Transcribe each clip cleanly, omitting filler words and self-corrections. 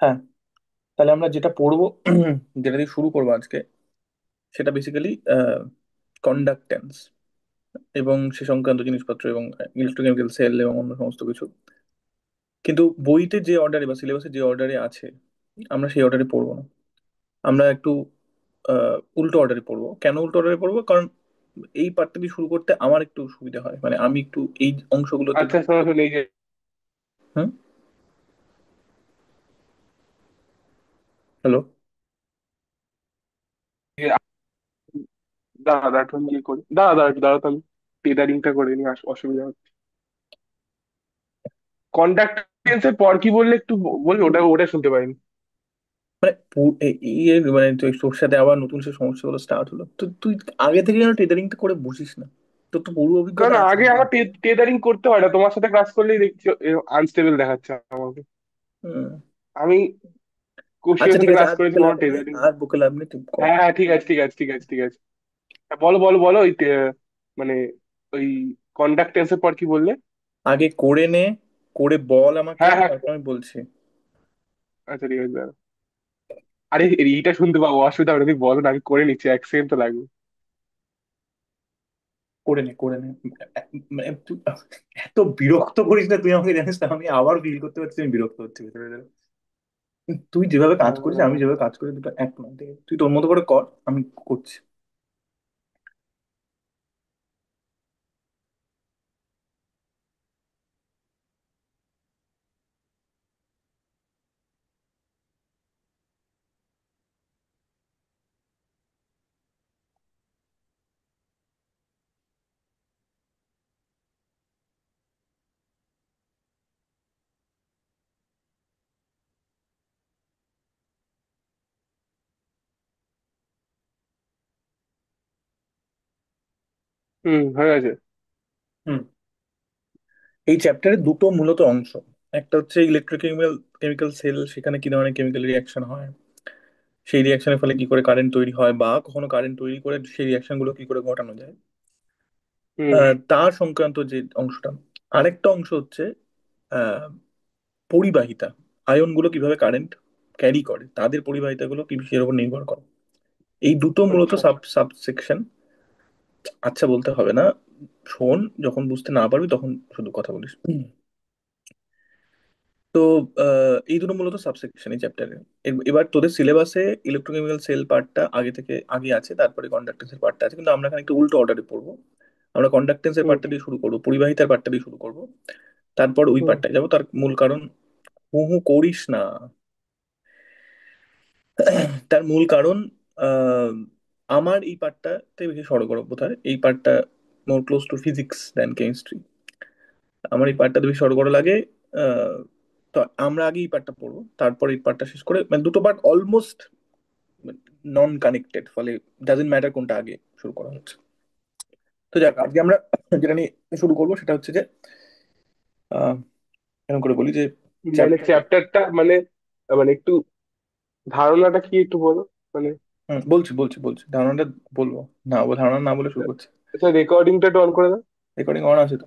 হ্যাঁ, তাহলে আমরা যেটা পড়বো যেটা দিয়ে শুরু করবো আজকে, সেটা বেসিক্যালি কন্ডাক্টেন্স এবং সে সংক্রান্ত জিনিসপত্র এবং ইলেকট্রোকেমিক্যাল সেল এবং অন্য সমস্ত কিছু। কিন্তু বইতে যে অর্ডারে বা সিলেবাসে যে অর্ডারে আছে, আমরা সেই অর্ডারে পড়বো না। আমরা একটু উল্টো অর্ডারে পড়বো। কেন উল্টো অর্ডারে পড়বো? কারণ এই পার্টটা দিয়ে শুরু করতে আমার একটু সুবিধা হয়, মানে আমি একটু এই অংশগুলোতে একটু আচ্ছা শোনো শোনো, এই যে হুম। হ্যালো। এই যে- দাঁড়া দাঁড়া একটু আমি ইয়ে করি, দাঁড়া দাঁড়া একটু দাঁড়া তো, আমি টেদারিংটা করে নিই, অসুবিধা হচ্ছে। কন্ডাক্টেন্সের পর কি বললে একটু বলবি, ওটা ওটা শুনতে পাইনি। মানে মানে তুই তোর সাথে আবার নতুন সে সমস্যাগুলো স্টার্ট হলো, তো তুই আগে থেকে যেন টেদারিংটা করে বসিস না। তোর তো পূর্ব অভিজ্ঞতা কারণ আছে আগে না। আমার টেদারিং করতে হয় না, তোমার সাথে ক্লাস করলেই দেখছি আনস্টেবল দেখাচ্ছে আমাকে। হুম। আমি আচ্ছা কুশিওর ঠিক সাথে আছে, ক্লাস আর করেছি, বকে লাভ কোনো নেই, টেদারিং। আর বকে লাভ নেই, তুই কর। হ্যাঁ হ্যাঁ, ঠিক আছে ঠিক আছে ঠিক আছে ঠিক আছে। হ্যাঁ, বলো বলো বলো, ওই মানে ওই কন্ডাক্টেন্সের পর কি বললে? আগে করে নে, করে বল আমাকে, হ্যাঁ হ্যাঁ, তারপর আমি বলছি। আচ্ছা ঠিক আছে দাঁড়াও। আরে এইটা শুনতে পাবো, অসুবিধা হবে না, তুমি বলো না, আমি করে নিচ্ছি, এক সেকেন্ড তো লাগবে। করে নে, করে নে। মানে তুই এত বিরক্ত করিস না, তুই আমাকে জানিস না, আমি আবার ফিল করতে পারছি আমি বিরক্ত হচ্ছি ভেতরে ভেতরে। তুই যেভাবে কাজ করিস, আমি আহ, যেভাবে কাজ করি, দুটো এক নয়, ঠিক আছে? তুই তোর মতো করে কর, আমি করছি। হয়ে গেছে। হুম। এই চ্যাপ্টারে দুটো মূলত অংশ। একটা হচ্ছে ইলেকট্রোকেমিক্যাল কেমিক্যাল সেল, সেখানে কি ধরনের কেমিক্যাল রিয়াকশন হয়, সেই রিয়াকশনের ফলে কি করে কারেন্ট তৈরি হয়, বা কখনো কারেন্ট তৈরি করে সেই রিয়াকশন গুলো কি করে ঘটানো যায়, হুম। তার সংক্রান্ত যে অংশটা। আরেকটা অংশ হচ্ছে আহ, পরিবাহিতা, আয়ন গুলো কিভাবে কারেন্ট ক্যারি করে, তাদের পরিবাহিতা গুলো কি কিসের উপর নির্ভর করে। এই দুটো মূলত আচ্ছা। সাবসেকশন। আচ্ছা বলতে হবে না, শোন, যখন বুঝতে না পারবি তখন শুধু কথা বলিস। তো এই দুটো মূলত সাবসেকশন এই চ্যাপ্টারে। এবার তোদের সিলেবাসে ইলেকট্রোকেমিক্যাল সেল পার্টটা আগে থেকে আগে আছে, তারপরে কন্ডাক্টেন্সের পার্টটা আছে, কিন্তু আমরা এখানে একটু উল্টো অর্ডারে পড়বো। আমরা কন্ডাক্টেন্সের হুম পার্টটা দিয়ে শুরু করবো, পরিবাহিতার পার্টটা দিয়ে শুরু করবো, তারপর ওই হুম। পার্টটায় যাবো। তার মূল কারণ, হু হু করিস না। তার মূল কারণ, আহ, আমার এই পার্টটাতে বেশি সড়গড় বোধ হয়। এই পার্টটা more close to physics than chemistry. আমার এই পার্টটা বেশি সড়গড় লাগে। আহ, তো আমরা আগে এই পার্টটা পড়বো, তারপর এই পার্টটা শেষ করে, মানে দুটো পার্ট অলমোস্ট নন কানেক্টেড, ফলে ডাজেন্ট ম্যাটার কোনটা আগে শুরু করা হচ্ছে। তো যাক, আজকে আমরা যেটা নিয়ে শুরু করবো সেটা হচ্ছে যে, আহ এরকম করে বলি যে মানে চ্যাপ্টার। চ্যাপ্টারটা মানে, মানে একটু ধারণাটা কি একটু বলো মানে। বলছি বলছি বলছি, ধারণাটা বলবো। না, ধারণা না বলে শুরু করছি। আচ্ছা, রেকর্ডিংটা একটু অন করে দাও। রেকর্ডিং অন আছে তো?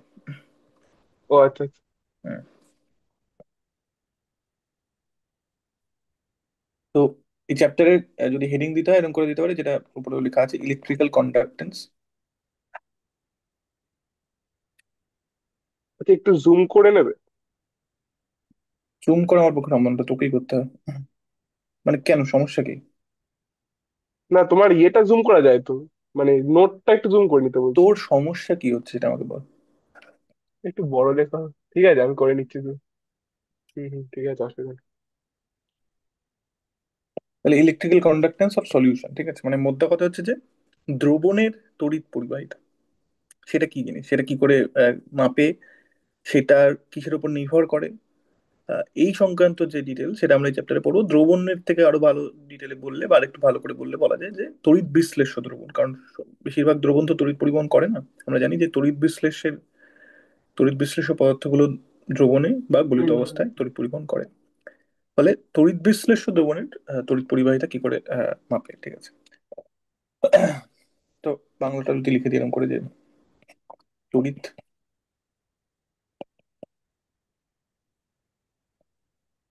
ও আচ্ছা আচ্ছা। হুম। তো এই চ্যাপ্টারের যদি হেডিং দিতে হয় এরকম করে দিতে পারে, যেটা উপরে লেখা আছে ইলেকট্রিক্যাল কন্ডাক্টেন্স। আচ্ছা, একটু জুম করে নেবে। জুম করে আমার পক্ষে সম্বন্ধ, তোকেই করতে হবে। মানে কেন, সমস্যা কি? না, তোমার ইয়েটা জুম করা যায় তো, মানে নোটটা একটু জুম করে নিতে বলছি। তোর সমস্যা কি হচ্ছে এটা আমাকে বল। একটু বড় লেখা। ঠিক আছে, আমি করে নিচ্ছি তো। ঠিক আছে, অসুবিধা নেই। তাহলে ইলেকট্রিক্যাল কন্ডাক্টেন্স অফ সলিউশন, ঠিক আছে, মানে মোদ্দা কথা হচ্ছে যে দ্রবণের তড়িৎ পরিবাহিতা সেটা কি জিনিস, সেটা কি করে মাপে, সেটা কিসের উপর নির্ভর করে, এই সংক্রান্ত যে ডিটেল, সেটা আমরা এই চ্যাপ্টারে পড়বো। দ্রবণের থেকে আরো ভালো ডিটেলে বললে বা আরেকটু ভালো করে বললে বলা যায় যে তড়িৎ বিশ্লেষ্য দ্রবণ, কারণ বেশিরভাগ দ্রবণ তো তড়িৎ পরিবহন করে না। আমরা জানি যে তড়িৎ বিশ্লেষ্য পদার্থগুলো দ্রবণে বা গলিত হুম। অবস্থায় তড়িৎ পরিবহন করে। ফলে তড়িৎ বিশ্লেষ্য দ্রবণের তড়িৎ পরিবাহিতা কি করে মাপে, ঠিক আছে? তো বাংলাটা যদি লিখে দিলাম করে যে তড়িৎ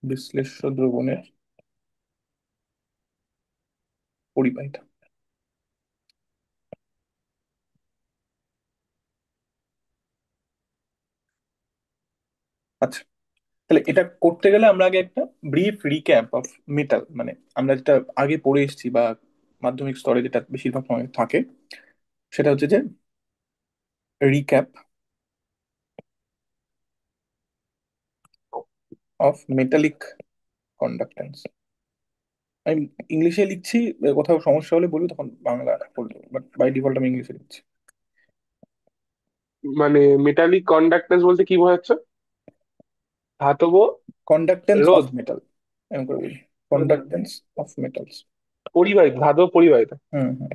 বিশ্লেষ্য দ্রবণের পরিবাহিতা। আচ্ছা, তাহলে এটা করতে গেলে আমরা আগে একটা ব্রিফ রিক্যাপ অফ মেটাল, মানে আমরা যেটা আগে পড়ে এসেছি বা মাধ্যমিক স্তরে যেটা বেশিরভাগ সময় থাকে, সেটা হচ্ছে যে রিক্যাপ অফ মেটালিক কন্ডাক্টেন্স। আমি ইংলিশে লিখছি, কোথাও সমস্যা হলে বলি তখন বাংলা বলবো, বাট বাই ডিফল্ট আমি ইংলিশে লিখছি। মানে মেটালিক কন্ডাক্ট্যান্স বলতে কি বোঝাচ্ছে? ধাতব কন্ডাক্টেন্স অফ রোধ? মেটাল, এরকম করে বলি, মানে কন্ডাক্টেন্স অফ মেটালস। পরিবাহিত, ধাতব পরিবাহিতা। হুম হুম।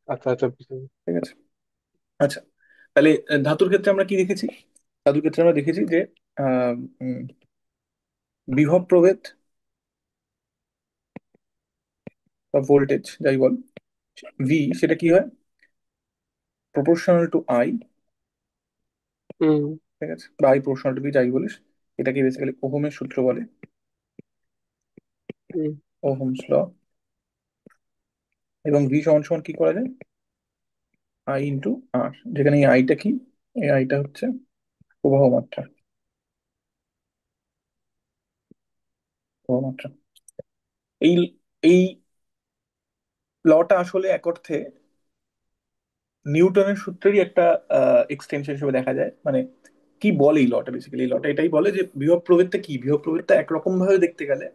আচ্ছা আচ্ছা, বুঝতে পেরেছি। ঠিক আছে। আচ্ছা, তাহলে ধাতুর ক্ষেত্রে আমরা কি দেখেছি? ধাতুর ক্ষেত্রে আমরা দেখেছি যে আহ, উম, বিভব প্রভেদ বা ভোল্টেজ যাই বল, ভি, সেটা কি হয়? Proportional to I. হুম ঠিক আছে, বা আই প্রপোর্শনাল টু ভি যাই বলিস, এটাকে বেসিক্যালি ওহমের সূত্র বলে, হুম ওহমস ল। এবং ভি সমান সমান কি করা যায়? আই ইন্টু আর, যেখানে এই আইটা কি, এই আইটা হচ্ছে প্রবাহ মাত্রা, প্রবাহ মাত্রা। এই এই লটা আসলে এক অর্থে নিউটনের সূত্রেরই একটা এক্সটেনশন হিসেবে দেখা যায়। মানে কি বলে এই লটা, বেসিক্যালি এই লটা এটাই বলে যে বিভব প্রভেদটা কি, বিভব প্রভেদটা একরকম ভাবে দেখতে গেলে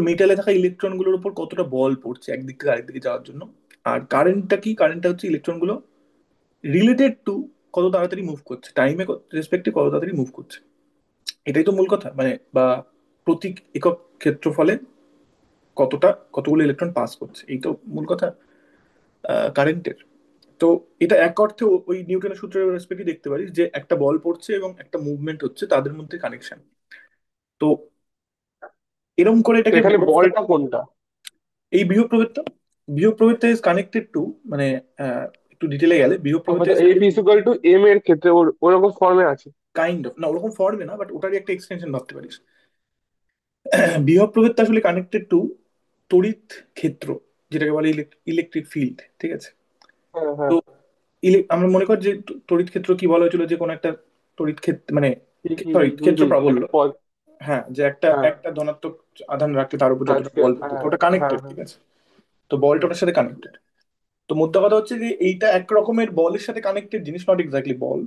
মেটালে থাকা ইলেকট্রন গুলোর উপর কতটা বল পড়ছে একদিক থেকে আরেকদিকে যাওয়ার জন্য। আর কারেন্টটা কি, কারেন্টটা হচ্ছে ইলেকট্রন গুলো রিলেটেড টু কত তাড়াতাড়ি মুভ করছে, টাইমে রেসপেক্টে কত তাড়াতাড়ি মুভ করছে। এটাই তো মূল কথা, মানে বা প্রতি একক ক্ষেত্রফলে কতগুলো ইলেকট্রন পাস করছে, এই তো মূল কথা কারেন্টের। তো এটা এক অর্থে ওই নিউটনের সূত্রের রেসপেক্টে দেখতে পারিস যে একটা বল পড়ছে এবং একটা মুভমেন্ট হচ্ছে, তাদের মধ্যে কানেকশন। তো এরকম করে তো এটাকে এখানে বড় করে। বলটা কোনটা? এই বিভব প্রভেদটা, বিভব প্রভেদটা ইজ কানেক্টেড টু, মানে আহ, একটু ডিটেলে গেলে বিভব প্রভেদটা হয়তো is F equal to M এর ক্ষেত্রে ওরকম ফর্মে আছে। কাইন্ড অফ, না ওরকম ফর্মে না, বাট ওটারই একটা এক্সটেনশন ভাবতে পারিস। বিভব প্রভেদটা আসলে কানেক্টেড টু তড়িৎ ক্ষেত্র, যেটাকে বলে ইলেকট্রিক ফিল্ড। ঠিক আছে। হ্যাঁ তো হ্যাঁ। আমরা মনে করি যে তড়িৎ ক্ষেত্র কি বলা হয়েছিল, যে কোনো একটা তড়িৎ ক্ষেত্র মানে, সরি, ক্ষেত্র প্রাবল্য। একটা পদ। হ্যাঁ, যে একটা হ্যাঁ, একটা ধনাত্মক আধান রাখলে তার উপর যতটা আজকে বল পড়তো, তো হ্যাঁ ওটা হ্যাঁ কানেক্টেড। হ্যাঁ। ঠিক আছে। তো বলটা ওটার সাথে কানেক্টেড। তো মোদ্দা কথা হচ্ছে যে এইটা এক রকমের বলের সাথে কানেক্টেড জিনিস, নট এক্স্যাক্টলি বল।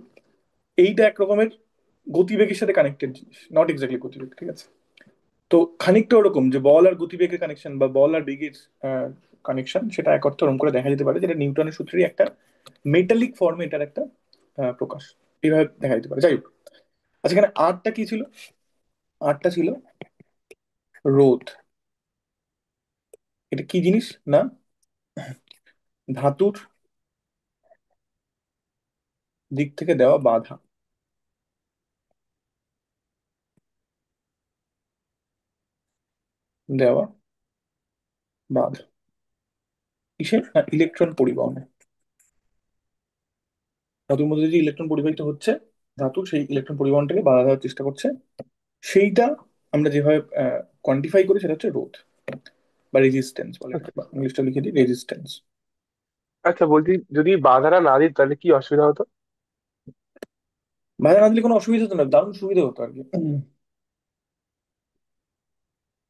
এইটা এক রকমের গতিবেগের সাথে কানেক্টেড জিনিস, নট এক্স্যাক্টলি গতিবেগ। ঠিক আছে। তো খানিকটা ওরকম যে বল আর গতিবেগের কানেকশন বা বল আর বেগের কানেকশন, সেটা এক অর্থে ওরকম করে দেখা যেতে পারে, যেটা নিউটনের সূত্রেরই একটা মেটালিক ফর্মে এটার একটা প্রকাশ, এইভাবে দেখা যেতে পারে। যাই হোক, আচ্ছা, এখানে আরটা কি ছিল? আরটা ছিল রোধ। এটা কি জিনিস না, ধাতুর দিক থেকে দেওয়া বাধা, দেওয়া বাধা কিসের না, ইলেকট্রন পরিবহনে। ধাতুর মধ্যে যে ইলেকট্রন পরিবাহিত হচ্ছে, ধাতু সেই ইলেকট্রন পরিবহনটাকে বাধা দেওয়ার চেষ্টা করছে, সেইটা আমরা যেভাবে কোয়ান্টিফাই করি সেটা হচ্ছে রোধ বা রেজিস্ট্যান্স বলে এটাকে, আচ্ছা বা ইংলিশটা লিখে দিই রেজিস্ট্যান্স। আচ্ছা, বলছি যদি বাধাটা না দিত তাহলে কি অসুবিধা হতো? বাধা না দিলে কোনো অসুবিধা হতো না, দারুণ সুবিধা হতো আর কি।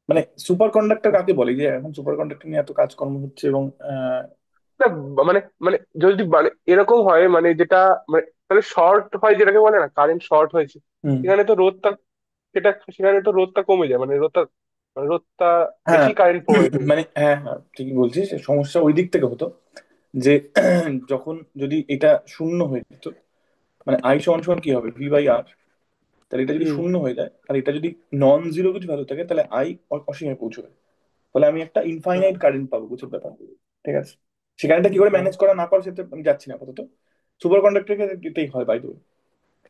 মানে সুপার কন্ডাক্টর কাকে বলে, যে এখন সুপার কন্ডাক্টর নিয়ে এত কাজকর্ম হচ্ছে এবং না, মানে মানে যদি মানে এরকম হয় মানে যেটা মানে তাহলে শর্ট হয় যেটাকে বলে না, কারেন্ট শর্ট হয়েছে, হুম, সেখানে তো রোধটা সেখানে তো রোধটা কমে যায়, মানে রোধটা হ্যাঁ, বেশি কারেন্ট প্রবাহিত হয়েছে। মানে হ্যাঁ হ্যাঁ ঠিকই বলছিস, সমস্যা ওই দিক থেকে হতো যে যখন যদি এটা শূন্য হয়ে যেত, মানে আই সমান সমান কি হবে, ভি বাই আর। তাহলে এটা যদি হুম শূন্য হয়ে যায় আর এটা যদি নন জিরো কিছু ভ্যালু থাকে, তাহলে আই অসীমে পৌঁছবে। ফলে আমি একটা হ্যাঁ ইনফাইনাইট কারেন্ট পাবো, বুঝতে ব্যাপার। ঠিক আছে। সে কারেন্টটা কি করে হ্যাঁ ম্যানেজ করা না করা সেটা আমি যাচ্ছি না আপাতত। সুপার কন্ডাক্টরকে এটাই হয় বাই দ্য ওয়ে,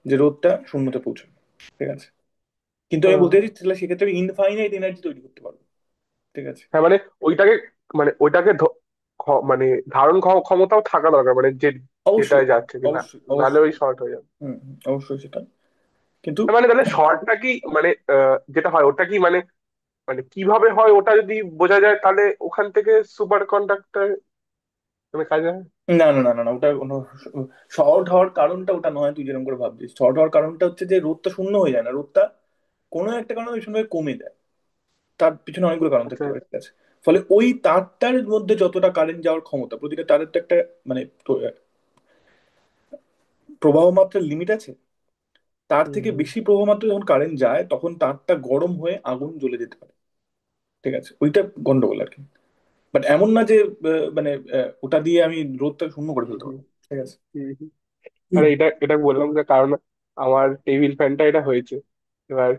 যে রোধটা শূন্যতে পৌঁছবে। ঠিক আছে। কিন্তু আমি হ্যাঁ। বলতে চাইছি তাহলে সেক্ষেত্রে আমি ইনফাইনাইট এনার্জি তৈরি করতে পারবো। ঠিক আছে। হ্যাঁ, ওইটাকে ওইটাকে মানে ধারণ ক্ষমতাও থাকা দরকার, মানে যে অবশ্যই, যেটাই যাচ্ছে কি না, অবশ্যই, নাহলে অবশ্যই। ওই শর্ট হয়ে যাবে। অবশ্যই সেটা। কিন্তু মানে তাহলে শর্টটা কি মানে যেটা হয় ওটা কি মানে মানে কিভাবে হয় ওটা যদি বোঝা যায় তাহলে ওখান থেকে সুপার কন্ডাক্টর মানে কাজে হয়। না না না না না, ওটা কোনো শর্ট হওয়ার কারণটা ওটা নয়, তুই যেরকম করে ভাবছিস। শর্ট হওয়ার কারণটা হচ্ছে যে রোদটা শূন্য হয়ে যায় না, রোদটা কোনো একটা কারণে ভীষণভাবে কমে যায়। তার পিছনে অনেকগুলো কারণ আচ্ছা থাকতে পারে, ঠিক আছে? ফলে ওই তারটার মধ্যে যতটা কারেন্ট যাওয়ার ক্ষমতা, প্রতিটা তারের তো একটা মানে প্রবাহ মাত্রার লিমিট আছে। তার হুম থেকে হুম বেশি প্রবাহ মাত্রা যখন কারেন্ট যায় তখন তারটা গরম হয়ে আগুন জ্বলে যেতে পারে, ঠিক আছে? ওইটা গন্ডগোল আর কি। বাট এমন না যে মানে ওটা দিয়ে আমি রোদটা শূন্য করে হুম ফেলতে হুম পারবো, ঠিক আছে? হুম হুম। আরে এটা এটা বললাম যে কারণ আমার টেবিল ফ্যানটা এটা হয়েছে। এবার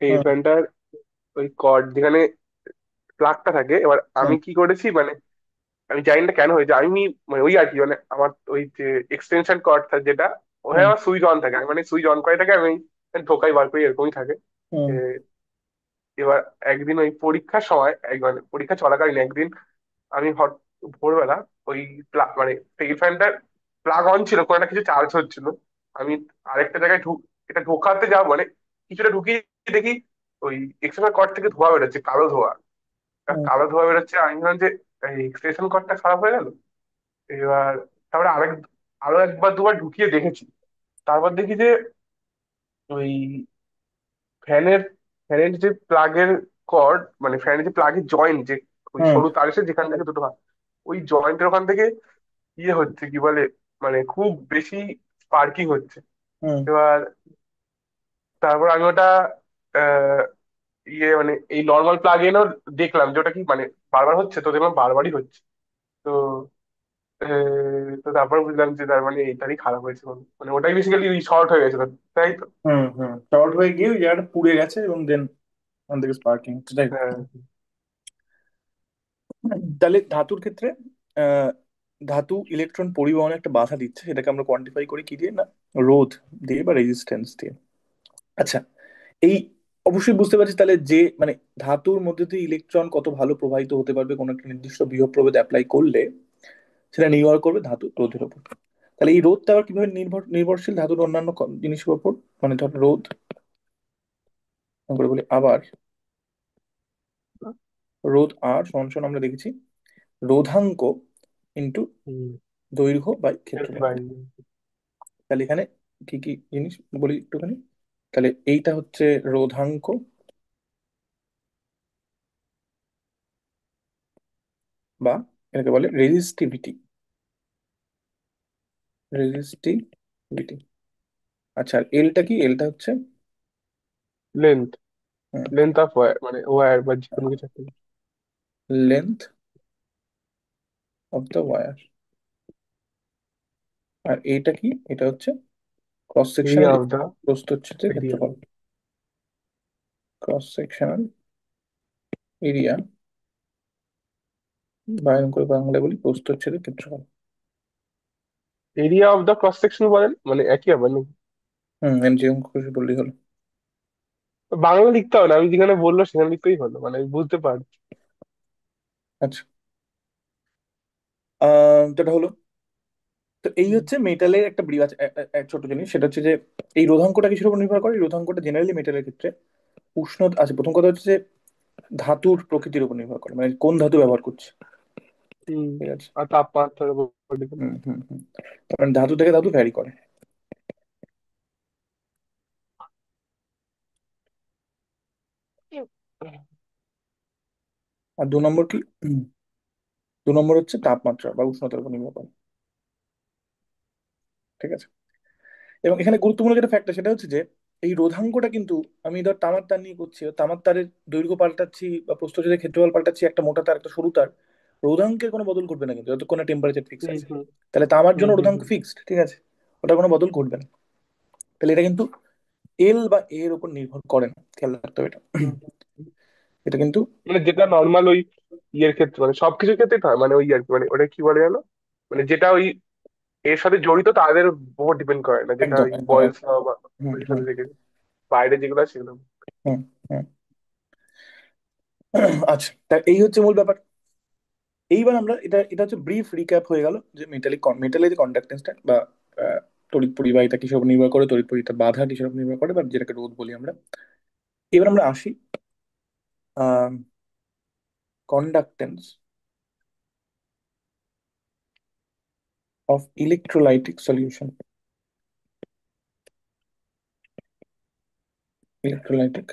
টেবিল হুম ফ্যানটার ওই কর্ড যেখানে প্লাগটা থাকে, এবার হুম আমি কি করেছি মানে আমি জানি না কেন হয়েছে আমি মানে ওই আর কি মানে আমার ওই যে এক্সটেনশন কর্ডটা যেটা ওখানে হুম আমার সুইচ অন থাকে, আমি মানে সুইচ অন করে থাকে আমি ঢোকাই বার করি এরকমই থাকে। হুম এ, এবার একদিন ওই পরীক্ষার সময় মানে পরীক্ষা চলাকালীন একদিন আমি ভোরবেলা ওই মানে টেবিল ফ্যানটার প্লাগ অন ছিল, কোনো একটা কিছু চার্জ হচ্ছিল। আমি আরেকটা জায়গায় এটা ঢোকাতে যাবো মানে কিছুটা ঢুকিয়ে দেখি ওই এক্সটেনশন কর্ড থেকে ধোঁয়া বেরোচ্ছে, কালো ধোঁয়া। হুম কালো ধোঁয়া বেরোচ্ছে, আমি ভাবলাম যে এই এক্সটেনশন কর্ডটা খারাপ হয়ে গেল। এবার তারপরে আরো একবার দুবার ঢুকিয়ে দেখেছি। তারপর দেখি যে ওই ফ্যানের ফ্যানের যে প্লাগের কর্ড মানে ফ্যানের যে প্লাগের জয়েন্ট যে ওই হুম সরু তার এসে যেখান থেকে দুটো হয় ওই জয়েন্টের ওখান থেকে ইয়ে হচ্ছে কি বলে মানে খুব বেশি স্পার্কিং হচ্ছে। হুম এবার তারপর আমি ওটা আহ, ইয়ে মানে এই নর্মাল প্লাগ এনেও দেখলাম যে ওটা কি মানে বারবার হচ্ছে, তো দেখলাম বারবারই হচ্ছে। তো তো তারপর বুঝলাম যে তার মানে এইটারই খারাপ হয়েছে, মানে মানে ওটাই বেসিক্যালি শর্ট হয়ে গেছে তাই তো। হুম হুম শর্ট হয়ে গিয়ে ওই জায়গাটা পুড়ে গেছে এবং দেন ওখান থেকে স্পার্কিং, সেটাই। হ্যাঁ তাহলে ধাতুর ক্ষেত্রে আহ, ধাতু ইলেকট্রন পরিবহনে একটা বাধা দিচ্ছে, সেটাকে আমরা কোয়ান্টিফাই করি কি দিয়ে? না, রোধ দিয়ে বা রেজিস্ট্যান্স দিয়ে। আচ্ছা, এই অবশ্যই বুঝতে পারছি তাহলে যে মানে ধাতুর মধ্যে দিয়ে ইলেকট্রন কত ভালো প্রবাহিত হতে পারবে কোনো একটা নির্দিষ্ট বিভব প্রভেদ অ্যাপ্লাই করলে, সেটা নির্ভর করবে ধাতু রোধের উপর। তাহলে এই রোধটা আবার কিভাবে নির্ভরশীল ধাতুর অন্যান্য জিনিসের উপর? মানে ধর রোধ, আমরা করে বলি আবার, রোধ আর সমান সমান আমরা দেখেছি রোধাঙ্ক ইন্টু হুম দৈর্ঘ্য বাই হেল্প ক্ষেত্রফল। বাই তাহলে এখানে কি কি জিনিস বলি একটুখানি। তাহলে এইটা হচ্ছে রোধাঙ্ক, বা এটাকে বলে রেজিস্টিভিটি, রেজিস্টিভিটি। আচ্ছা, আর এলটা কি? এলটা হচ্ছে লেন্থ লেন্থ অফ ওয়্যার মানে ওয়্যার বা যে কোনো কিছু একটা। Length of the wire. আর এটা কি? এটা হচ্ছে cross area sectional, of the প্রস্থ হচ্ছে যে এরিয়া। ক্ষেত্রফল, ক্রস সেকশনাল এরিয়া, বা এরকম করে বাংলায় বলি প্রস্থ হচ্ছে যে ক্ষেত্রফল। Area of the cross section বলেন মানে একই হবে নাকি? আমি যেরকম খুশি বললেই হলো। বাংলা লিখতে হবে না, আমি যেখানে বললো সেখানে লিখতেই হলো, মানে আমি বুঝতে পারছি। আচ্ছা, তো এটা হলো। তো এই হুম হচ্ছে মেটালের একটা ব্রিজ আছে, এক ছোট জিনিস, সেটা হচ্ছে যে এই রোধাঙ্কটা কিসের উপর নির্ভর করে? এই রোধাঙ্কটা জেনারেলি মেটালের ক্ষেত্রে উষ্ণতা আছে। প্রথম কথা হচ্ছে যে ধাতুর প্রকৃতির উপর নির্ভর করে, মানে কোন ধাতু ব্যবহার করছে, হুম। ঠিক আছে? আর তাপমাত্রার উপর depend হুম। তার মানে ধাতু থেকে ধাতু ভ্যারি করে। করে। আর দু নম্বর কি? 2 নম্বর হচ্ছে তাপমাত্রা বা উষ্ণতার উপর নির্ভর করে, ঠিক আছে? এবং এখানে গুরুত্বপূর্ণ যেটা ফ্যাক্টর সেটা হচ্ছে যে এই রোধাঙ্কটা কিন্তু, আমি ধর তামার তার নিয়ে করছি, তামার তারের দৈর্ঘ্য পাল্টাচ্ছি বা প্রস্থচ্ছেদের ক্ষেত্রফল পাল্টাচ্ছি, একটা মোটা তার একটা সরু তার, রোধাঙ্কের কোনো বদল ঘটবে না কিন্তু যতক্ষণ না টেম্পারেচার ফিক্স হুম আছে। হুম তাহলে তামার হুম জন্য হুম রোধাঙ্ক হুম ফিক্সড, ঠিক আছে? ওটা কোনো বদল ঘটবে না। তাহলে এটা কিন্তু এল বা এর উপর নির্ভর করে না, খেয়াল রাখতে হবে এটা। হুম, হুম। এটা কিন্তু মানে যেটা নর্মাল ওই ইয়ের ক্ষেত্রে মানে সবকিছুর ক্ষেত্রেই তো হয় মানে ওই আর কি মানে ওটা কি বলে জানো মানে যেটা ওই এর সাথে জড়িত তাদের উপর ডিপেন্ড করে না, যেটা একদম ওই একদম বয়েলস একদম। বা হুম ওই হুম সাথে থেকে বাইরে যেগুলো আছে সেগুলো। হুম হুম। আচ্ছা, তা এই হচ্ছে মূল ব্যাপার। এইবার আমরা এটা এটা হচ্ছে ব্রিফ রিক্যাপ হয়ে গেল যে মেটালের যে কন্ডাক্টেন্সটা বা তড়িৎ পরিবাহিতা কিসের উপর নির্ভর করে, তড়িৎ পরিবাহিতা বাধা কিসের উপর নির্ভর করে, বা যেটাকে রোধ বলি আমরা। এবার আমরা আসি conductance of electrolytic solution. Electrolytic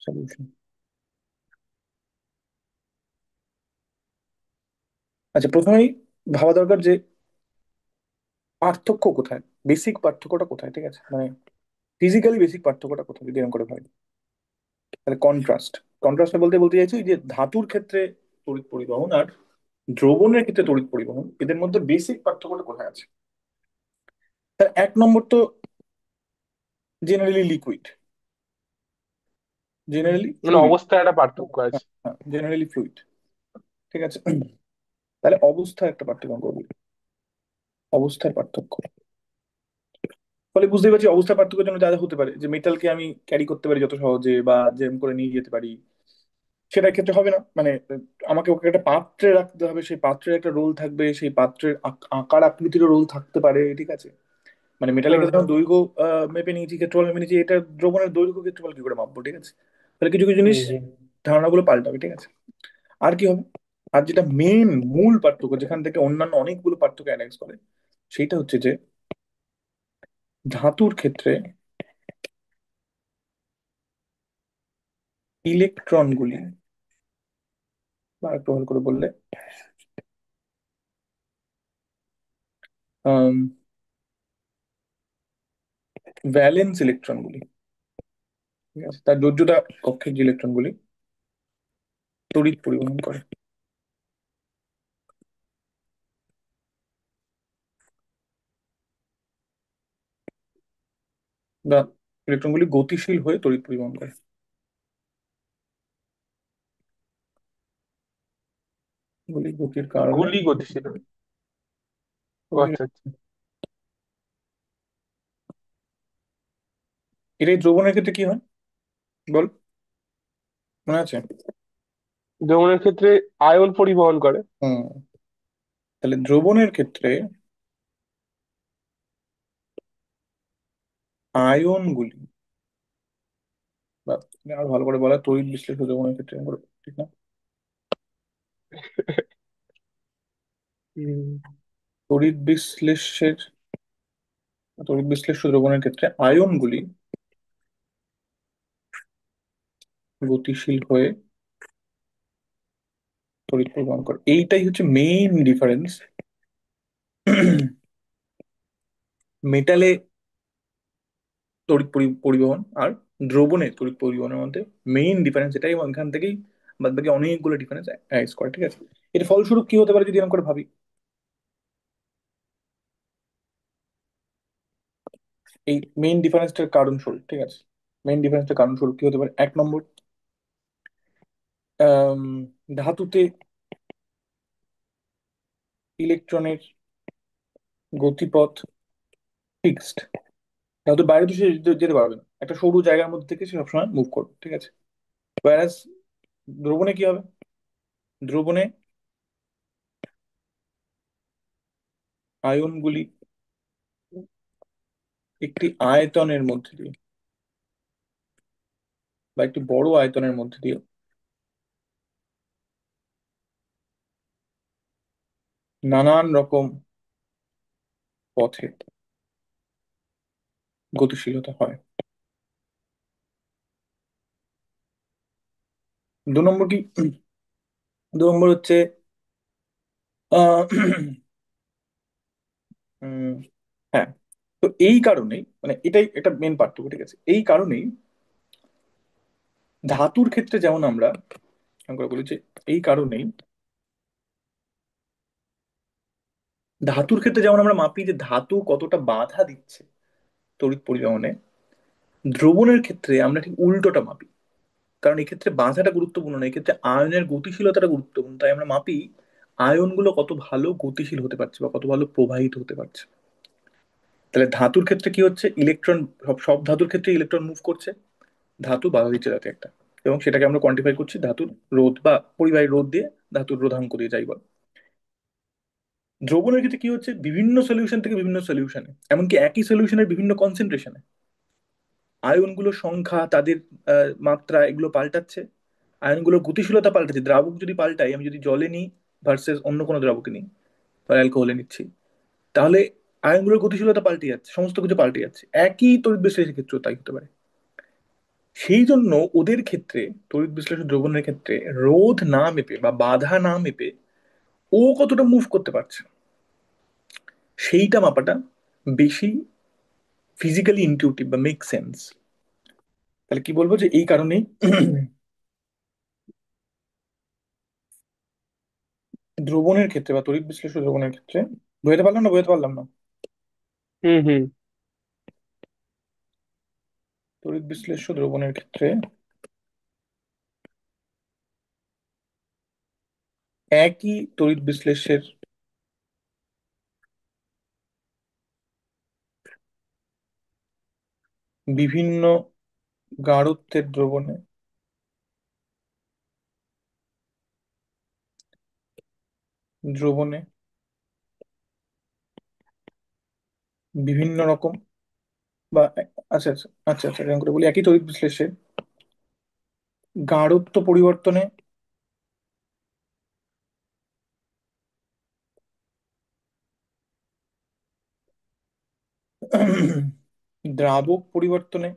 solution. আচ্ছা, প্রথমেই ভাবা দরকার যে পার্থক্য কোথায়, বেসিক পার্থক্যটা কোথায়, ঠিক আছে, মানে ফিজিক্যালি বেসিক পার্থক্যটা কোথায় যদি এরকম করে ভাবি। তাহলে কন্ট্রাস্ট, কন্ট্রাস্ট বলতে বলতে চাইছি যে ধাতুর ক্ষেত্রে তড়িৎ পরিবহন আর দ্রবণের ক্ষেত্রে তড়িৎ পরিবহন, এদের মধ্যে বেসিক পার্থক্যটা কোথায় আছে। তার এক নম্বর তো জেনারেলি লিকুইড, জেনারেলি মানে ফ্লুইড। অবস্থায় একটা পার্থক্য আছে। জেনারেলি ফ্লুইড, ঠিক আছে। তাহলে অবস্থা একটা পার্থক্য করবো, অবস্থার পার্থক্য। ফলে বুঝতেই পারছি অবস্থার পার্থক্যের জন্য যা যা হতে পারে, যে মেটালকে আমি ক্যারি করতে পারি যত সহজে বা যেরকম করে নিয়ে যেতে পারি, সেটার ক্ষেত্রে হবে না। মানে আমাকে ওকে একটা পাত্রে রাখতে হবে, সেই পাত্রের একটা রোল থাকবে, সেই পাত্রের আকার আকৃতিরও রোল থাকতে পারে, ঠিক আছে। মানে মেটালের হুম ক্ষেত্রে হুম যেমন দৈর্ঘ্য মেপে নিয়েছি, ক্ষেত্রফল মেপে নিয়েছি, এটা দ্রবণের দৈর্ঘ্য ক্ষেত্রফল কি করে মাপবো, ঠিক আছে। তাহলে কিছু কিছু জিনিস, হুম হুম। ধারণাগুলো পাল্টাবে, ঠিক আছে। আর কি হবে, আর যেটা মেন মূল পার্থক্য, যেখান থেকে অন্যান্য অনেকগুলো পার্থক্য অ্যানালাইজ করে, সেইটা হচ্ছে যে ধাতুর ক্ষেত্রে ইলেকট্রনগুলি, বা একটু ভালো করে বললে ভ্যালেন্স ইলেকট্রনগুলি, ঠিক আছে, তার যোজ্যতা কক্ষের যে ইলেকট্রনগুলি তড়িৎ পরিবহন করে, বা ইলেকট্রনগুলি গতিশীল হয়ে তড়িৎ পরিবহন করে, গুলি গতির কারণে। গুলি গতিশীল। ও গতির- আচ্ছা আচ্ছা। এটাই দ্রবণের ক্ষেত্রে কি হয় বল, মনে আছে? যৌনের ক্ষেত্রে আয়ন পরিবহন করে। হুম। তাহলে দ্রবণের ক্ষেত্রে আয়নগুলি, বা আর ভালো করে বলা তড়িৎ বিশ্লেষক দ্রবণের ক্ষেত্রে এরকম করে, ঠিক না? হুম। তড়িৎ বিশ্লেষের, তড়িৎ বিশ্লেষ্য দ্রবণের ক্ষেত্রে আয়নগুলি গতিশীল হয়ে তড়িৎ পরিবহন করে, এইটাই হচ্ছে মেইন ডিফারেন্স মেটালে তড়িৎ পরিবহন আর দ্রবণে তড়িৎ পরিবহনের মধ্যে মেইন ডিফারেন্স এটাই, এবং এখান থেকেই বাদ বাকি অনেকগুলো ডিফারেন্স অ্যারাইজ করে, ঠিক আছে। এর ফলস্বরূপ কি হতে পারে যদি এরকম করে ভাবি, এই মেইন ডিফারেন্সটার কারণ স্বরূপ, ঠিক আছে, মেইন ডিফারেন্সটার কারণ স্বরূপ কি হতে পারে, এক নম্বর, আম, ধাতুতে ইলেকট্রনের গতিপথ ফিক্সড, ধাতুর বাইরে তো সে যেতে পারবে না, একটা সরু জায়গার মধ্যে থেকে সে সবসময় মুভ করবে, ঠিক আছে। Whereas দ্রবণে কি হবে, দ্রবণে আয়নগুলি একটি আয়তনের মধ্যে দিয়ে, বা একটি বড় আয়তনের মধ্যে দিয়ে নানান রকম পথে গতিশীলতা হয়। দু নম্বর কি, দু নম্বর হচ্ছে আহ, উম, হ্যাঁ, তো এই কারণেই, মানে এটাই একটা মেন পার্থক্য, ঠিক আছে। এই কারণেই ধাতুর ক্ষেত্রে যেমন আমরা বলি যে, এই কারণেই ধাতুর ক্ষেত্রে যেমন আমরা মাপি যে ধাতু কতটা বাধা দিচ্ছে তড়িৎ পরিবহনে, দ্রবণের ক্ষেত্রে আমরা ঠিক উল্টোটা মাপি। কারণ এক্ষেত্রে বাধাটা গুরুত্বপূর্ণ না, এক্ষেত্রে আয়নের গতিশীলতাটা গুরুত্বপূর্ণ, তাই আমরা মাপি আয়নগুলো কত ভালো গতিশীল হতে পারছে বা কত ভালো প্রবাহিত হতে পারছে। তাহলে ধাতুর ক্ষেত্রে কি হচ্ছে, ইলেকট্রন, সব সব ধাতুর ক্ষেত্রে ইলেকট্রন মুভ করছে, ধাতু বাধা দিচ্ছে তাতে একটা, এবং সেটাকে আমরা কোয়ান্টিফাই করছি ধাতুর রোধ বা পরিবাহী রোধ দিয়ে, ধাতুর রোধাঙ্ক দিয়ে, যাই বল। দ্রবণের ক্ষেত্রে কি হচ্ছে, বিভিন্ন সলিউশন থেকে বিভিন্ন সলিউশনে, এমনকি একই সলিউশনের বিভিন্ন কনসেন্ট্রেশনে আয়নগুলোর সংখ্যা, তাদের মাত্রা, এগুলো পাল্টাচ্ছে। আয়নগুলোর গতিশীলতা পাল্টাচ্ছে। দ্রাবক যদি পাল্টাই, আমি যদি জলে নিই ভার্সেস অন্য কোনো দ্রাবকে নিই বা অ্যালকোহলে নিচ্ছি, তাহলে আয়নগুলোর গতিশীলতা পাল্টে যাচ্ছে, সমস্ত কিছু পাল্টে যাচ্ছে। একই তড়িৎ বিশ্লেষণের ক্ষেত্রেও তাই হতে পারে। সেই জন্য ওদের ক্ষেত্রে, তড়িৎ বিশ্লেষণ দ্রবণের ক্ষেত্রে, রোধ না মেপে বা বাধা না মেপে ও কতটা মুভ করতে পারছে সেইটা মাপাটা বেশি ফিজিক্যালি ইনটিউটিভ বা মেক সেন্স। তাহলে কি বলবো, যে এই কারণেই দ্রবণের ক্ষেত্রে বা তড়িৎ বিশ্লেষণ দ্রবণের ক্ষেত্রে, বোঝাতে পারলাম না, বোঝাতে পারলাম না। হুম হুম। তড়িৎ বিশ্লেষ্য দ্রবণের ক্ষেত্রে একই তড়িৎ বিশ্লেষ্যের বিভিন্ন গাঢ়ত্বের দ্রবণে বিভিন্ন রকম বা, আচ্ছা আচ্ছা আচ্ছা আচ্ছা, এরকম করে বলি, একই তড়িৎ বিশ্লেষ্যের গাঢ়ত্ব পরিবর্তনে দ্রাবক পরিবর্তনে,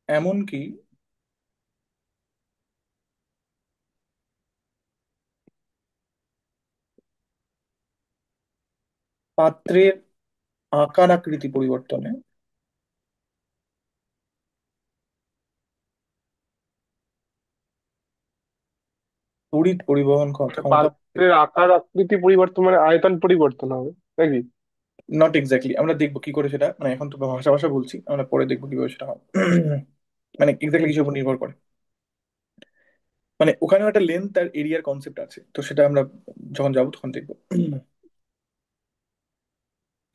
এমনকি পাত্রের আকার আকৃতি পরিবর্তনে তড়িৎ পরিবহন মানে ক্ষমতা। পাত্রের আকার আকৃতি পরিবর্তন মানে আয়তন পরিবর্তন হবে নাকি? নট এক্স্যাক্টলি, আমরা দেখবো কি করে সেটা, মানে এখন তো ভাষা ভাষা বলছি, আমরা পরে দেখবো কিভাবে সেটা হয়। মানে এক্স্যাক্টলি কিসের উপর নির্ভর করে, মানে ওখানেও একটা লেন্থ আর এরিয়ার কনসেপ্ট আছে, তো সেটা আমরা যখন যাবো তখন দেখবো।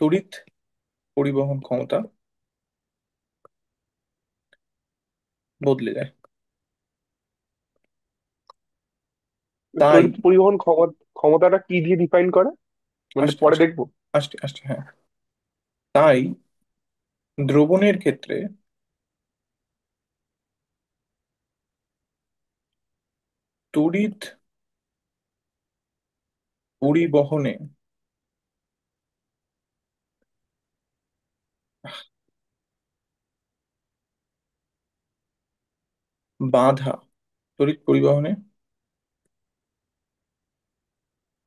তড়িৎ পরিবহন ক্ষমতা বদলে যায়, তাই তড়িৎ পরিবহন ক্ষমতাটা কি দিয়ে ডিফাইন করে, মানে আসতে পরে আসতে দেখবো। আসতে আসতে হ্যাঁ, তাই দ্রবণের ক্ষেত্রে তড়িৎ পরিবহনে বাধা, তড়িৎ পরিবহনে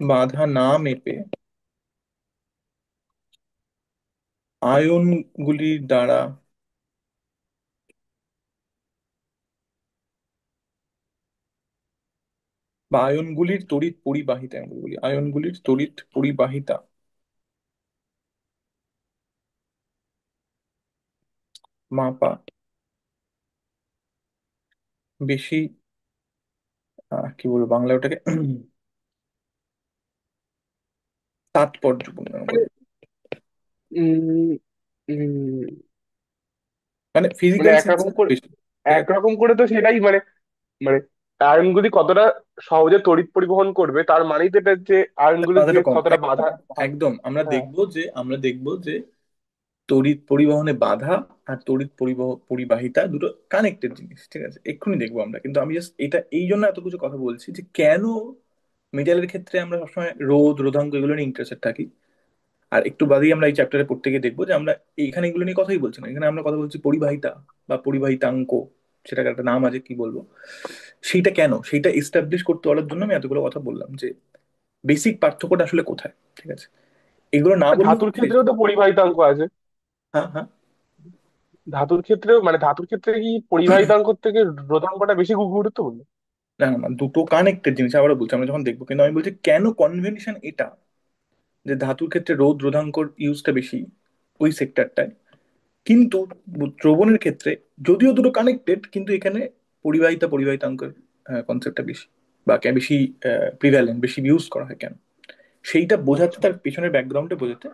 বাধা না মেপে আয়নগুলির দ্বারা, বা আয়নগুলির তড়িৎ পরিবাহিতা, আমি বলি আয়নগুলির তড়িৎ পরিবাহিতা মাপা বেশি, কি বলবো বাংলা ওটাকে, তাৎপর্যপূর্ণ আমি বলবো। উম, উম, মানে মানে ফিজিক্যাল একরকম সেন্সে করে, বেশি, ঠিক আছে। একরকম করে তো সেটাই মানে, মানে আয়নগুলি কতটা সহজে তড়িৎ পরিবহন করবে তার মানেই তো এটা যে আয়নগুলি বাধাটা দিয়ে কম, কতটা একদম বাধা। একদম। আমরা হ্যাঁ। দেখবো যে, তড়িৎ পরিবহনে বাধা আর তড়িৎ পরিবাহিতা দুটো কানেক্টেড জিনিস, ঠিক আছে, এক্ষুনি দেখবো আমরা। কিন্তু আমি জাস্ট এটা এই জন্য এত কিছু কথা বলছি যে কেন মেটালের ক্ষেত্রে আমরা সবসময় রোধ, রোধাঙ্ক এগুলো নিয়ে ইন্টারেস্টেড থাকি। আর একটু বাদেই আমরা এই চ্যাপ্টারে পড়তে গিয়ে দেখবো যে আমরা এইখানে এগুলো নিয়ে কথাই বলছি না, এখানে আমরা কথা বলছি পরিবাহিতা বা পরিবাহিতাঙ্ক, সেটাকে একটা নাম আছে, কি বলবো, সেইটা কেন, সেইটা এস্টাবলিশ করতে পারার জন্য আমি এতগুলো কথা বললাম, যে বেসিক পার্থক্যটা আসলে কোথায়, ঠিক আছে। এগুলো না বললেও ধাতুর বুঝে ক্ষেত্রেও তো পরিবাহিতাঙ্ক আছে। হ্যাঁ হ্যাঁ। ধাতুর ক্ষেত্রেও মানে ধাতুর ক্ষেত্রে কি পরিবাহিতাঙ্ক থেকে রোধাঙ্কটা বেশি গুরুত্বপূর্ণ? না না না, দুটো কানেক্টেড জিনিস, আবারও বলছি, আমরা যখন দেখবো। কিন্তু আমি বলছি কেন কনভেনশন এটা, যে ধাতুর ক্ষেত্রে রোধ রোধাঙ্কর ইউজটা বেশি ওই সেক্টরটায়, কিন্তু দ্রবণের ক্ষেত্রে যদিও দুটো কানেক্টেড, কিন্তু এখানে পরিবাহিতাঙ্কের কনসেপ্টটা বেশি, বা বেশি প্রিভ্যালেন্ট, বেশি ইউজ করা হয় কেন, সেইটা বোঝাতে, আচ্ছা। তার পিছনের ব্যাকগ্রাউন্ডে বোঝাতে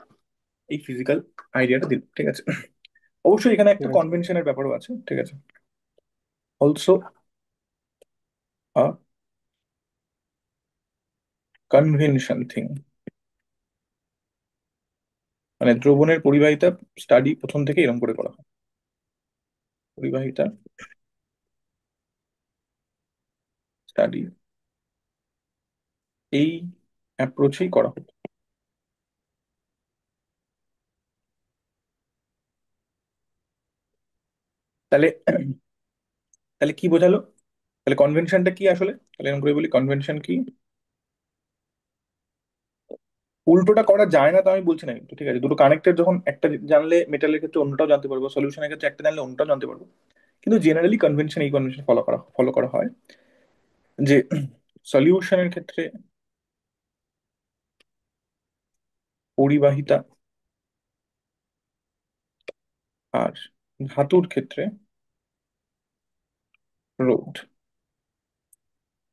এই ফিজিক্যাল আইডিয়াটা দিল, ঠিক আছে। অবশ্যই এখানে একটা ঠিক আছে। কনভেনশনের ব্যাপারও আছে, ঠিক আছে, অলসো কনভেনশন থিং, মানে দ্রবণের পরিবাহিতা স্টাডি প্রথম থেকে এরকম করে করা হয়। পরিবাহিতা স্টাডি এই অ্যাপ্রোচেই করা হতো। তাহলে তাহলে কি বোঝালো? তাহলে কনভেনশনটা কি আসলে? তাহলে এরকম করে বলি, কনভেনশন কি? উল্টোটা করা যায় না তো আমি বলছি না, কিন্তু ঠিক আছে, দুটো কানেক্টেড যখন একটা জানলে মেটালের ক্ষেত্রে অন্যটাও জানতে পারবো, সলিউশনের ক্ষেত্রে একটা জানলে অন্যটাও জানতে পারবো। কিন্তু জেনারেলি কনভেনশন, এই কনভেনশন ফলো করা হয় যে সলিউশনের ক্ষেত্রে পরিবাহিতা আর ধাতুর ক্ষেত্রে রোধ।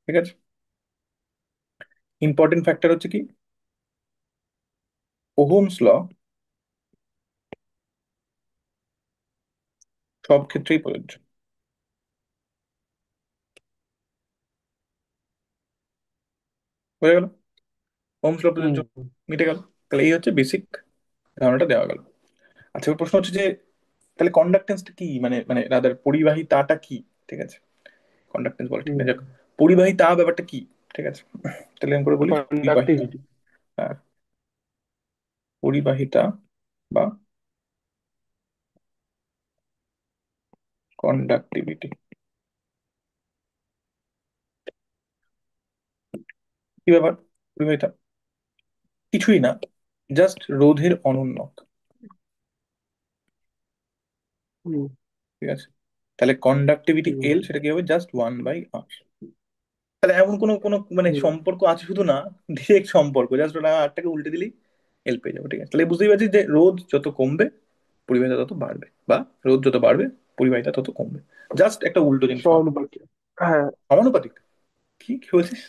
ঠিক আছে। ইম্পর্টেন্ট ফ্যাক্টর হচ্ছে কি, ওহমস ল সব ক্ষেত্রেই প্রযোজ্য। বোঝা গেল? ওহমস ল প্রযোজ্য, হুম মিটে গেল। তাহলে এই হচ্ছে বেসিক ধারণাটা দেওয়া গেল। আচ্ছা, এবার প্রশ্ন হচ্ছে যে তাহলে কন্ডাক্টেন্সটা কি, মানে মানে রাদার পরিবাহিতাটা কি? ঠিক আছে, কন্ডাক্টেন্স বলে ঠিক না, হুম। যাক, পরিবাহিতা ব্যাপারটা কি? ঠিক আছে, তাহলে আমি করে বলি পরিবাহিতা কন্ডাক্টিভিটি। আর পরিবাহিতা বা কন্ডাক্টিভিটি কি ব্যাপার? পরিবাহিতা কিছুই না, জাস্ট রোধের অনুন্নত। হুম ঠিক আছে, তাহলে কন্ডাক্টিভিটি হুম এল সেটা কি হবে? Just 1/r। তাহলে এমন কোনো কোনো মানে হুম। সম্পর্ক আছে শুধু না, ডিরেক্ট সম্পর্ক, জাস্ট ওটা আরটাকে উল্টে দিলেই এল পেয়ে যাবো। ঠিক আছে, তাহলে বুঝতেই পারছি যে রোধ যত কমবে পরিবাহিতা তত বাড়বে, বা রোধ যত বাড়বে পরিবাহিতা তত কমবে। জাস্ট একটা উল্টো জিনিস ভাব। সহানুপাতি। হ্যাঁ। সমানুপাতিক? কি বলছিস?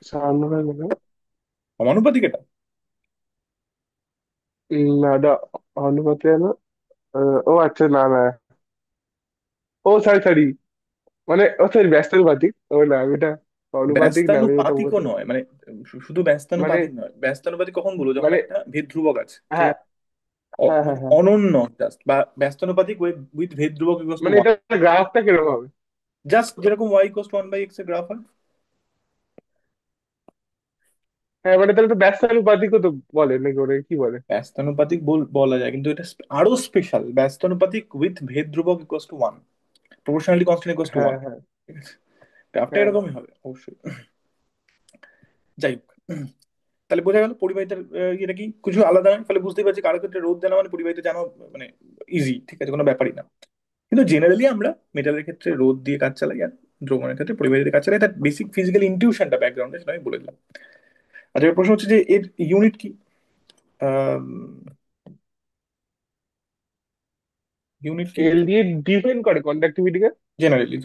সহানুপাতি মানে সমানুপাতিক এটা? না, ওটা অনুপাতে না। ও আচ্ছা, না না। ও সরি সরি, মানে ও সরি ব্যস্তানুপাতিক। ও না, আমি এটা অনুপাতিক না, আমি এটা ব্যস্তানুপাতিকও বলতে নয়, মানে শুধু মানে ব্যস্তানুপাতিক নয়। ব্যস্তানুপাতিক কখন বলবো? যখন মানে একটা ভেদ ধ্রুবক আছে, ঠিক হ্যাঁ আছে, হ্যাঁ হ্যাঁ মানে হ্যাঁ। অনন্য জাস্ট, বা ব্যস্তানুপাতিক উইথ ভেদ ধ্রুবক ইকুয়ালস টু মানে ওয়ান। এটা গ্রাফটা কিরকম হবে? জাস্ট যেরকম ওয়াই ইকুয়ালস টু 1/x এর গ্রাফ হয়। হ্যাঁ, মানে তাহলে তো ব্যস্তানুপাতিকও তো বলে নাকি, ওরে কি বলে? ব্যস্তানুপাতিক বলা যায়, কিন্তু এটা আরো স্পেশাল, ব্যস্তানুপাতিক উইথ ভেদ ধ্রুবক equals to one, proportionally constant equals to হ্যাঁ ওয়ান। হ্যাঁ ঠিক আছে, গ্রাফটা হ্যাঁ। এরকমই হবে অবশ্যই। যাই হোক, তাহলে বোঝা গেল পরিবাহিতার এটা কি কিছু আলাদা নয়। তাহলে বুঝতেই পারছি কারো ক্ষেত্রে রোধ জানা মানে পরিবাহিতা জানা মানে ইজি। ঠিক আছে, কোনো ব্যাপারই না। কিন্তু জেনারেলি আমরা মেটালের ক্ষেত্রে রোধ দিয়ে কাজ চালাই, আর দ্রবণের ক্ষেত্রে পরিবাহিতা দিয়ে কাজ চালাই। তার বেসিক ফিজিক্যাল ইনটিউশনটা ব্যাকগ্রাউন্ডে সেটা আমি বলে দিলাম। আচ্ছা, এবার প্রশ্ন হচ্ছে যে এর ইউনিট কি? ইউনিট কি এল দিয়ে ডিফাইন করে কন্ডাক্টিভিটিকে? জেনারেলি?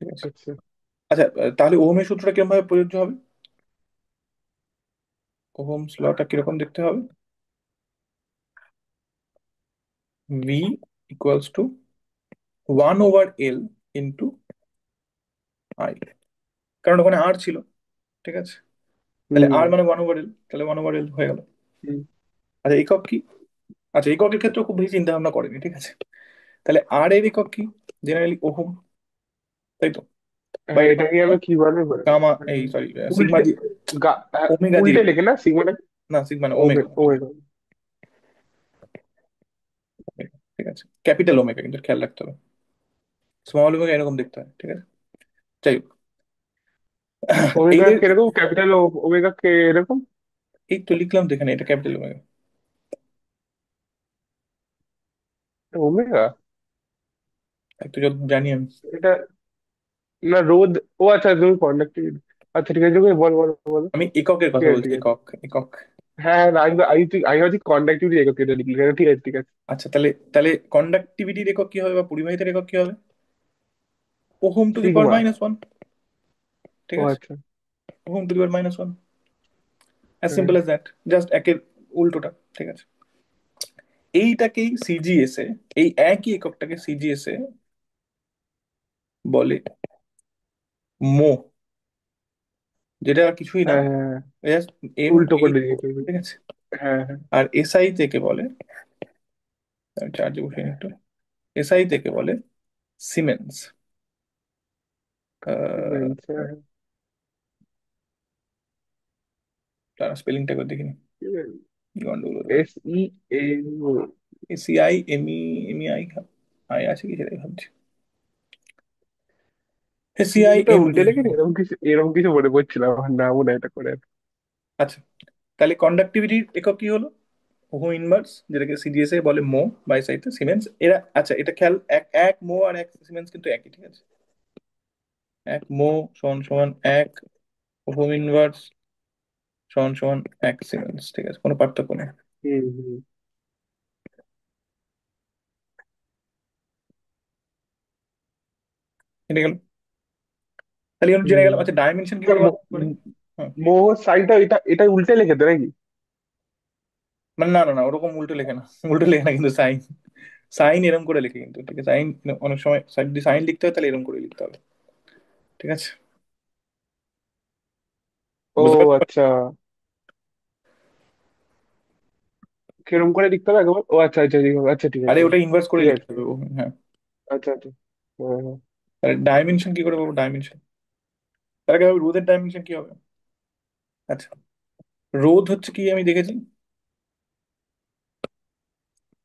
ঠিক আছে। আচ্ছা। আচ্ছা, তাহলে ওহমের সূত্রটা কিরকম ভাবে প্রযোজ্য হবে? ওহমস লটা কিরকম দেখতে হবে? V equals to 1/L into I, কারণ ওখানে আর ছিল। ঠিক আছে, তাহলে হুম আর মানে 1/L, তাহলে 1/L হয়ে গেল। হুম আচ্ছা, একক কি? আচ্ছা, এককের ক্ষেত্রে খুব বেশি চিন্তা ভাবনা করেনি। ঠিক আছে, তাহলে আর এর একক কি? জেনারেলি ওহম, তাই তো? বা হ্যাঁ, এটাকে এটাকে আমরা আমি কিভাবে গামা, এই সরি, সিগমা উল্টে দিয়ে, ওমেগা দিয়ে উল্টে লিখি। লেখে না সিগমাটা? না, সিগমা না, ওমে ওমেগা। ওমেগা। ঠিক আছে, ক্যাপিটাল ওমেগা কিন্তু খেয়াল রাখতে হবে, স্মল ওমেগা এরকম দেখতে হয়। ঠিক আছে, যাই হোক, ওমেগা এদের কিরকম, ক্যাপিটাল ওমেগা কে এরকম? এই তো লিখলাম তো এখানে, এটা ক্যাপিটাল ওমেগা। ওমেগা। একটু যত জানি আমি। এটা না রোদ। ও আচ্ছা, তুমি কন্ডাক্টিভিটি। আচ্ছা ঠিক আছে, তুমি বল বল বল। আমি এককের ঠিক কথা আছে বলছি, ঠিক আছে। একক একক। হ্যাঁ হ্যাঁ, আমি ভাবছি কন্ডাক্টিভিটি একক এটা লিখলি, হ্যাঁ, ঠিক আছে ঠিক আছে। আচ্ছা, তাহলে তাহলে কন্ডাক্টিভিটির একক কি হবে, বা পরিবাহিতার একক কি হবে? Ohm to the power sigma. -1। ঠিক ও আছে, আচ্ছা। Ohm to the power -1, as হ্যাঁ। সিম্পল অ্যাজ দ্যাট, জাস্ট একের উল্টোটা। ঠিক আছে, এইটাকেই সিজিএস এ, এই একই এককটাকে সিজিএস এ বলে মো। যেটা আর কিছুই না, হ্যাঁ হ্যাঁ হ্যাঁ, জাস্ট এম উল্টো করে এইট। দিয়েছে। ঠিক আছে। হ্যাঁ হ্যাঁ। আর এসআই থেকে বলে, আমি চার্জে বসিয়ে নিই একটু। এসআই থেকে বলে সিমেন্স। তারা স্পেলিংটা করে দেখিনি, কি গন্ডগোল হতে পারে। S E N O. S C I M E I, I আছে কি সেটাই ভাবছি। এসিআই ওটা এমই। উল্টে লেখেনি, এরকম কিছু মনে পড়ছিল আমার, নামও না এটা করে। আচ্ছা, তাহলে কন্ডাক্টিভিটির একক কি হলো? ওহো ইনভার্স, যেটাকে সিজিএস এ বলে মো, বাই সাইডে সিমেন্স। এরা আচ্ছা, এটা খেয়াল, এক এক মো আর এক সিমেন্স কিন্তু একই, ঠিক আছে। এক মো সমান সমান এক ওহো ইনভার্স সমান সমান এক সিমেন্স, ঠিক আছে, কোনো পার্থক্য নেই। হুম হুম এটা গেল। তাহলে এগুলো জেনে হুম। গেলাম। আচ্ছা, ডাইমেনশন কি করে বার করে? হ্যাঁ। মোহর সাইনটা এটা উল্টে লিখে নাকি? মানে না না না, ওরকম উল্টো লেখে না। উল্টো লেখে না কিন্তু সাইন, সাইন এরকম করে লেখে কিন্তু, ঠিক আছে। সাইন অনেক সময় যদি সাইন লিখতে হয় তাহলে এরকম করে লিখতে হবে, ঠিক আছে। ও বুঝতে পারছো? আচ্ছা, কিরকম করে লিখতে হবে একবার? ও আচ্ছা আচ্ছা ঠিক আছে, আচ্ছা ঠিক আরে আছে। ওটা ইনভার্স করে ঠিক লিখতে আছে। হবে হ্যাঁ। আচ্ছা আচ্ছা। হ্যাঁ হ্যাঁ। তাহলে ডাইমেনশন কি করে পাবো? ডাইমেনশন তার আগে রোধের ডাইমেনশন কি হবে? আচ্ছা, রোধ হচ্ছে কি আমি দেখেছি,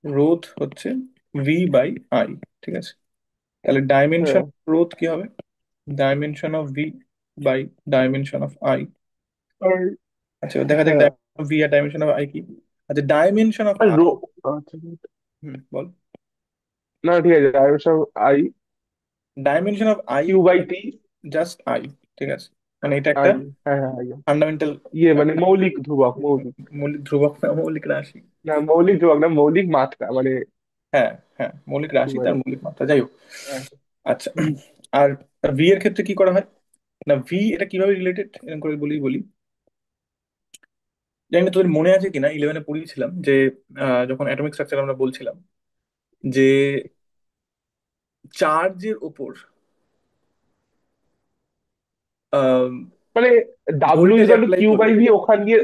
রোধ হচ্ছে ভি বাই আই, ঠিক আছে। তাহলে ডাইমেনশন হ্যাঁ রোধ কি হবে? Dimension of V by dimension of I. আর আচ্ছা, দেখা যাক হ্যাঁ। ডাইমেনশন অফ ভি আর ডাইমেনশন অফ আই কি। আচ্ছা, ডাইমেনশন অফ আর আই। আচ্ছা। হুম, বল। না ঠিক আছে, আর সব I, dimension of I Q by T. Just I, ঠিক আছে। মানে এটা একটা আই, হ্যাঁ হ্যাঁ আই। ফান্ডামেন্টাল, ইয়ে মানে মৌলিক ধ্রুবক, মৌলিক। মৌলিক ধ্রুবক না মৌলিক রাশি। না মৌলিক ধ্রুবক না, মৌলিক মাত্রা মানে। হ্যাঁ হ্যাঁ, মৌলিক কি রাশি তার বলে? মৌলিক মাত্রা, যাই হোক। হ্যাঁ। আচ্ছা, আর ভি এর ক্ষেত্রে কি করা হয়? না, ভি এটা কিভাবে রিলেটেড এরকম করে বলি বলি। জানি না তোদের মনে আছে কিনা, ইলেভেনে পড়িয়েছিলাম যে যখন অ্যাটমিক স্ট্রাকচার আমরা বলছিলাম যে চার্জের ওপর মানে W voltage is equal to apply Q by করলে। ভি,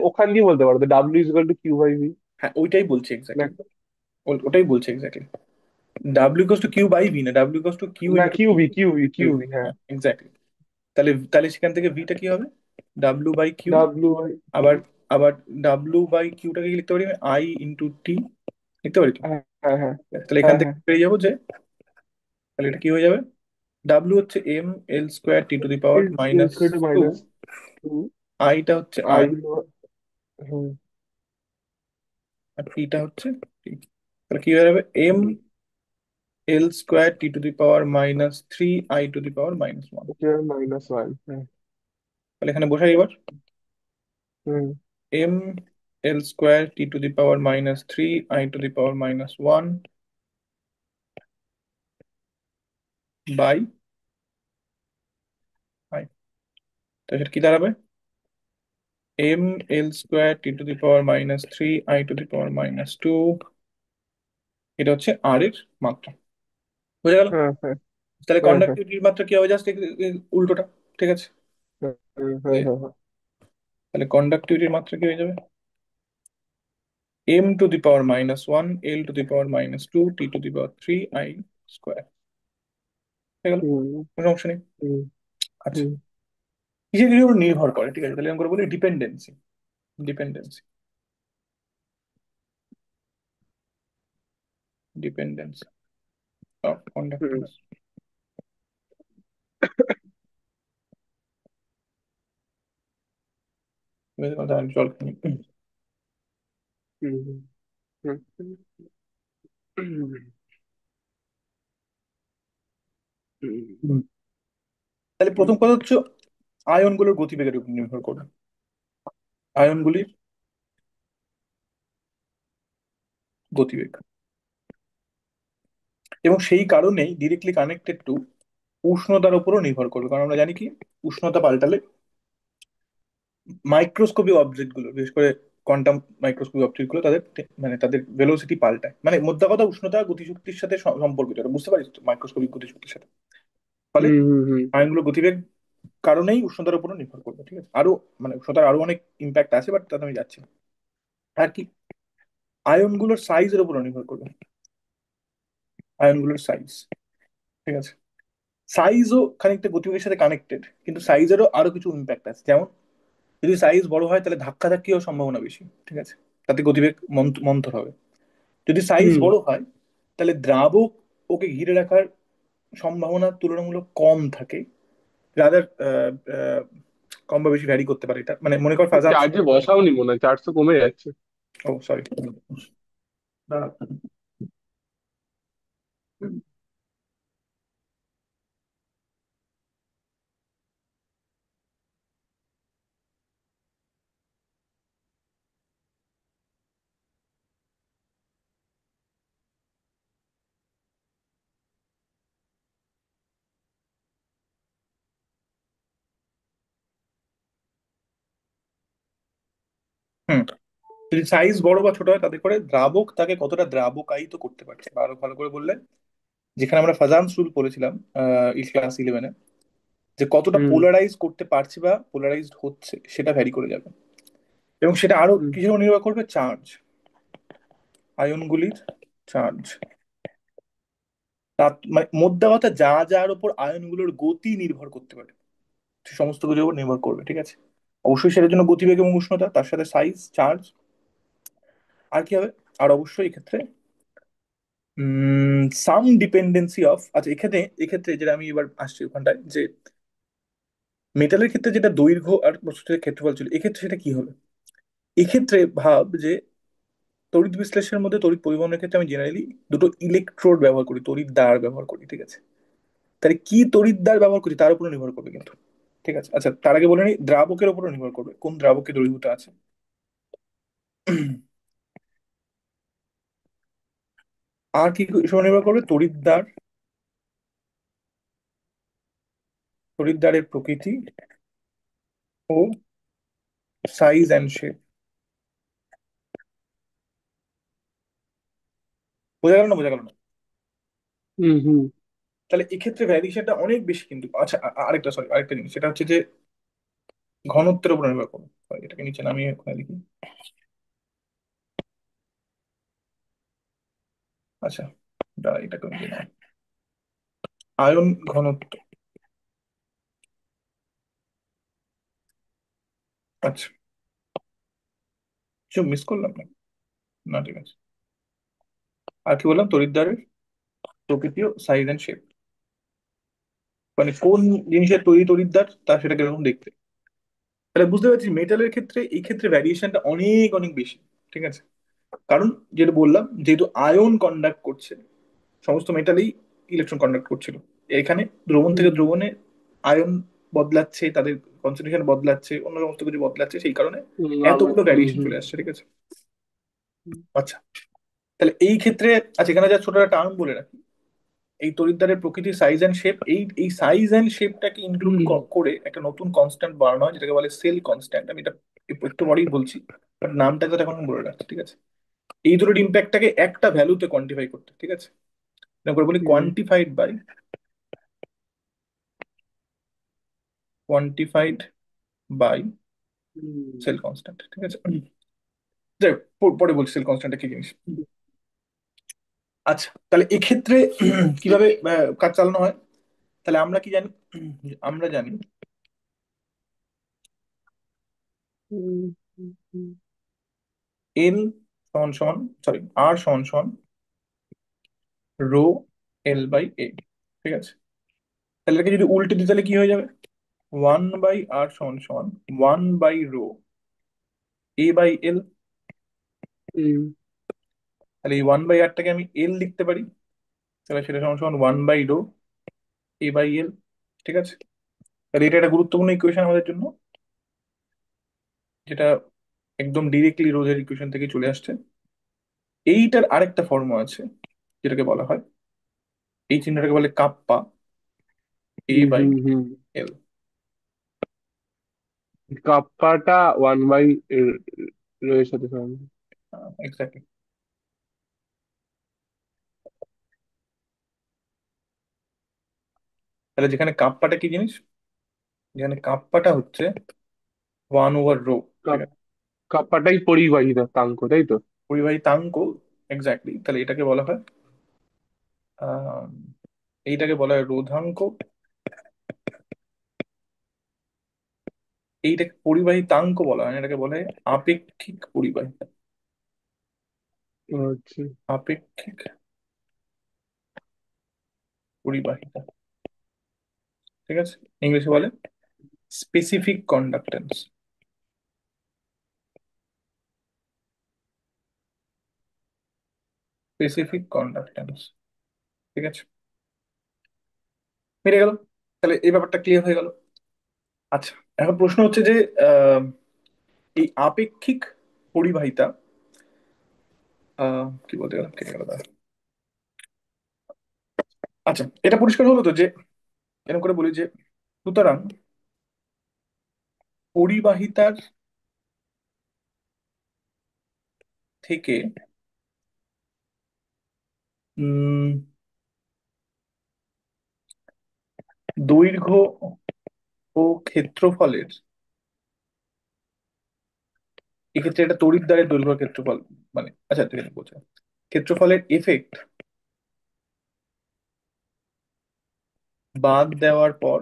ওখান দিয়ে বলতে পারো, W is equal to Q by V. হ্যাঁ, ওইটাই বলছি এক্স্যাক্টলি, ওটাই বলছি exactly. W equals to Q by V না, ডাব্লিউ ইকুয়ালস টু কিউ না into Q V. V, Q V, Q Q V, V, হ্যাঁ। হ্যাঁ এক্স্যাক্টলি। তাহলে তাহলে সেখান থেকে ভিটা কি হবে? W by Q. W by আবার কিউ। আবার ডাব্লিউ বাই কিউটাকে কি লিখতে পারি? আই ইন্টু টি লিখতে পারি তো। হ্যাঁ হ্যাঁ হ্যাঁ তাহলে এখান হ্যাঁ থেকে হ্যাঁ। পেয়ে যাবো যে, তাহলে এটা কি হয়ে যাবে? ডাব্লিউ হচ্ছে M L square T to the power minus I square two, minus two আইটা হচ্ছে আই, আই। হ্যাঁ। আর টিটা হচ্ছে টি। তাহলে কি হয়ে যাবে? M L square T to the power minus three I to the power minus one. Okay, minus one, হ্যাঁ। তাহলে এখানে বসাই এবার, হুম। M L square T to the power minus three I to the power minus one by I. তো সেটা কি দাঁড়াবে? M L square T to the power minus three I to the power minus two. এটা হচ্ছে আর এর মাত্রা, বুঝে গেল? হ্যাঁ হ্যাঁ তাহলে হ্যাঁ হ্যাঁ কন্ডাক্টিভিটির মাত্রা কি হবে? জাস্ট উল্টোটা, ঠিক আছে। হ্যাঁ হ্যাঁ হ্যাঁ হ্যাঁ। তাহলে কন্ডাক্টিভিটির মাত্রা কি হয়ে যাবে? M to the power minus one L to the power minus two T to the power three I square, হয়ে গেল। হুম কোনো সমস্যা নেই। হুম আচ্ছা, হুম কিসের কিসের উপর নির্ভর করে? ঠিক আছে, তাহলে আমি করে বলি dependency. Dependency, dependency of hmm conductance. জল খানি। হুম হুম হুম হুম। তাহলে প্রথম কথা হচ্ছে আয়নগুলোর গতিবেগের উপর নির্ভর করে, আয়নগুলির গতিবেগ। এবং সেই কারণেই ডিরেক্টলি কানেক্টেড টু উষ্ণতার উপরও নির্ভর করবে, কারণ আমরা জানি কি, উষ্ণতা পাল্টালে মাইক্রোস্কোপিক অবজেক্ট গুলো, বিশেষ করে কোয়ান্টাম মাইক্রোস্কোপিক অবজেক্ট গুলো, তাদের মানে তাদের ভেলোসিটি পাল্টায়। মানে মোদ্দা কথা, উষ্ণতা গতিশক্তির সাথে সম্পর্কিত, এটা বুঝতে পারিস তো, মাইক্রোস্কোপিক গতিশক্তির সাথে। ফলে হুম হুম আয়নগুলো গতিবেগ কারণেই উষ্ণতার উপর নির্ভর করবে, ঠিক আছে? আরো মানে উষ্ণতার আরো অনেক ইম্প্যাক্ট আছে, বাট তাতে আমি যাচ্ছি না। আর কি, আয়নগুলোর সাইজের উপর নির্ভর করবে। আয়নগুলোর সাইজ, ঠিক আছে? সাইজও খানিকটা গতিবেগের সাথে কানেক্টেড, কিন্তু সাইজেরও আরো কিছু ইম্প্যাক্ট আছে। যেমন যদি সাইজ বড় হয় তাহলে ধাক্কাধাক্কি হওয়ার সম্ভাবনা বেশি, ঠিক আছে? তাতে গতিবেগ মন্থর হবে। যদি সাইজ হুম। বড় হয় তাহলে দ্রাবক ওকে ঘিরে রাখার সম্ভাবনা তুলনামূলক কম থাকে। রাদার কম বা বেশি ভ্যারি করতে পারে এটা, মানে মনে কর ফাজান। চার্জে বসাওনি মনে হয়, চার্জ তো কমে যাচ্ছে। ও সরি। হুম। যদি সাইজ বড় বা ছোট হয় তাতে করে দ্রাবক তাকে কতটা দ্রাবকায়িত করতে পারছে, বা আরো ভালো করে বললে, যেখানে আমরা ফাজান্স রুল পড়েছিলাম ক্লাস 11-এ, যে কতটা হুম। পোলারাইজ করতে পারছে বা পোলারাইজড হচ্ছে সেটা ভ্যারি করে যাবে। এবং সেটা আরো হুম। কিসের উপর নির্ভর করবে? চার্জ, আয়নগুলির চার্জ। তার মানে মোদ্দা কথা, যা যার উপর আয়নগুলোর গতি নির্ভর করতে পারে সে সমস্ত কিছুর উপর নির্ভর করবে, ঠিক আছে? অবশ্যই সেটার জন্য গতিবেগ এবং উষ্ণতা, তার সাথে সাইজ, চার্জ। আর কি হবে? আর অবশ্যই এক্ষেত্রে সাম ডিপেন্ডেন্সি অফ, আচ্ছা এখানে এক্ষেত্রে যেটা আমি এবার আসছি ওখানটায়, যে মেটালের ক্ষেত্রে যেটা দৈর্ঘ্য আর বস্তুর ক্ষেত্রফল ছিল, এক্ষেত্রে সেটা কি হবে? এক্ষেত্রে ভাব যে তড়িৎ বিশ্লেষণের মধ্যে, তড়িৎ পরিবহনের ক্ষেত্রে আমি জেনারেলি দুটো ইলেকট্রোড ব্যবহার করি, তড়িৎ দ্বার ব্যবহার করি, ঠিক আছে? তাহলে কি তড়িৎ দ্বার ব্যবহার করছি তার উপর নির্ভর করবে কিন্তু, ঠিক আছে? আচ্ছা তার আগে বলে নিই, দ্রাবকের উপরও নির্ভর করবে কোন দ্রাবকে দ্রবীভূত আছে। আর কি এসব নির্ভর করবে? তড়িৎ দ্বার, তড়িৎ দ্বারের প্রকৃতি ও সাইজ অ্যান্ড শেপ। বোঝা গেল না? বোঝা গেল না? হুম। হুম। তাহলে এক্ষেত্রে ভ্যারিয়েশনটা অনেক বেশি কিন্তু। আচ্ছা আরেকটা, সরি, আরেকটা জিনিস, সেটা হচ্ছে যে ঘনত্বের উপর নির্ভর করবে। Sorry, এটাকে নিচে নামিয়ে ওখানে লিখি। আচ্ছা, দাঁড়া, এটাকে নিচে নাও। আয়ন ঘনত্ব। আচ্ছা, কিছু মিস করলাম না? না, ঠিক আছে। আর কি বললাম? তড়িৎদ্বারের প্রকৃতি ও সাইজ অ্যান্ড শেপ, মানে কোন জিনিসের তৈরি তড়িৎদ্বার তা সেটা কিরকম দেখতে। তাহলে বুঝতে পারছি মেটালের ক্ষেত্রে এই ক্ষেত্রে ভ্যারিয়েশনটা অনেক অনেক বেশি, ঠিক আছে? কারণ যেটা বললাম, যেহেতু আয়ন কন্ডাক্ট করছে, সমস্ত মেটালেই ইলেকট্রন কন্ডাক্ট করছিল, এখানে দ্রবণ থেকে হুম। দ্রবণে আয়ন বদলাচ্ছে, তাদের কনসেন্ট্রেশন বদলাচ্ছে, অন্য সমস্ত কিছু বদলাচ্ছে, সেই কারণে হুম। এতগুলো হুম। ভ্যারিয়েশন হুম। চলে আসছে, ঠিক আছে? আচ্ছা, তাহলে এই ক্ষেত্রে, আচ্ছা এখানে যা ছোট একটা টার্ম বলে রাখি, এই তড়িৎদ্বারের প্রকৃতি, সাইজ অ্যান্ড শেপ, এই এই সাইজ অ্যান্ড শেপটাকে ইনক্লুড হুম। করে একটা নতুন কনস্ট্যান্ট বানানো হয়, যেটাকে বলে সেল কনস্ট্যান্ট। আমি এটা একটু পরেই বলছি, বাট নামটা তো এখন বলে রাখছি, ঠিক আছে? এই দুটোর ইম্প্যাক্টটাকে একটা ভ্যালুতে কোয়ান্টিফাই করতে, ঠিক আছে? এরকম করে বলি, হুম। Quantified by hmm. Cell constant, ঠিক আছে? যাই হোক, পরে বলছি সেল কনস্ট্যান্টটা কি জিনিস। আচ্ছা, তাহলে এক্ষেত্রে কিভাবে কাজ চালানো হয়? তাহলে আমরা কি জানি? আমরা জানি হুম। হুম। এল সমান সমান, সরি, আর সমান সমান রো এল বাই এ, ঠিক আছে? তাহলে এটাকে যদি উল্টে দিই তাহলে কি হয়ে যাবে? 1/r সমান সমান 1/রো এ বাই এল। হুম। তাহলে এই 1/rটাকে আমি এল লিখতে পারি, তাহলে সেটা সমান সমান 1/রো এ বাই এল, ঠিক আছে? তাহলে এটা একটা গুরুত্বপূর্ণ ইকুয়েশন আমাদের জন্য, যেটা একদম ডিরেক্টলি রোজের ইকুয়েশন থেকে চলে আসছে। এইটার আরেকটা ফর্ম আছে, যেটাকে বলা হয়, এই চিহ্নটাকে বলে কাপ্পা এ হুম। বাই হুম। হুম। এল। কাপ্পাটা 1/, এর সাথে সমান। এক্স্যাক্টলি। তাহলে যেখানে কাপ্পাটা কি জিনিস? যেখানে কাপ্পাটা হচ্ছে 1/ρ। ঠিক কাপ- আছে, কাপ্পাটাই পরিবাহী তাঙ্ক, তাই তো? পরিবাহিতাঙ্ক। এক্স্যাক্টলি, তাহলে এটাকে বলা হয় আহ এইটাকে বলা হয় রোধাঙ্ক। এইটাকে পরিবাহিতাঙ্ক বলা হয় না, এটাকে বলা হয় আপেক্ষিক পরিবাহিতা। আচ্ছা। আপেক্ষিক পরিবাহিতা, ঠিক আছে। ইংলিশে বলে স্পেসিফিক কন্ডাক্টেন্স। স্পেসিফিক কন্ডাক্টেন্স, ঠিক আছে। মিলে গেল, তাহলে এই ব্যাপারটা ক্লিয়ার হয়ে গেল। আচ্ছা, এখন প্রশ্ন হচ্ছে যে আহ, এই আপেক্ষিক পরিবাহিতা, কি বলতে গেলাম, কেটে গেল দাঁড়া। আচ্ছা, এটা পরিষ্কার হলো তো যে এরকম করে বলি যে সুতরাং পরিবাহিতার থেকে উম দৈর্ঘ্য ও ক্ষেত্রফলের, এক্ষেত্রে এটা তড়িৎদ্বারের দৈর্ঘ্য ক্ষেত্রফল, মানে আচ্ছা ঠিক আছে বলছে, ক্ষেত্রফলের এফেক্ট বাদ দেওয়ার পর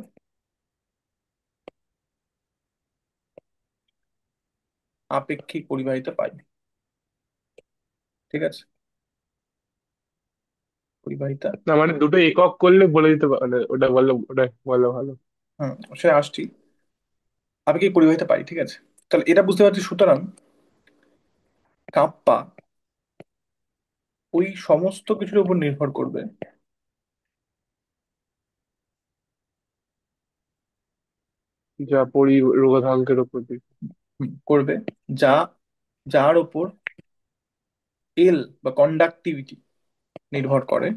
আপেক্ষিক পরিবাহিতা পাই। ঠিক আছে, পরিবাহিতা। না মানে দুটো একক করলে বলে দিতে মানে ওটা বললে, ওটা বললে ভালো। হুম, সে আসছি, আপেক্ষিক পরিবাহিতা পাই, ঠিক আছে। তাহলে এটা বুঝতে পারছি, সুতরাং কাপ্পা ওই সমস্ত কিছুর উপর নির্ভর করবে, যা রোগাঙ্কের উপর দিয়ে। করবে যা, যার উপর এল বা কন্ডাক্টিভিটি নির্ভর করে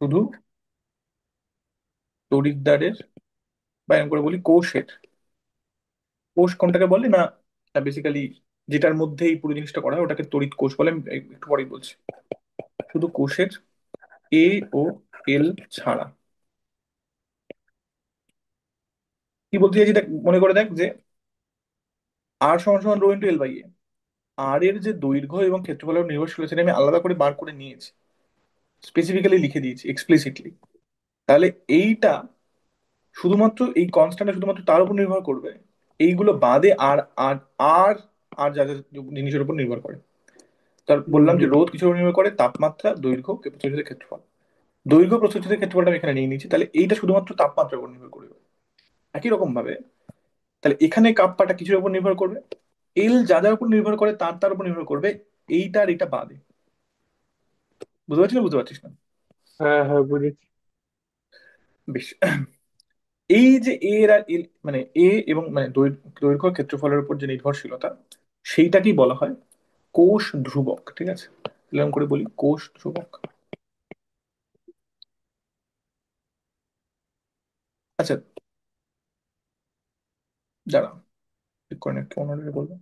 শুধু তড়িৎদ্বারের, বা এরকম করে বলি কোষের। কোষ কোনটাকে বলে না, বেসিক্যালি যেটার মধ্যে এই পুরো জিনিসটা করা হয় ওটাকে তড়িৎ কোষ বলে, আমি একটু পরেই বলছি। শুধু কোষের এ ও এল ছাড়া। কি বলতে চাইছি দেখ, মনে করে দেখ যে আর সমান সমান rho into L by A, আর এর যে দৈর্ঘ্য এবং ক্ষেত্রফলের উপর নির্ভরশীল সেটা আমি আলাদা করে বার করে নিয়েছি, স্পেসিফিক্যালি লিখে দিয়েছি এক্সপ্লিসিটলি। তাহলে এইটা শুধুমাত্র এই কনস্ট্যান্টটা শুধুমাত্র তার উপর নির্ভর করবে, এইগুলো বাদে আর আর আর আর যা যা জিনিসের উপর নির্ভর করে। তার হুম বললাম যে হুম। রোধ কিসের উপর নির্ভর করে, তাপমাত্রা, দৈর্ঘ্য, প্রস্থচ্ছেদের ক্ষেত্রফল। দৈর্ঘ্য প্রস্থচ্ছেদের ক্ষেত্রফলটা আমি এখানে নিয়ে নিচ্ছি, তাহলে এইটা শুধুমাত্র তাপমাত্রার উপর নির্ভর করবে। একই রকম ভাবে তাহলে এখানে কাপ্পাটা কিসের উপর নির্ভর করবে, এল যা যার উপর নির্ভর করে তার তার উপর নির্ভর করবে, এইটা আর এটা বাদে। বুঝতে পারছিস না, বুঝতে পারছিস না? হ্যাঁ হ্যাঁ বুঝেছি। বেশ। এই যে এ এর আর এল, মানে এ এবং মানে দৈর্ঘ্য ক্ষেত্রফলের উপর যে নির্ভরশীলতা, সেইটাকেই বলা হয় কোষ ধ্রুবক। ঠিক আছে, এরকম করে বলি কোষ ধ্রুবক। আচ্ছা, দাঁড়া, ঠিক করে নে, কেমন হবে বলবো।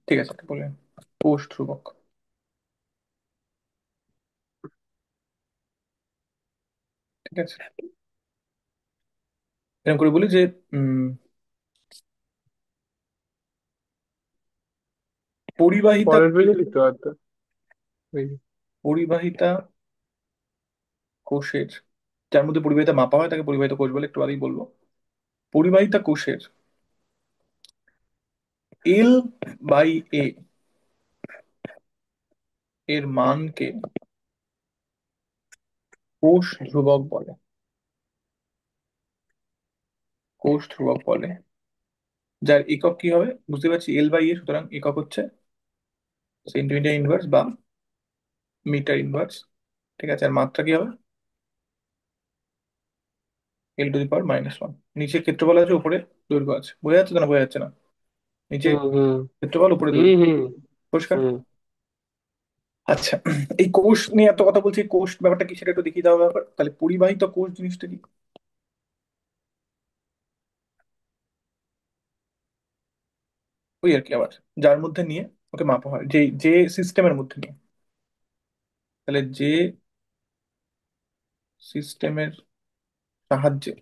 ঠিক আছে, বলে কোষ ধ্রুবক। ঠিক আছে, এরকম করে বলি যে উম পরিবাহিতা, পরের পেজে লিখতে পারতো এই। পরিবাহিতা কোষের, যার মধ্যে পরিবাহিতা মাপা হয় তাকে পরিবাহিতা কোষ বলে, একটু আগেই বলবো। পরিবাহিতা কোষের এল বাই এ এর মানকে কোষ ধ্রুবক বলে। কোষ ধ্রুবক বলে, যার একক কি হবে বুঝতে পারছি, এল বাই এ, সুতরাং একক হচ্ছে সেন্টিমিটার ইনভার্স বা মিটার ইনভার্স। ঠিক আছে, আর মাত্রা কি হবে, L⁻⁻⁻⁻। নিচে ক্ষেত্রফল আছে, উপরে দৈর্ঘ্য আছে। বোঝা যাচ্ছে তো না, বোঝা যাচ্ছে না? নিচে হুম হুম ক্ষেত্রফল, উপরে হুম দৈর্ঘ্য। হুম পরিষ্কার? হুম। আচ্ছা, এই কোষ নিয়ে এত কথা বলছি, এই কোষ ব্যাপারটা কি সেটা একটু দেখিয়ে দেওয়া ব্যাপার। তাহলে পরিবাহিত কোষ জিনিসটা কি, ওই আর কি আবার, যার মধ্যে নিয়ে ওকে মাপা হয়, যে যে সিস্টেমের মধ্যে নিয়ে। তাহলে যে সিস্টেমের সাহায্যে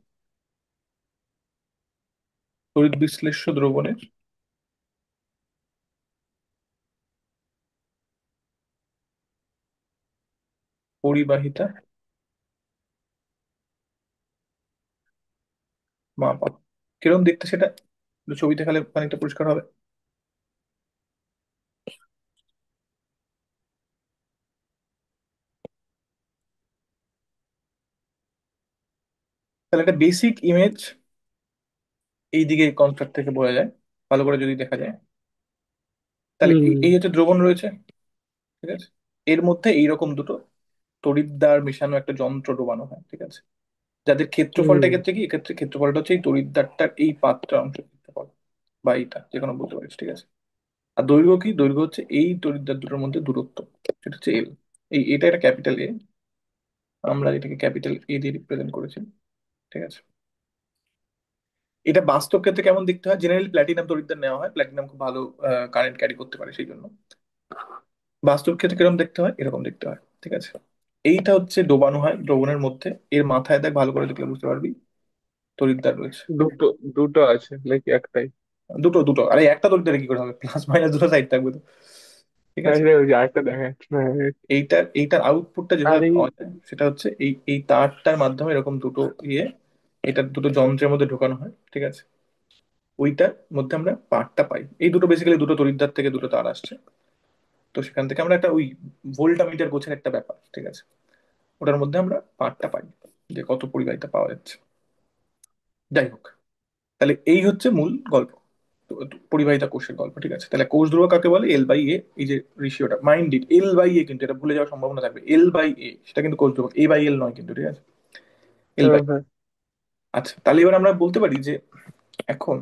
তড়িৎ বিশ্লেষ্য দ্রবণের পরিবাহিতা মাপা। কিরকম দেখতে সেটা একটু ছবি দেখালে খানিকটা পরিষ্কার হবে। তাহলে একটা বেসিক ইমেজ এই দিকে কনস্ট্রাক্ট থেকে বোঝা যায়, ভালো করে যদি দেখা যায়। তাহলে এই হুম এই হচ্ছে দ্রবণ রয়েছে, ঠিক আছে। এর মধ্যে এইরকম দুটো তড়িৎদ্বার মেশানো একটা যন্ত্র ডোবানো হয়, ঠিক আছে। যাদের ক্ষেত্রফলটা হুম ক্ষেত্রে কি, এক্ষেত্রে ক্ষেত্রফলটা হচ্ছে এই তড়িৎদ্বারটার এই পাতটা অংশ ক্ষেত্রফল, বা এইটা যে কোনো বলতে পারিস, ঠিক আছে। আর দৈর্ঘ্য কি, দৈর্ঘ্য হচ্ছে এই তড়িৎদ্বার দুটোর মধ্যে দূরত্ব, সেটা হচ্ছে এল। এটা একটা ক্যাপিটাল এ, আমরা এটাকে ক্যাপিটাল এ দিয়ে রিপ্রেজেন্ট করেছি, ঠিক আছে। এটা বাস্তব ক্ষেত্রে কেমন দেখতে হয়, জেনারেলি প্ল্যাটিনাম তড়িৎদ্বার নেওয়া হয়, প্ল্যাটিনাম খুব ভালো কারেন্ট ক্যারি করতে পারে সেই জন্য। বাস্তব ক্ষেত্রে কিরকম দেখতে হয়, এরকম দেখতে হয়, ঠিক আছে। এইটা হচ্ছে ডোবানো হয় দ্রবণের মধ্যে, এর মাথায় দেখ, ভালো করে দেখলে বুঝতে পারবি তড়িৎদ্বার রয়েছে। দুটো দুটো আছে নাকি একটাই? দুটো দুটো, আরে একটা তড়িৎদ্বারে কি করে হবে, প্লাস মাইনাস দুটো সাইড থাকবে তো, ঠিক হ্যাঁ আছে। রে, ওই যে আরেকটা দেখা যাচ্ছে না। এইটার আউটপুটটা যেভাবে আরে পাওয়া যায় সেটা হচ্ছে এই এই তারটার মাধ্যমে এরকম দুটো ইয়ে, এটা দুটো যন্ত্রের মধ্যে ঢোকানো হয়, ঠিক আছে। ওইটার মধ্যে আমরা পার্টটা পাই, এই দুটো বেসিক্যালি দুটো তড়িৎদ্বার থেকে দুটো তার আসছে। তো সেখান থেকে আমরা একটা ওই ভোল্টামিটার গোছের একটা ব্যাপার, ঠিক আছে। ওটার মধ্যে আমরা পার্টটা পাই, যে কত পরিবাহিতা পাওয়া যাচ্ছে। যাই হোক, তাহলে এই হচ্ছে মূল গল্প, পরিবাহিতা কোষের গল্প, ঠিক আছে। তাহলে কোষ ধ্রুবক কাকে বলে, এল বাই এ। এই যে রেশিওটা মাইন্ড ইট, এল বাই এ, কিন্তু এটা ভুলে যাওয়ার সম্ভাবনা থাকবে, এল বাই এ সেটা কিন্তু কোষ ধ্রুবক, এ বাই এল নয় কিন্তু, ঠিক আছে, এল হ্যাঁ বাই। হ্যাঁ। আচ্ছা, তাহলে এবার আমরা বলতে পারি যে এখন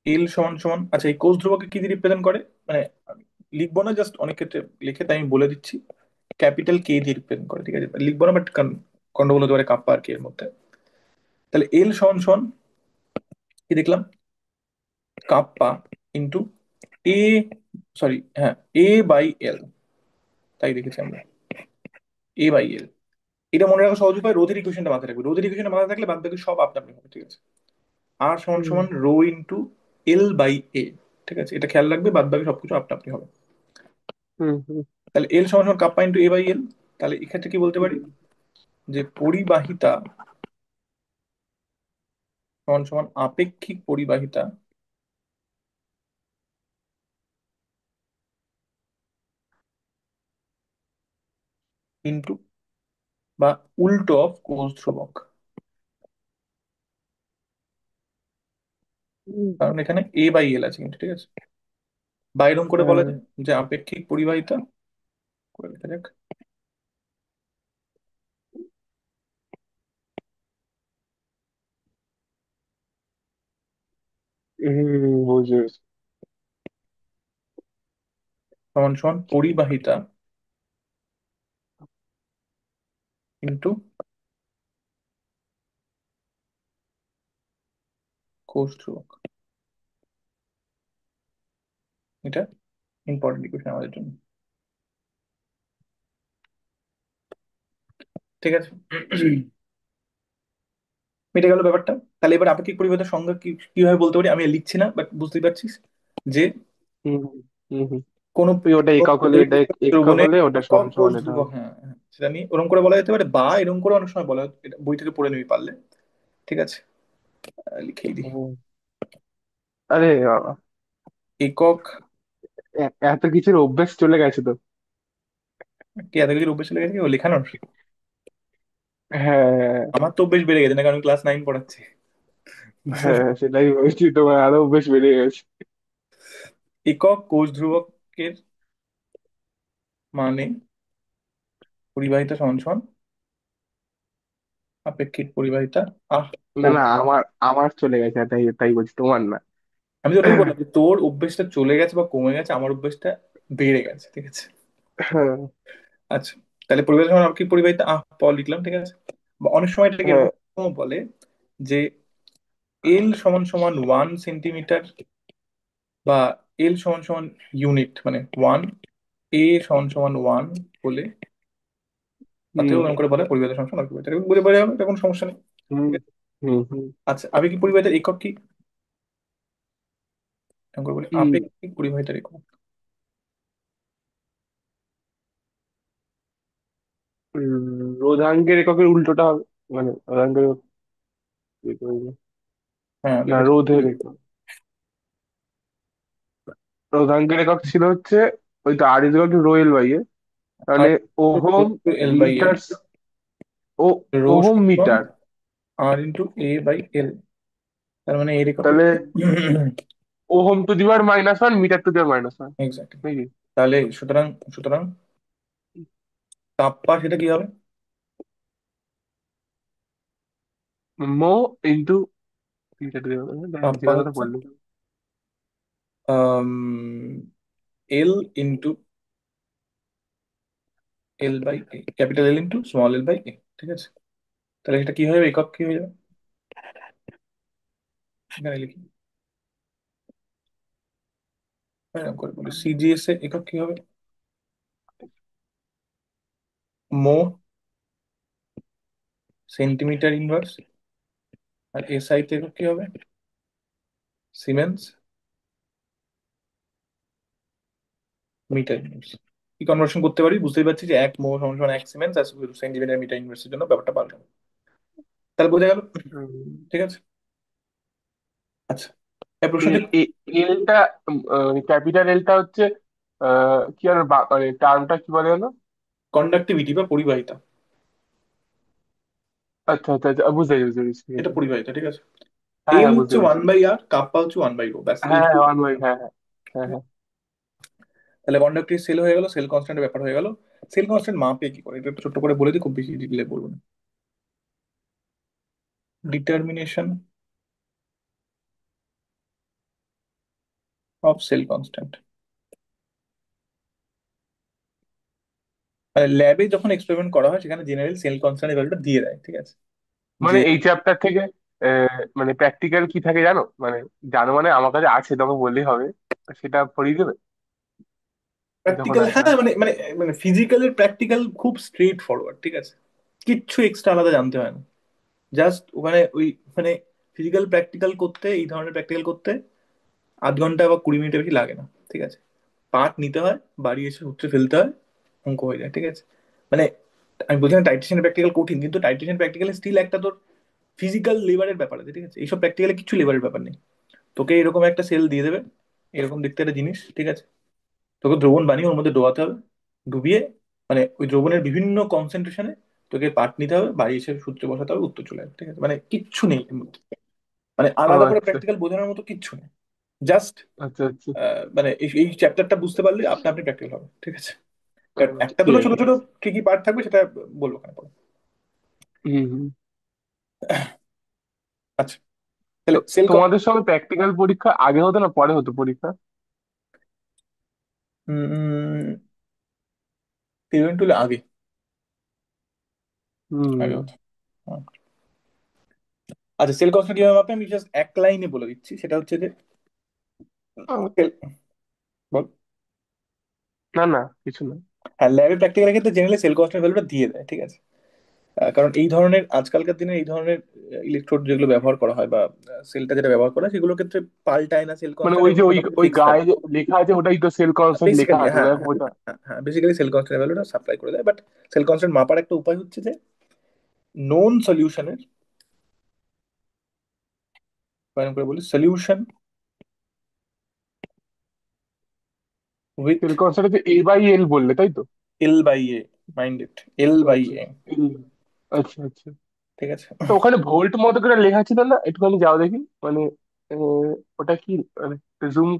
এল সমান সমান, আচ্ছা এই কোষ ধ্রুবকে কি দিয়ে রিপ্রেজেন্ট করে, মানে আমি লিখবো না, জাস্ট অনেক ক্ষেত্রে লিখে, তাই আমি বলে দিচ্ছি, ক্যাপিটাল কে দিয়ে রিপ্রেজেন্ট করে, ঠিক আছে। লিখবো না, বাট গন্ডগোল হতে পারে কাপ্পা আর কে এর মধ্যে। তাহলে এল সমান সমান কি দেখলাম, কাপ্পা ইন্টু এ, সরি হ্যাঁ, এ বাই এল, তাই দেখেছি আমরা, এ বাই এল। এটা মনে রাখা সহজ উপায়, রোধের ইকুয়েশনটা মাথায় রাখবে, রোধের ইকুয়েশনটা মাথায় থাকলে বাদ বাকি সব আপনা আপনি হবে, ঠিক আছে। আর সমান হুম সমান rho into L by A, ঠিক আছে, এটা খেয়াল রাখবে, বাদ বাকি সবকিছু আপনা আপনি হবে। হুম হুম তাহলে এল সমান সমান kappa into A by L. তাহলে এক্ষেত্রে কি বলতে পারি, হুম যে পরিবাহিতা সমান সমান আপেক্ষিক পরিবাহিতা ইন্টু, বা উল্টো অফ কোষ ধ্রুবক। হুম, কারণ এখানে এ বাই এল আছে কিন্তু, ঠিক আছে। বা এরকম করে বলা হ্যাঁ। যায় যে আপেক্ষিক পরিবাহিতা, করে লেখা যাক, বুঝে গেছি। সমান সমান পরিবাহিতা ইন্টু কোষ ধ্রুবক। এটা ইম্পর্টেন্ট ইকুয়েশন আমাদের জন্য, ঠিক আছে। মিটে গেল ব্যাপারটা। তাহলে এবার আপেক্ষিক পরিবাহিতার সংজ্ঞা কি, কিভাবে বলতে পারি, আমি আর লিখছি না, বাট বুঝতেই পারছিস যে হুম হুম হুম। কোনো ওটা একক হলে এটা একক দ্রবণের হলে ওটা একক সমান কোষ সমান এটা ধ্রুবক, হবে। হ্যাঁ হ্যাঁ, সেটা নিয়ে ওরকম করে বলা যেতে পারে, বা এরকম করে অনেক সময় বলা হয়, এটা বই থেকে পড়ে নিবি পারলে, ঠিক আছে। লিখেই দিই, হুম। আরে বাবা, একক। এত কিছুর অভ্যাস চলে গেছে তো। কি এত কিছু অভ্যেস চলে গেছে কি ও লেখানোর? হ্যাঁ আমার তো অভ্যেস বেড়ে গেছে না, কারণ ক্লাস 9 পড়াচ্ছি, বুঝতে হ্যাঁ, পারছিস? সেটাই বলছি, তোমার আরো অভ্যাস বেড়ে গেছে। একক কোষ ধ্রুবকের মানে পরিবাহিতা সমান সমান আপেক্ষিক পরিবাহিতা, আহ না ও, না, আমার আমার চলে গেছে, তাই তাই বলছি, তোমার না। আমি তো ওটাই বললাম যে তোর অভ্যেসটা চলে গেছে বা কমে গেছে, আমার অভ্যেসটা বেড়ে গেছে, ঠিক আছে। হ্যাঁ আচ্ছা, তাহলে পরিবাহিতা সমান আপেক্ষিক পরিবাহিতা, লিখলাম, ঠিক আছে। বা অনেক সময় এটাকে হ্যাঁ এরকম বলে যে এল সমান সমান 1 সেন্টিমিটার, বা এল সমান সমান ইউনিট, মানে ওয়ান, এ সমান সমান ওয়ান হলে তাতেও হুম এরকম করে বলে পরিবাহিতার সমস্যা নয় পরিবাহিতা বুঝে বোঝা যাবে, এটা কোনো সমস্যা নেই। হুম ঠিক আছে। হুম হুম আচ্ছা আবেগিক পরিবাহিতার একক কি? এরকম করে বলি হুম আপেক্ষিক পরিবাহিতার একক। রোধাঙ্কের এককের উল্টোটা হবে, মানে রোধাঙ্কের হ্যাঁ না, লিখেছি। রোধের একক। রোধাঙ্কের একক ছিল হচ্ছে ওই তো R is to rho L by A, R মানে ohm, L by A, metre, ও রো ওহম সমান metre. R into A by L. তার মানে এর একক তাহলে হচ্ছে ohm to the power -1, metre to the power -1, exactly. নাকি? তাহলে সুতরাং সুতরাং কাপ্পা সেটা কি হবে? Mho into metre to the power, kappa যেটা কথা হচ্ছে বললি। L into L by A, capital L into small L by A. ঠিক আছে। তাহলে এটা কি হবে, একক কি হয়ে যাবে? এখানে লিখি, এরকম করে বলি সিজিএস এ একক কি হবে? Mho centimetre inverse. আর এসআই তে একক কি হবে? Siemens metre inverse. কি কনভার্সন করতে পারি বুঝতেই পারছি যে এক মো সমান সমান এক সিমেন্স আর সেন্টিমিটার মিটার ইনভার্সের জন্য ব্যাপারটা পাল্টাবে। তাহলে বোঝা গেল। হুম। ঠিক আছে। আচ্ছা এই প্রশ্নটি এলটা, ক্যাপিটাল এলটা হচ্ছে কি আর মানে টার্মটা কি বলে হলো? কন্ডাক্টিভিটি বা পরিবাহিতা। আচ্ছা আচ্ছা আচ্ছা, বুঝতে পেরেছি বুঝতে পেরেছি, ঠিক এটা আছে। পরিবাহিতা। ঠিক আছে। হ্যাঁ এল হ্যাঁ, বুঝতে হচ্ছে ওয়ান পেরেছি। বাই আর, কাপ্পা হচ্ছে ওয়ান বাই রো, ব্যাস হ্যাঁ হ্যাঁ, এইটুকু। ওয়ান ওয়াই, হ্যাঁ হ্যাঁ হ্যাঁ হ্যাঁ। তাহলে কন্ডাক্টিভ সেল হয়ে গেল, সেল কনস্ট্যান্টের ব্যাপার হয়ে গেল। সেল কনস্ট্যান্ট মাপে কি করে এটা একটু ছোট্ট করে বলে দিই, খুব বেশি ডিটেলে বলবো না। ডিটারমিনেশন অফ সেল কনস্ট্যান্ট, মানে ল্যাবে যখন এক্সপেরিমেন্ট করা হয় সেখানে জেনারেল সেল কনস্ট্যান্ট ভ্যালুটা দিয়ে দেয়। ঠিক আছে। মানে যে এই চ্যাপ্টার থেকে মানে প্র্যাকটিক্যাল কি থাকে জানো, মানে জানো মানে আমার কাছে আছে, তোমাকে বললেই হবে, সেটা পড়িয়ে দেবে যখন প্র্যাকটিক্যাল, আসবে। হ্যাঁ মানে মানে মানে ফিজিক্যালের প্র্যাকটিক্যাল খুব স্ট্রেট ফরওয়ার্ড। ঠিক আছে। কিচ্ছু এক্সট্রা আলাদা জানতে হয় না। জাস্ট ওখানে ওই মানে ফিজিক্যাল প্র্যাকটিক্যাল করতে, এই ধরনের প্র্যাকটিক্যাল করতে 0.5 ঘন্টা বা 20 মিনিটের বেশি লাগে না। ঠিক আছে। পার্ট নিতে হয়, বাড়ি এসে সূত্রে ফেলতে হয়, অঙ্ক হয়ে যায়। ঠিক আছে। মানে আমি বলছি না টাইট্রেশন প্র্যাকটিক্যাল কঠিন, কিন্তু টাইট্রেশন প্র্যাকটিক্যালে স্টিল একটা তোর ফিজিক্যাল লেবারের ব্যাপার আছে। ঠিক আছে। এইসব প্র্যাকটিক্যালে কিছু লেবারের ব্যাপার নেই। তোকে এরকম একটা সেল দিয়ে দেবে, এরকম দেখতে একটা জিনিস। ঠিক আছে। তোকে দ্রবণ বানিয়ে ওর মধ্যে ডোবাতে হবে, ডুবিয়ে মানে ওই দ্রবণের বিভিন্ন কনসেন্ট্রেশনে তোকে পার্ট নিতে হবে, বাড়ি এসে সূত্রে বসাতে হবে, উত্তর চলে আসবে। ঠিক আছে। মানে কিচ্ছু নেই এর মধ্যে, মানে ও আলাদা করে আচ্ছা প্র্যাকটিক্যাল বোঝানোর মতো কিচ্ছু নেই। জাস্ট আচ্ছা আচ্ছা। মানে এই এই চ্যাপ্টারটা বুঝতে পারলে আপনি আপনি প্র্যাকটিক্যাল হবে। ঠিক আছে। এবার একটা ঠিক দুটো ছোট আছে। ছোট কি কি পার্ট থাকবে সেটা বলবো কেন পরে। হুম হুম। আচ্ছা তো তাহলে সেল তোমাদের সময় প্র্যাকটিক্যাল পরীক্ষা আগে হতো না পরে হতো পরীক্ষা? ইভেন্টুয়ালি আগে, আগে হুম। হতো। হুম। আচ্ছা সেল কস্টটা কিভাবে মাপে আমি জাস্ট এক লাইনে বলে দিচ্ছি, সেটা হচ্ছে যে সেল, বল। না না, কিছু না। হ্যাঁ ল্যাবে প্র্যাকটিক্যালের ক্ষেত্রে জেনারেলি সেল কস্টের ভ্যালুটা দিয়ে দেয়। ঠিক আছে। কারণ এই ধরনের আজকালকার দিনে এই ধরনের ইলেকট্রোড যেগুলো ব্যবহার করা হয় বা সেলটা যেটা ব্যবহার করা হয় সেগুলোর ক্ষেত্রে পাল্টায় না সেল মানে কনস্ট্যান্ট, ওই এবং যে ওই মোটামুটি ওই ফিক্স থাকে। গায়ে যে লেখা আছে ওটাই তো সেল কনসেপ্ট লেখা বেসিক্যালি আছে, হ্যাঁ ওটা হ্যাঁ ওটা। হ্যাঁ হ্যাঁ বেসিক্যালি সেল কনস্ট্যান্ট ভ্যালুটা সাপ্লাই করে দেয়। বাট সেল কনস্ট্যান্ট মাপার একটা উপায় হচ্ছে যে নোন সলিউশনের, এরকম করে বলি সলিউশন উইথ সেল কনসেপ্ট হচ্ছে এ বাই এল বললে, তাই তো? L by A, mind it, L by আচ্ছা এ। এল, আচ্ছা আচ্ছা। ঠিক আছে। তো ওখানে ভোল্ট মতো করে লেখা ছিল না, একটুখানি যাও দেখি, মানে ওটা কি, মানে জুম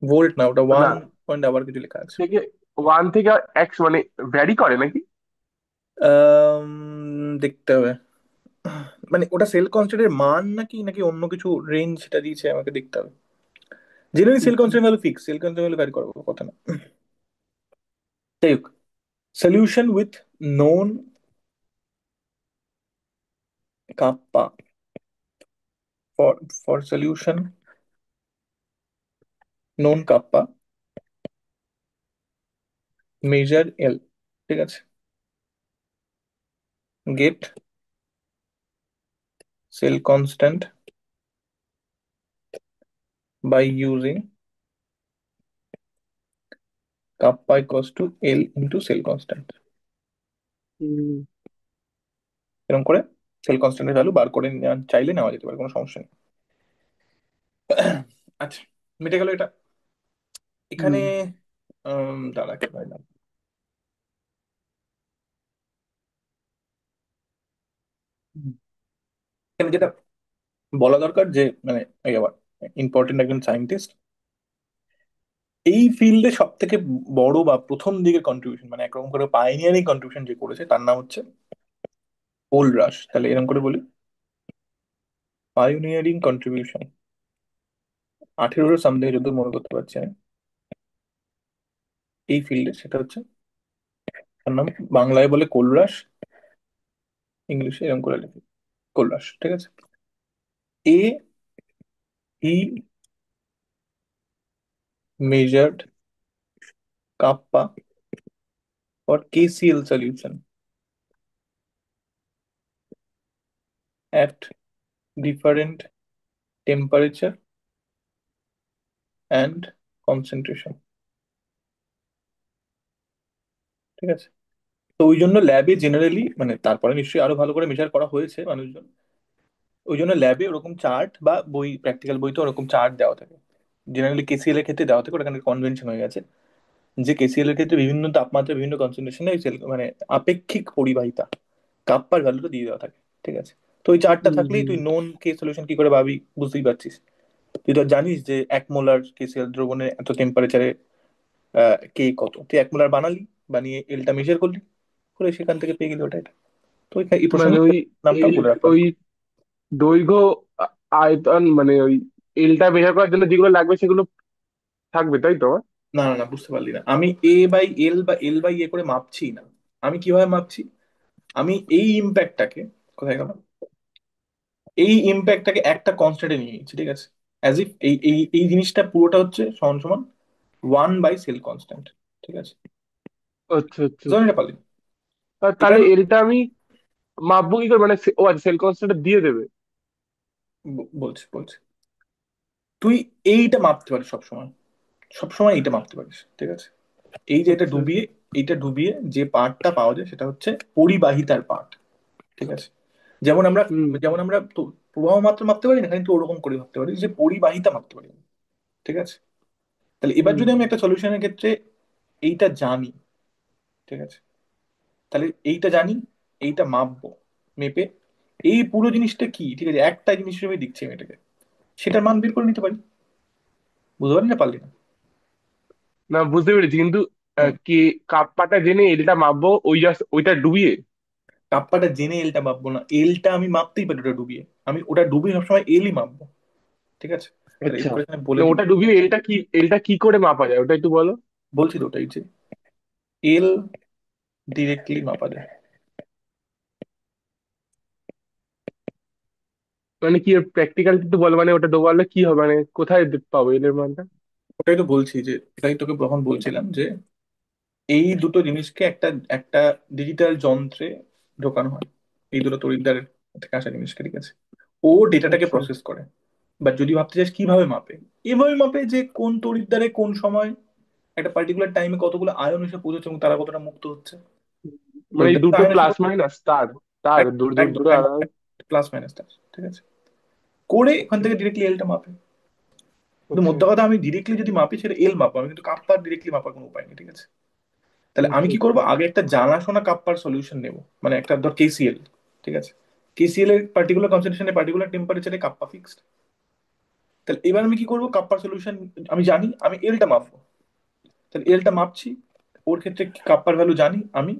ভোল্ট না, ওটা ওয়ান না, পয়েন্ট আবার কিছু লেখা আছে। থেকে 1 থেকে এক্স মানে ভ্যারি করে নাকি? দেখতে হবে, মানে ওটা সেল কনস্ট্যান্টের মান নাকি নাকি অন্য কিছু রেঞ্জ সেটা দিয়েছে আমাকে দেখতে হবে। জেনারেলি সেল আচ্ছা। Constant value fix, cell constant value vary করার কথা না। যাই হোক, solution with known kappa, for for solution known kappa measure L. ঠিক আছে। Get cell constant by using kappa equals to L into cell constant. হুম এরকম করে সেল কনস্ট্যান্টের ভ্যালু বার করে চাইলে নেওয়া যেতে পারে, কোনো সমস্যা নেই। আচ্ছা, মিটে গেল এটা। এখানে হুম দাঁড়া কি হয় না, এখানে যেটা বলা দরকার যে মানে এই আবার ইম্পর্টেন্ট একজন সায়েন্টিস্ট, এই ফিল্ডে সব থেকে বড় বা প্রথম দিকের কন্ট্রিবিউশন মানে একরকম করে পাইনিয়ারিং কন্ট্রিবিউশন যে করেছে তার নাম হচ্ছে পোল রাশ। তাহলে এরকম করে বলি, পাইনিয়ারিং কন্ট্রিবিউশন 1800 সামথিং যদি মনে করতে পারছি আমি এই ফিল্ডে, সেটা হচ্ছে তার নাম, বাংলায় বলে কোলরাস, ইংলিশে এরকম করে লিখি কোলরাস, ঠিক আছে। এ ই measured kappa for KCl solution at different temperature and concentration, ঠিক আছে। তো ওই জন্য ল্যাবে জেনারেলি মানে তারপরে নিশ্চয়ই আরো ভালো করে মেজার করা হয়েছে মানুষজন, ওই জন্য ল্যাবে ওরকম চার্ট বা বই, প্র্যাকটিক্যাল বইতে ওরকম চার্ট দেওয়া থাকে। জেনারেলি KCl এর ক্ষেত্রে দেওয়া থাকে, ওখানে কনভেনশন হয়ে গেছে যে KCl এর ক্ষেত্রে বিভিন্ন তাপমাত্রা বিভিন্ন কনসেন্ট্রেশনে মানে আপেক্ষিক পরিবাহিতা কাপ্পার ভ্যালুটা দিয়ে দেওয়া থাকে, ঠিক আছে। তো ওই চার্টটা হুম থাকলেই হুম তুই নোন কে সলিউশন কি করে ভাবি বুঝতেই পারছিস। তুই তো জানিস যে 1 মোলার KCl দ্রবণে এত টেম্পারেচারে কে কত, তুই 1 মোলার বানালি, বানিয়ে এলটা মেজার করলি, করে সেখান থেকে পেয়ে গেলি ওটা এটা। তো এই মানে প্রসঙ্গে ওই নামটাও এল বলে রাখলাম। ওই দৈর্ঘ্য আয়তন মানে ওই এলটা বের করার জন্য যেগুলো লাগবে সেগুলো থাকবে তাই তো? না না না, বুঝতে পারলি না, আমি A/L বা L/A করে মাপছি না। আমি কিভাবে মাপছি, আমি এই ইম্প্যাক্টটাকে, কোথায় গেল, এই ইম্প্যাক্টটাকে একটা কনস্ট্যান্টে নিয়ে নিচ্ছি, ঠিক আছে। অ্যাজ ইফ এই এই এই জিনিসটা পুরোটা হচ্ছে সমান সমান 1/সেল কনস্ট্যান্ট, ঠিক আছে। আচ্ছা আচ্ছা বুঝতে পারলি? এবার তাহলে এলটা আমি মাপবো কি করে, মানে ও আচ্ছা সেল কনস্ট্যান্ট দিয়ে দেবে? বলছি বলছি, তুই এইটা মাপতে পারিস সবসময়, সবসময় এইটা মাপতে পারিস, ঠিক আছে। এই যে এটা আচ্ছা ডুবিয়ে, এইটা ডুবিয়ে যে পার্টটা পাওয়া যায় সেটা হচ্ছে পরিবাহিতার পার্ট, ঠিক আছে। যেমন আমরা, হুম যেমন আমরা প্রবাহ মাত্রা মাপতে পারি না, কিন্তু ওরকম করে ভাবতে পারি যে পরিবাহিতা মাপতে পারি, ঠিক আছে। তাহলে এবার হুম যদি আমি একটা সলিউশনের ক্ষেত্রে এইটা জানি, ঠিক আছে, তাহলে এইটা জানি, এইটা মাপবো, মেপে এই পুরো জিনিসটা কি, ঠিক আছে, একটা জিনিস হিসেবে দিচ্ছি আমি এটাকে, সেটার মান বের করে নিতে পারি। বুঝতে পারলি না পারলি না? না বুঝতে পেরেছি, কিন্তু হুম। কি কাপ্পাটা জেনে এলটা মাপবো ওই জাস্ট ওইটা ডুবিয়ে? কাপ্পাটা জেনে এলটা মাপবো না, এলটা আমি মাপতেই পারি ওটা ডুবিয়ে, আমি ওটা ডুবিয়ে সবসময় এলই মাপবো, ঠিক আছে। তাহলে আচ্ছা, এরপরে এখানে বলে না দিই, ওটা ডুবিয়ে এলটা কি করে মাপা যায় ওটা একটু বলো। বলছি তো ওটাই যে এল ডিরেক্টলি মাপা যায়। মানে কি প্র্যাকটিক্যাল একটু বলো, মানে ওটা ডোবালে কি হবে, মানে কোথায় পাবো এলের মানটা? ওটাই তো বলছি যে, এটাই তোকে তখন বলছিলাম যে এই দুটো জিনিসকে একটা একটা ডিজিটাল যন্ত্রে ঢোকানো হয়, এই দুটো তড়িৎদ্বারের থেকে আসা জিনিসকে, ঠিক আছে। ও ডেটাটাকে আচ্ছা প্রসেস করে। বাট যদি ভাবতে চাস কিভাবে মাপে, এভাবে মাপে যে কোন তড়িৎদ্বারে কোন সময় একটা পার্টিকুলার টাইমে কতগুলো আয়ন এসে পৌঁছচ্ছে এবং তারা কতটা মুক্ত হচ্ছে। মানে এই তড়িৎদ্বার তো দুটো আয়ন এসে প্লাস মাইনাস তার তার দূর দূর একদম দূরে একদম আলাদা? প্লাস মাইনাস, ঠিক আছে, করে ওখান থেকে ডিরেক্টলি এলটা মাপে। কিন্তু আচ্ছা মোদ্দা কথা, আমি ডিরেক্টলি যদি মাপি সেটা এল মাপবো, আমি কিন্তু কাপ্পার ডিরেক্টলি মাপার কোনো উপায় নেই, ঠিক আছে। তাহলে আমি আচ্ছা কি আচ্ছা করবো, আগে একটা জানাশোনা কাপ্পার সলিউশন নেব, মানে একটা ধর KCl, ঠিক আছে। KCl এর পার্টিকুলার কনসেন্ট্রেশনে পার্টিকুলার টেম্পারেচারে কাপ্পা ফিক্সড। তাহলে এবার আমি কি করবো, কাপ্পার সলিউশন আমি জানি, আমি এলটা মাপবো, তাহলে এলটা মাপছি, ওর ক্ষেত্রে কাপ্পার ভ্যালু জানি আমি,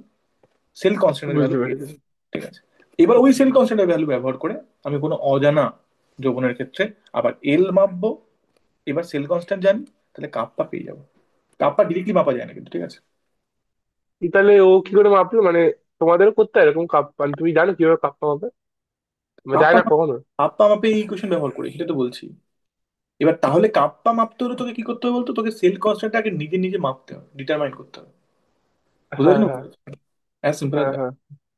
সেল কনস্ট্যান্টের ভ্যালু বুঝতে পেয়ে পেরেছি। গেছি, ঠিক আছে। এবার ওই সেল কনস্ট্যান্টের ভ্যালু ব্যবহার করে আমি কোনো অজানা যৌবনের ক্ষেত্রে আবার এল মাপবো, এবার সেল কনস্ট্যান্ট জানি, তাহলে কাপ্পা পেয়ে যাবো। কাপ্পা ডিরেক্টলি মাপা যায় না কিন্তু, ঠিক আছে। তাহলে ও কি করে মাপলো, মানে তোমাদেরও করতে হয় এরকম কাপ, মানে তুমি জানো কিভাবে কাপ্পা মাপে? মানে যায় কাপ্পা না কখনো? কাপ্পা মাপে এই ইকুয়েশন ব্যবহার করি, সেটা তো বলছি। এবার তাহলে কাপ্পা মাপতে হলে তোকে কি করতে হবে বলতো, তোকে সেল কনস্ট্যান্ট আগে নিজে নিজে মাপতে হবে, ডিটারমাইন করতে হবে। বুঝতে হ্যাঁ পারলি না? হ্যাঁ অ্যাজ সিম্পল অ্যাজ হ্যাঁ দ্যাট। হ্যাঁ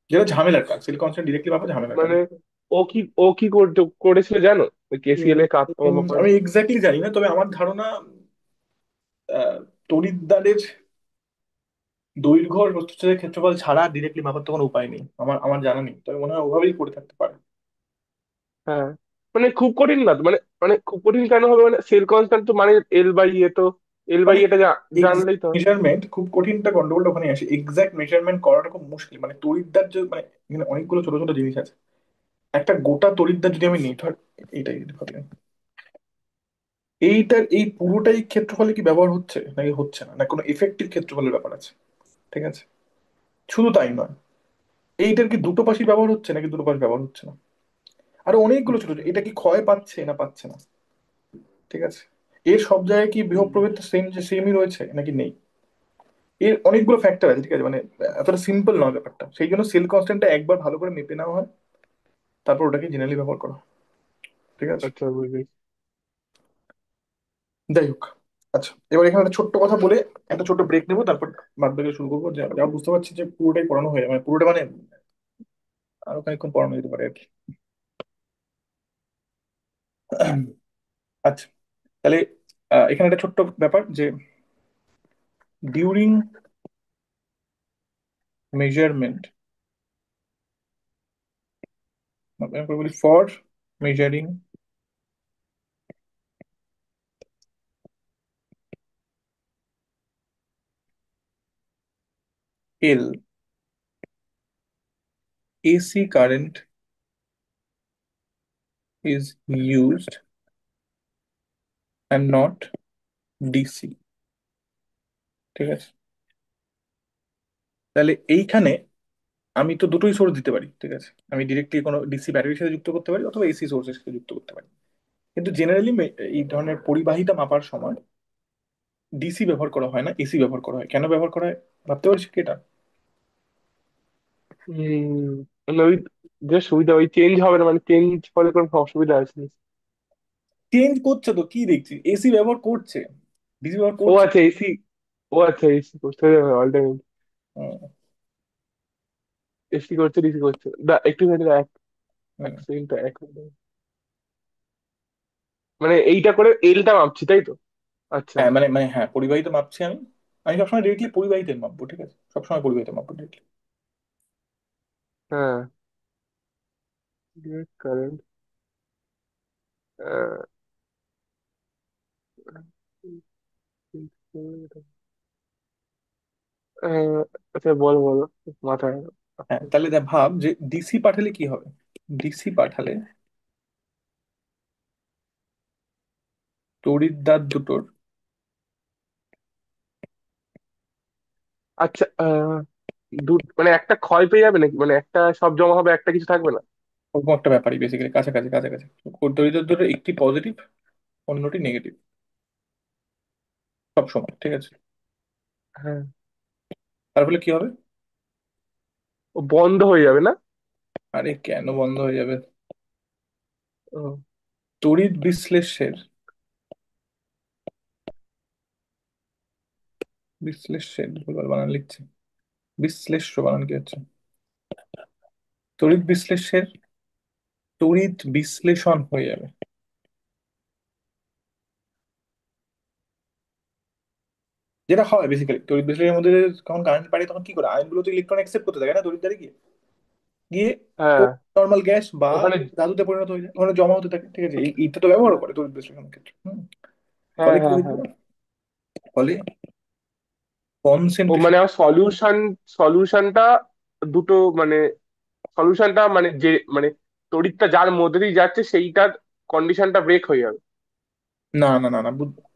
যেটা ঝামেলার কাজ, সেল কনস্ট্যান্ট ডিরেক্টলি মাপা ঝামেলার কাজ। মানে ও কি করেছিল জানো, ওই কেসিএল এর কাজ করে। আমি এক্স্যাক্টলি জানি না, তবে আমার ধারণা তড়িৎদ্বারের দৈর্ঘ্য আর প্রস্থচ্ছেদের ক্ষেত্রফল ছাড়া ডিরেক্টলি মাপার তো কোনো উপায় নেই, আমার জানা নেই, তবে মনে হয় ওভাবেই করে থাকতে পারে। হ্যাঁ, মানে খুব কঠিন না তো, মানে খুব কঠিন কেন হবে, মানে সেল কনস্ট্যান্ট তো মানে এল বাই এ, তো এল বাই মানে এটা জানলেই তো হয়। মেজারমেন্ট খুব কঠিনটা, গন্ডগোলটা ওখানে আসে, এক্সাক্ট মেজারমেন্ট করাটা খুব মুশকিল। মানে তড়িৎদ্বার যে মানে এখানে অনেকগুলো ছোট ছোট জিনিস আছে। একটা গোটা তড়িৎদ্বার যদি আমি নিই, ধর এইটাই যদি ভাবি, এইটার এই পুরোটাই ক্ষেত্রফলে কি ব্যবহার হচ্ছে নাকি হচ্ছে না, না কোনো এফেক্টিভ ক্ষেত্রফলের ব্যাপার আছে, ঠিক আছে? শুধু তাই নয়, এইটার কি দুটো পাশই ব্যবহার হচ্ছে নাকি দুটো পাশ ব্যবহার হচ্ছে না, আর অনেকগুলো ছোট ছোট, এটা কি ক্ষয় পাচ্ছে না পাচ্ছে না, ঠিক আছে? এর সব জায়গায় কি বিভব হুম। প্রভেদটা সেমই রয়েছে নাকি নেই, এর অনেকগুলো ফ্যাক্টর আছে, ঠিক আছে? মানে এতটা সিম্পল নয় ব্যাপারটা, সেই জন্য সেল কনস্ট্যান্টটা একবার ভালো করে মেপে নেওয়া হয়, তারপর ওটাকে জেনারেলি ব্যবহার করা হয়, ঠিক আছে? আচ্ছা, বুঝলি। যাই হোক, আচ্ছা এবার এখানে একটা ছোট্ট কথা বলে একটা ছোট্ট ব্রেক নেবো, তারপর বাদ বাকি শুরু করবো। যা যা বুঝতে পারছি যে পুরোটাই পড়ানো হয়ে মানে পুরোটা মানে আরো খানিকক্ষণ পড়ানো যেতে পারে আর কি। আচ্ছা, তাহলে এখানে একটা ছোট্ট ব্যাপার যে ডিউরিং মেজারমেন্ট, বলি for measuring L, AC current is used and not DC, ঠিক আছে? তাহলে এইখানে আমি তো দুটোই সোর্স দিতে পারি, ঠিক আছে? আমি ডিরেক্টলি কোনো ডিসি ব্যাটারির সাথে যুক্ত করতে পারি অথবা এসি সোর্সের সাথে যুক্ত করতে পারি। কিন্তু জেনারেলি এই ধরনের পরিবাহিতা মাপার সময় ডিসি ব্যবহার করা হয় না, এসি ব্যবহার করা হয়। কেন ব্যবহার করা হয় ভাবতে পারছি কি এটা? মানে ওই যে সুবিধা, ওই চেঞ্জ হবে না, মানে চেঞ্জ ফলে কোনো অসুবিধা আছে না। চেঞ্জ করছে তো, কি দেখছি এসি ব্যবহার করছে, ডিসি ব্যবহার ও করছে। আচ্ছা, এসি। ও আচ্ছা, এসি করতে অল টাইম। হুম, এসি করছে, ডিসি করছে, একটু এক এক হুম। সেকেন্ড, এক মিনিট। মানে এইটা করে এলটা মাপছি, তাই তো? আচ্ছা। হ্যাঁ মানে হ্যাঁ, পরিবাহিত মাপছি আমি। আমি সবসময় ডিরেক্টলি পরিবাহিত মাপবো, ঠিক আছে? সবসময় পরিবাহিত মাপবো ডিরেক্টলি। হ্যাঁ, ডিরেক্ট কারেন্ট। আচ্ছা, বলো বলো, মাথায় হ্যাঁ, আসছে। তাহলে ভাব যে ডিসি পাঠালে কি হবে। ডিসি পাঠালে তড়িৎদ্বার দুটোর আচ্ছা, মানে একটা ক্ষয় পেয়ে যাবে নাকি, মানে একটা সব জমা হবে, একটা কিছু থাকবে না? ওরকম একটা ব্যাপারই বেসিক্যালি, কাছাকাছি কাছাকাছি। তড়িৎদ্বার দুটোর একটি পজিটিভ, অন্যটি নেগেটিভ, সব সময়, ঠিক আছে? হ্যাঁ। তার ফলে কি হবে? ও বন্ধ হয়ে যাবে না? আরে কেন বন্ধ হয়ে যাবে? ও, তড়িৎ বিশ্লেষের বিশ্লেষের ভুলভাল বানান লিখছি, বিশ্লেষ্য বানান কি হচ্ছে, তড়িৎ বিশ্লেষের তড়িৎ বিশ্লেষণ হয়ে যাবে। যেটা হয় বেসিক্যালি তড়িৎ বিশ্লেষণের মধ্যে যখন কারেন্ট পারে তখন কি করে, আয়নগুলো তো ইলেকট্রন অ্যাকসেপ্ট করতে থাকে না তড়িৎ দ্বারে গিয়ে গিয়ে ও হ্যাঁ, নর্মাল গ্যাস বা ওখানে। ধাতুতে পরিণত হয়ে যায়, ওখানে জমা হতে থাকে, ঠিক আছে? এইটা তো ব্যবহার করে তড়িৎ বিশ্লেষণের ক্ষেত্রে। হ্যাঁ, ফলে কি হ্যাঁ, হয়ে হ্যাঁ। যাবে? ফলে ও কনসেন্ট্রেশন। মানে আমার সলিউশনটা দুটো, মানে সলিউশনটা মানে যে, মানে তড়িৎটা যার মধ্যে দিয়ে যাচ্ছে সেইটার কন্ডিশনটা ব্রেক হয়ে যাবে। না না না না,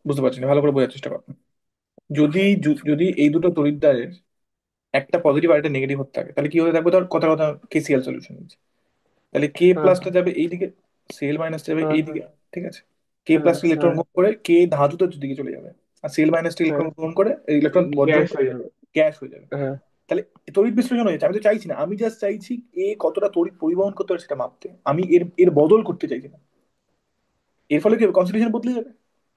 বুঝতে পারছি না, ভালো করে বোঝার চেষ্টা করো। যদি যদি এই দুটো তড়িৎদ্বারের একটা পজিটিভ আর একটা নেগেটিভ হতে থাকে, তাহলে কি হতে থাকবে? ধর কথা কথা কেসিএল সলিউশন, তাহলে কে হ্যাঁ, প্লাসটা যাবে এইদিকে, সিএল মাইনাস যাবে হ্যাঁ, হ্যাঁ, এইদিকে, ঠিক আছে? কে হ্যাঁ, প্লাস ইলেকট্রন হ্যাঁ, গ্রহণ করে কে ধাতুতে দিকে চলে যাবে, আর সিএল মাইনাসটা হ্যাঁ, ইলেকট্রন গ্রহণ করে ইলেকট্রন বর্জন গ্যাস করে হয়ে যাবে। গ্যাস হয়ে যাবে। হ্যাঁ, তাহলে তড়িৎ বিশ্লেষণ হয়ে যাচ্ছে। আমি তো চাইছি না, আমি জাস্ট চাইছি এ কতটা তড়িৎ পরিবহন করতে পারে সেটা মাপতে, আমি এর এর বদল করতে চাইছি না। এর ফলে কি হবে, কনসেন্ট্রেশন বদলে যাবে,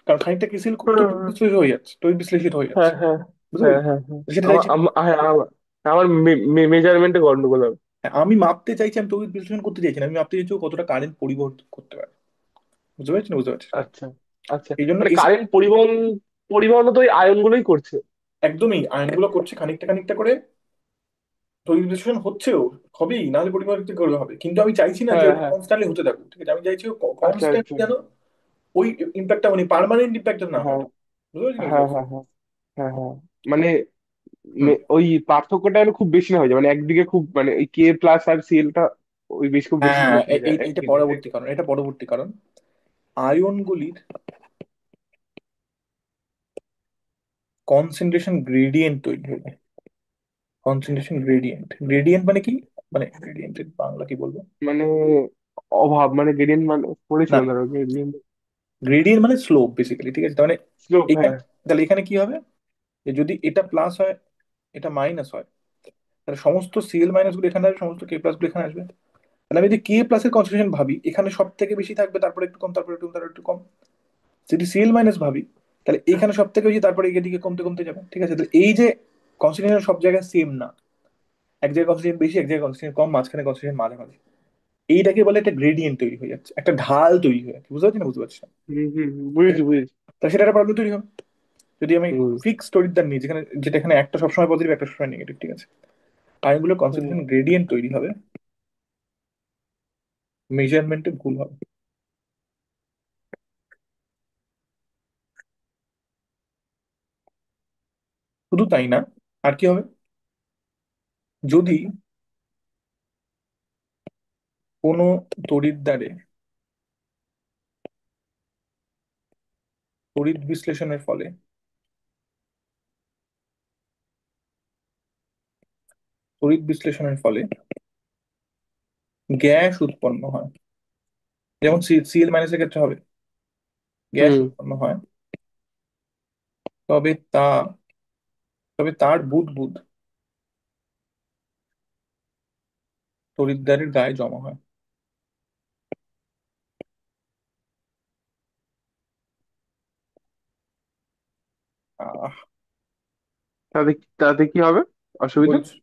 কারণ খানিকটা কেসিএল তো তড়িৎ হ্যাঁ, বিশ্লেষিত হয়ে যাচ্ছে, তড়িৎ বিশ্লেষিত হয়ে যাচ্ছে। হ্যাঁ, হ্যাঁ, বুঝতে হ্যাঁ, পারলি? হ্যাঁ, হ্যাঁ। সেটা আমার চাইছি না। আমার হ্যাঁ, আমার মেজারমেন্টে গন্ডগোল হবে। আমি মাপতে চাইছি, আমি তড়িৎ বিশ্লেষণ করতে চাইছি না, আমি মাপতে চাইছি ও কতটা কারেন্ট পরিবর্তন করতে পারে। বুঝতে পারছি না, বুঝতে পারছি। আচ্ছা আচ্ছা। এই জন্য মানে কারেন্ট পরিবহন, পরিবহন তো ওই আয়ন গুলোই করছে। একদমই আয়নগুলো করছে খানিকটা খানিকটা করে, তড়িৎ বিশ্লেষণ হচ্ছেও, হবেই, নাহলে পরিমাণিত করে হবে, কিন্তু আমি চাইছি না যে হ্যাঁ ওটা হ্যাঁ। কনস্ট্যান্টলি হতে থাকুক, ঠিক আছে, আমি চাইছি আচ্ছা কনস্ট্যান্ট আচ্ছা। যেন ওই ইম্প্যাক্টটা, মানে পার্মানেন্ট ইম্প্যাক্টটা না হয়। হ্যাঁ বুঝতে পারছি না, বুঝতে হ্যাঁ পারছি। হ্যাঁ হ্যাঁ হ্যাঁ হ্যাঁ। মানে হুম। ওই পার্থক্যটা যেন খুব বেশি না হয়ে যায়, মানে একদিকে খুব মানে ওই কে প্লাস আর সিএলটা ওই বেশি খুব বেশি হ্যাঁ, দূরে থেকে যায় এইটা একদিকে, তাই পরবর্তী তো? কারণ, এটা পরবর্তী কারণ। আয়নগুলির কনসেন্ট্রেশন গ্রেডিয়েন্ট তৈরি হয়ে যায়। কনসেন্ট্রেশন গ্রেডিয়েন্ট, গ্রেডিয়েন্ট মানে কি, মানে গ্রেডিয়েন্টের বাংলা কি বলবো? মানে অভাব, মানে গ্রেডিয়েন্ট মানে না, পড়েছিলাম ধরো গ্রেডিয়েন্ট। গ্রেডিয়েন্ট মানে স্লোপ বেসিক্যালি, ঠিক আছে, তার মানে স্লোপ, এখানে, হ্যাঁ। তাহলে এখানে কি হবে, যে যদি এটা প্লাস হয়, এটা মাইনাস হয়, তাহলে সমস্ত সিএল মাইনাস গুলো এখানে আসবে, সমস্ত কে প্লাস গুলো এখানে আসবে। তাহলে আমি যদি কে প্লাস এর কনসেন্ট্রেশন ভাবি, এখানে সব থেকে বেশি থাকবে, তারপরে একটু কম, তারপরে একটু কম, তারপরে একটু কম। যদি সিএল মাইনাস ভাবি, তাহলে এখানে সব থেকে বেশি, তারপরে এদিকে কমতে কমতে যাবে, ঠিক আছে। তাহলে এই যে কনসেন্ট্রেশন সব জায়গায় সেম না, এক জায়গায় কনসেন্ট্রেশন বেশি, এক জায়গায় কনসেন্ট্রেশন কম, মাঝখানে কনসেন্ট্রেশন মাঝামাঝি, এইটাকে বলে একটা গ্রেডিয়েন্ট তৈরি হয়ে যাচ্ছে, একটা ঢাল তৈরি হয়ে যাচ্ছে। বুঝতে পারছি না, বুঝতে পারছি না? হম হম বুঝেছি বুঝেছি। তা সেটা একটা প্রবলেম তৈরি হবে। যদি আমি হম ফিক্সড তড়িৎদ্বার নিই, যেখানে, যেটা এখানে একটা সবসময় পজিটিভ, একটা সবসময় নেগেটিভ, ঠিক আছে, আয়নগুলো হম। কনসেন্ট্রেশন গ্রেডিয়েন্ট তৈরি হবে, মেজারমেন্টে ভুল হবে। শুধু তাই না, আর কি হবে, যদি কোনো তড়িৎদ্বারে তড়িৎ বিশ্লেষণের ফলে, তড়িৎ বিশ্লেষণের ফলে গ্যাস উৎপন্ন হয়, যেমন সিএল মাইনাসের ক্ষেত্রে হবে, গ্যাস হম। উৎপন্ন হয়, তবে তা, তবে তার বুদবুদ তড়িৎদ্বারের গায়ে জমা হয়। আহ তাতে তাতে কি হবে অসুবিধা? বলছি,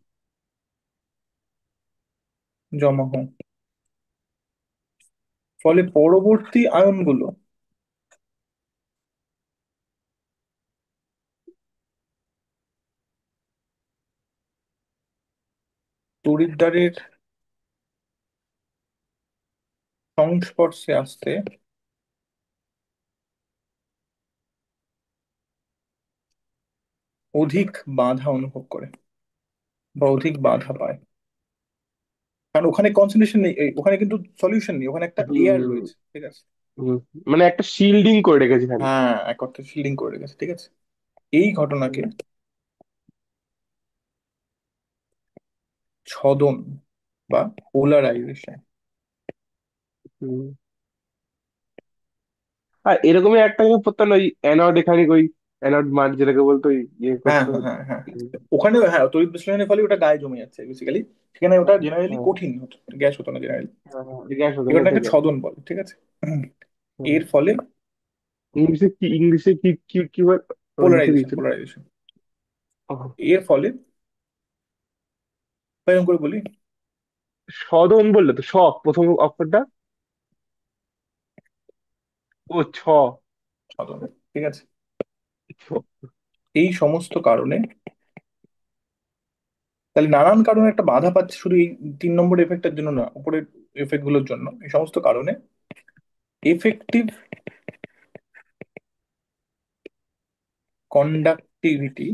জমা হয়, ফলে পরবর্তী আয়নগুলো তড়িৎদ্বারের সংস্পর্শে আসতে অধিক বাধা অনুভব করে, বা অধিক বাধা পায়, কারণ ওখানে কনসেন্ট্রেশন নেই, ওখানে কিন্তু সলিউশন নেই, ওখানে একটা এয়ার হম রয়েছে, ঠিক আছে। হম। মানে একটা শিল্ডিং করে রেখেছে এখানে। হ্যাঁ, এক অর্থে শিল্ডিং করে রেখেছে, ঠিক আছে। এই ঘটনাকে হুম, ছদন বা পোলারাইজেশন। হুম। আর এরকমই একটা জিনিস পড়তাম না, ওই অ্যানড, এখানে ওই অ্যানড মার্ক যেটাকে বলতো, ওই ইয়ে হ্যাঁ করতো। হ্যাঁ হ্যাঁ হ্যাঁ, হুম, ওখানে হ্যাঁ তড়িৎ বিশ্লেষণের ফলে ওটা গায়ে জমে যাচ্ছে বেসিক্যালি, সেখানে ওটা জেনারেলি হ্যাঁ কঠিন হতো, গ্যাস হতো না জেনারেলি। হ্যাঁ হ্যাঁ, গ্যাস হতো এই না, ঘটনাকে সেটাই। ছদন বলে, ঠিক আছে। হুম। এর ফলে ইংলিশে কি, ইংলিশে কি কি কি বল, ও লিখে পোলারাইজেশন, দিয়েছিল। পোলারাইজেশন। ও, এর ফলে, এরকম করে বলি, সদন বললে তো, প্রথম অক্ষরটা। ও ছ। ছদন, ঠিক আছে। ছ। এই সমস্ত কারণে, তাহলে নানান কারণে একটা বাধা পাচ্ছে, শুধু এই 3 নম্বর এফেক্টের জন্য না, উপরের এফেক্ট গুলোর জন্য, এই সমস্ত কারণে এফেক্টিভ কন্ডাক্টিভিটি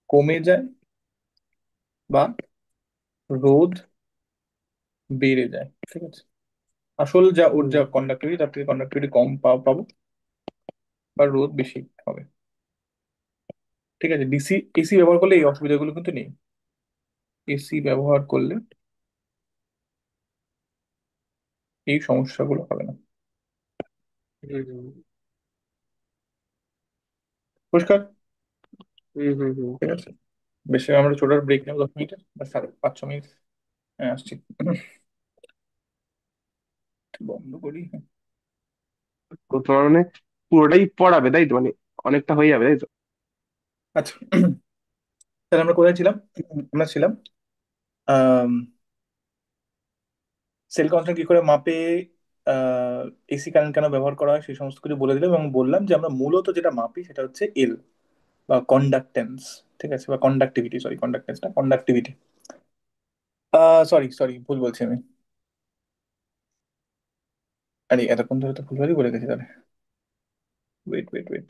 কমে যায়, বা রোধ বেড়ে যায়, ঠিক আছে। আসল যা ওর হুম যা কন্ডাক্টিভিটি, তার থেকে কন্ডাক্টিভিটি কম পাবো, বা রোধ বেশি হবে, ঠিক আছে। এসি ব্যবহার করলে এই অসুবিধাগুলো কিন্তু নেই, এসি ব্যবহার করলে এই সমস্যাগুলো হবে না। হুম পরিষ্কার, হুম হুম হুম। ঠিক আছে। বেশি আমরা ছোট ব্রেক নেবো 10 মিনিটের, বা 5.5 মিনিট। হ্যাঁ, আসছি। বন্ধ করি। তো তোমার মানে পুরোটাই পড়াবে তাই তো, মানে অনেকটা হয়ে যাবে তাই তো? আচ্ছা, তাহলে আমরা কোথায় ছিলাম? আমরা ছিলাম সেল কনস্ট্যান্ট কি করে মাপে, এসি কারেন্ট কেন ব্যবহার করা হয়, সেই সমস্ত কিছু বলে দিলাম এবং বললাম যে আমরা মূলত যেটা মাপি সেটা হচ্ছে এল বা কন্ডাক্টেন্স। ঠিক আছে, বা কন্ডাক্টিভিটি, সরি কন্ডাক্টেন্স না, কন্ডাক্টিভিটি। সরি সরি, ভুল বলছি আমি। আরে এতক্ষণ ধরে তো ভুলভালই বলে গেছি তাহলে। Wait wait wait.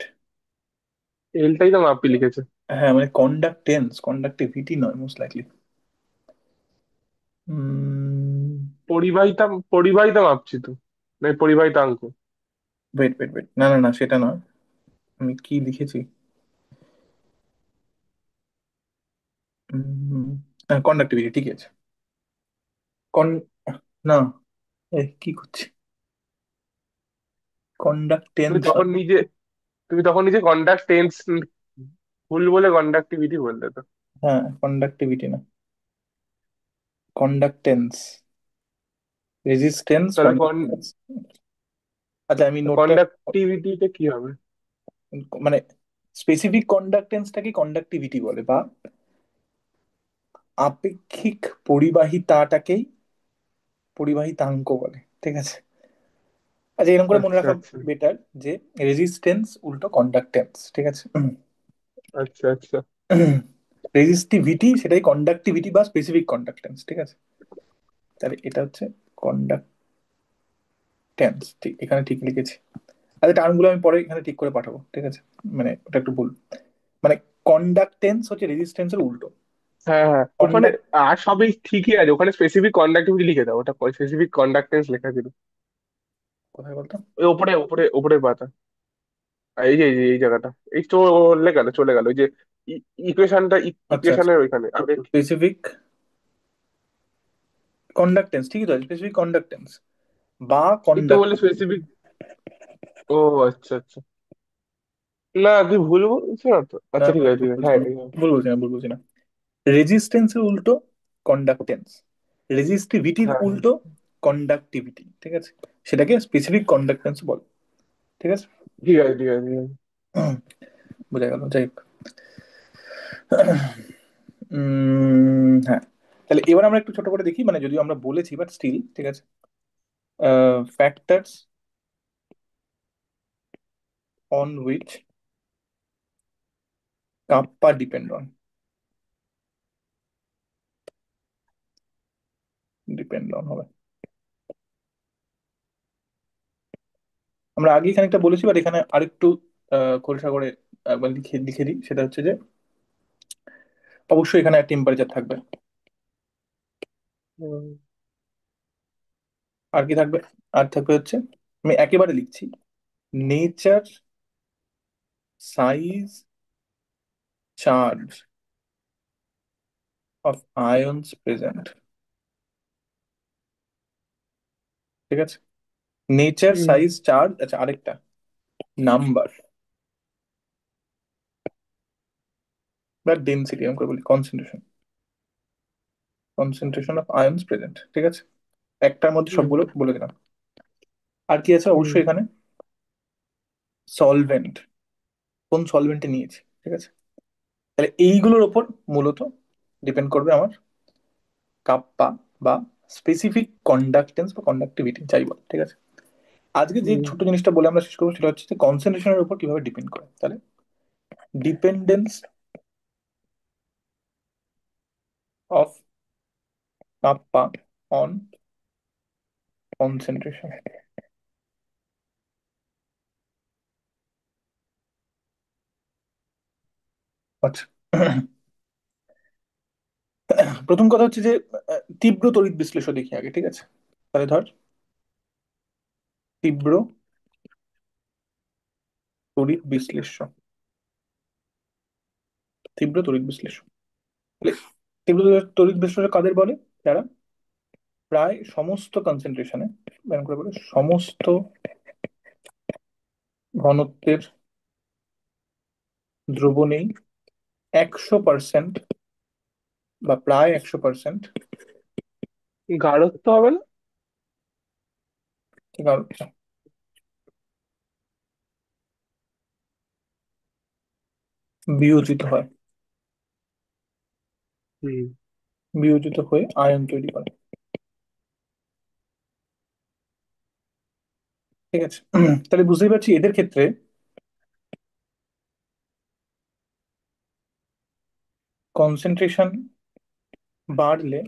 এলটাই তো মাপি লিখেছে। হ্যাঁ মানে কন্ডাক্টেন্স, কন্ডাক্টিভিটি নয় মোস্ট লাইকলি। পরিবাহিতা, পরিবাহিতা মাপছি তো, মানে পরিবাহিতাঙ্ক। ওয়েট ওয়েট ওয়েট, না না না সেটা নয়। আমি কি লিখেছি? কন্ডাক্টিভিটি, ঠিক আছে। কন, না, কি করছি, তুমি কন্ডাক্টেন্স তখন হয়। নিজে তুমি তখন নিজে কন্ডাক্ট টেন্স ভুল বলে কন্ডাক্টিভিটি বললে তো। হ্যাঁ কন্ডাক্টিভিটি না, কন্ডাক্টেন্স, রেজিস্ট্যান্স তাহলে কন্ডাক্টেন্স। আচ্ছা আমি নোটটা, কন্ডাক্টিভিটিতে কি হবে? মানে স্পেসিফিক কন্ডাক্টেন্সটাকে কন্ডাক্টিভিটি বলে, বা আপেক্ষিক পরিবাহিতাটাকেই পরিবাহিতাঙ্ক বলে। ঠিক আছে। আচ্ছা এরকম করে মনে আচ্ছা রাখা আচ্ছা বেটার যে রেজিস্ট্যান্স উল্টো কন্ডাক্টেন্স। ঠিক আছে। আচ্ছা আচ্ছা। রেজিস্টিভিটি সেটাই কন্ডাক্টিভিটি বা স্পেসিফিক কন্ডাক্টেন্স। ঠিক আছে, তাহলে এটা হচ্ছে কন্ডাক্টেন্স। ঠিক, এখানে ঠিক লিখেছি। আচ্ছা টার্মগুলো আমি পরে এখানে ঠিক করে পাঠাবো। ঠিক আছে, মানে ওটা একটু ভুল। মানে কন্ডাক্টেন্স হচ্ছে রেজিস্ট্যান্সের উল্টো। হ্যাঁ হ্যাঁ, ওখানে কন্ডাক্ট, আর সবই ঠিকই আছে, ওখানে স্পেসিফিক কন্ডাক্টিভিটি লিখে দাও, ওটা স্পেসিফিক কন্ডাক্টেন্স লেখা ছিল। কোথায় বলতো? ওই ওপরে ওপরে উপরের পাতা, এই যে এই জায়গাটা, এই চলে গেল চলে গেল, ওই যে ইকুয়েশনটা, আচ্ছা আচ্ছা, ইকুয়েশনের ওইখানে আরে। স্পেসিফিক কন্ডাক্টেন্স, ঠিকই তো আছে, স্পেসিফিক কন্ডাক্টেন্স বা এই তো কন্ডাক্ট। বলে স্পেসিফিক। ও আচ্ছা আচ্ছা, না তুই ভুল বলছো না তো, না আচ্ছা ঠিক না, আছে ভুল ঠিক আছে, বলছি হ্যাঁ না, এটাই হবে। ভুল বলছি না, ভুল বলছি না। রেজিস্ট্যান্সের উল্টো কন্ডাক্টেন্স, রেজিস্টিভিটির হ্যাঁ হ্যাঁ, উল্টো কন্ডাক্টিভিটি। ঠিক আছে, সেটাকে স্পেসিফিক কন্ডাক্টেন্স বলে। ঠিক আছে। ঠিক আছে ঠিক আছে ঠিক আছে। বোঝা গেল, যাই হোক। হ্যাঁ, তাহলে এবার আমরা একটু ছোট করে দেখি, মানে যদিও আমরা বলেছি বাট স্টিল, ঠিক আছে। Factors on which kappa depend on, depend on হবে। আমরা আগে এখানে একটা বলেছি বাট এখানে আরেকটু খোলসা করে একবার লিখে লিখে দিই, সেটা হচ্ছে যে অবশ্যই এখানে টেম্পারেচার থাকবে। হুম, আর কি থাকবে? আর থাকবে হচ্ছে, আমি একেবারে লিখছি, nature, size, charge of ions present. ঠিক আছে, নেচার, হুম, সাইজ, চার্জ, আচ্ছা আরেকটা, নাম্বার বা ডেন্সিটি, এরকম করে বলি, concentration, concentration of ions present. ঠিক আছে, একটার মধ্যে হুম, সবগুলো বলে দিলাম। আর কি আছে হুম, অবশ্যই এখানে? সলভেন্ট, কোন সলভেন্টে নিয়েছি। ঠিক আছে, তাহলে এইগুলোর ওপর মূলত ডিপেন্ড করবে আমার কাপ্পা বা স্পেসিফিক কন্ডাক্টেন্স বা কন্ডাক্টিভিটি যাই বল। ঠিক আছে, আজকে যে হুম, ছোট জিনিসটা বলে আমরা শেষ করবো সেটা হচ্ছে যে কনসেন্ট্রেশনের উপর কিভাবে ডিপেন্ড করে। তাহলে dependence of kappa on concentration. আচ্ছা, প্রথম কথা হচ্ছে যে তীব্র তড়িৎ বিশ্লেষণ দেখি আগে। ঠিক আছে, তাহলে ধর তীব্র তড়িৎ বিশ্লেষণ, তীব্র তড়িৎ বিশ্লেষণ, তাহলে তীব্র তড়িৎ বিশ্লেষণ কাদের বলে? যারা প্রায় সমস্ত কনসেন্ট্রেশনে, ব্যায়াম করে বলে সমস্ত ঘনত্বের দ্রবণেই 100% বা প্রায় 100% গাঢ়ত্ব হবে না? বিয়োজিত হয়। হুম। বিয়োজিত হয়ে আয়ন তৈরি করে। ঠিক আছে। তাহলে বুঝতেই পারছি এদের ক্ষেত্রে কনসেন্ট্রেশন বাড়লে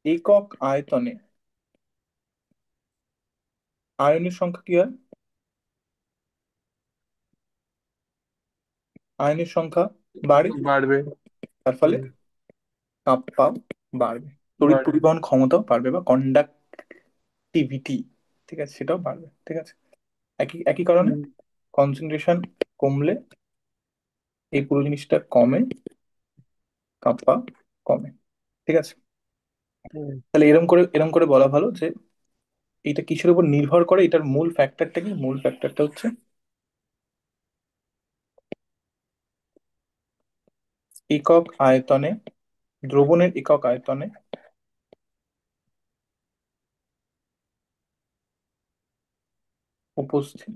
একক আয়তনে আয়নের সংখ্যা কি হয়? আয়নের সংখ্যা বাড়ে, বাড়বে। তার ফলে হুম। কাপ্পা বাড়বে, তড়িৎ বাড়বে। পরিবহন ক্ষমতাও বাড়বে বা কন্ডাক্টিভিটি, ঠিক আছে, সেটাও বাড়বে। ঠিক আছে, একই একই কারণে হুম। কনসেন্ট্রেশন কমলে এই পুরো জিনিসটা কমে, কাপ্পা কমে। ঠিক আছে। হুম। তাহলে এরম করে বলা ভালো যে এটা কিসের উপর নির্ভর করে, এটার মূল ফ্যাক্টরটা কি? মূল ফ্যাক্টরটা হচ্ছে একক আয়তনে, দ্রবণের একক আয়তনে উপস্থিত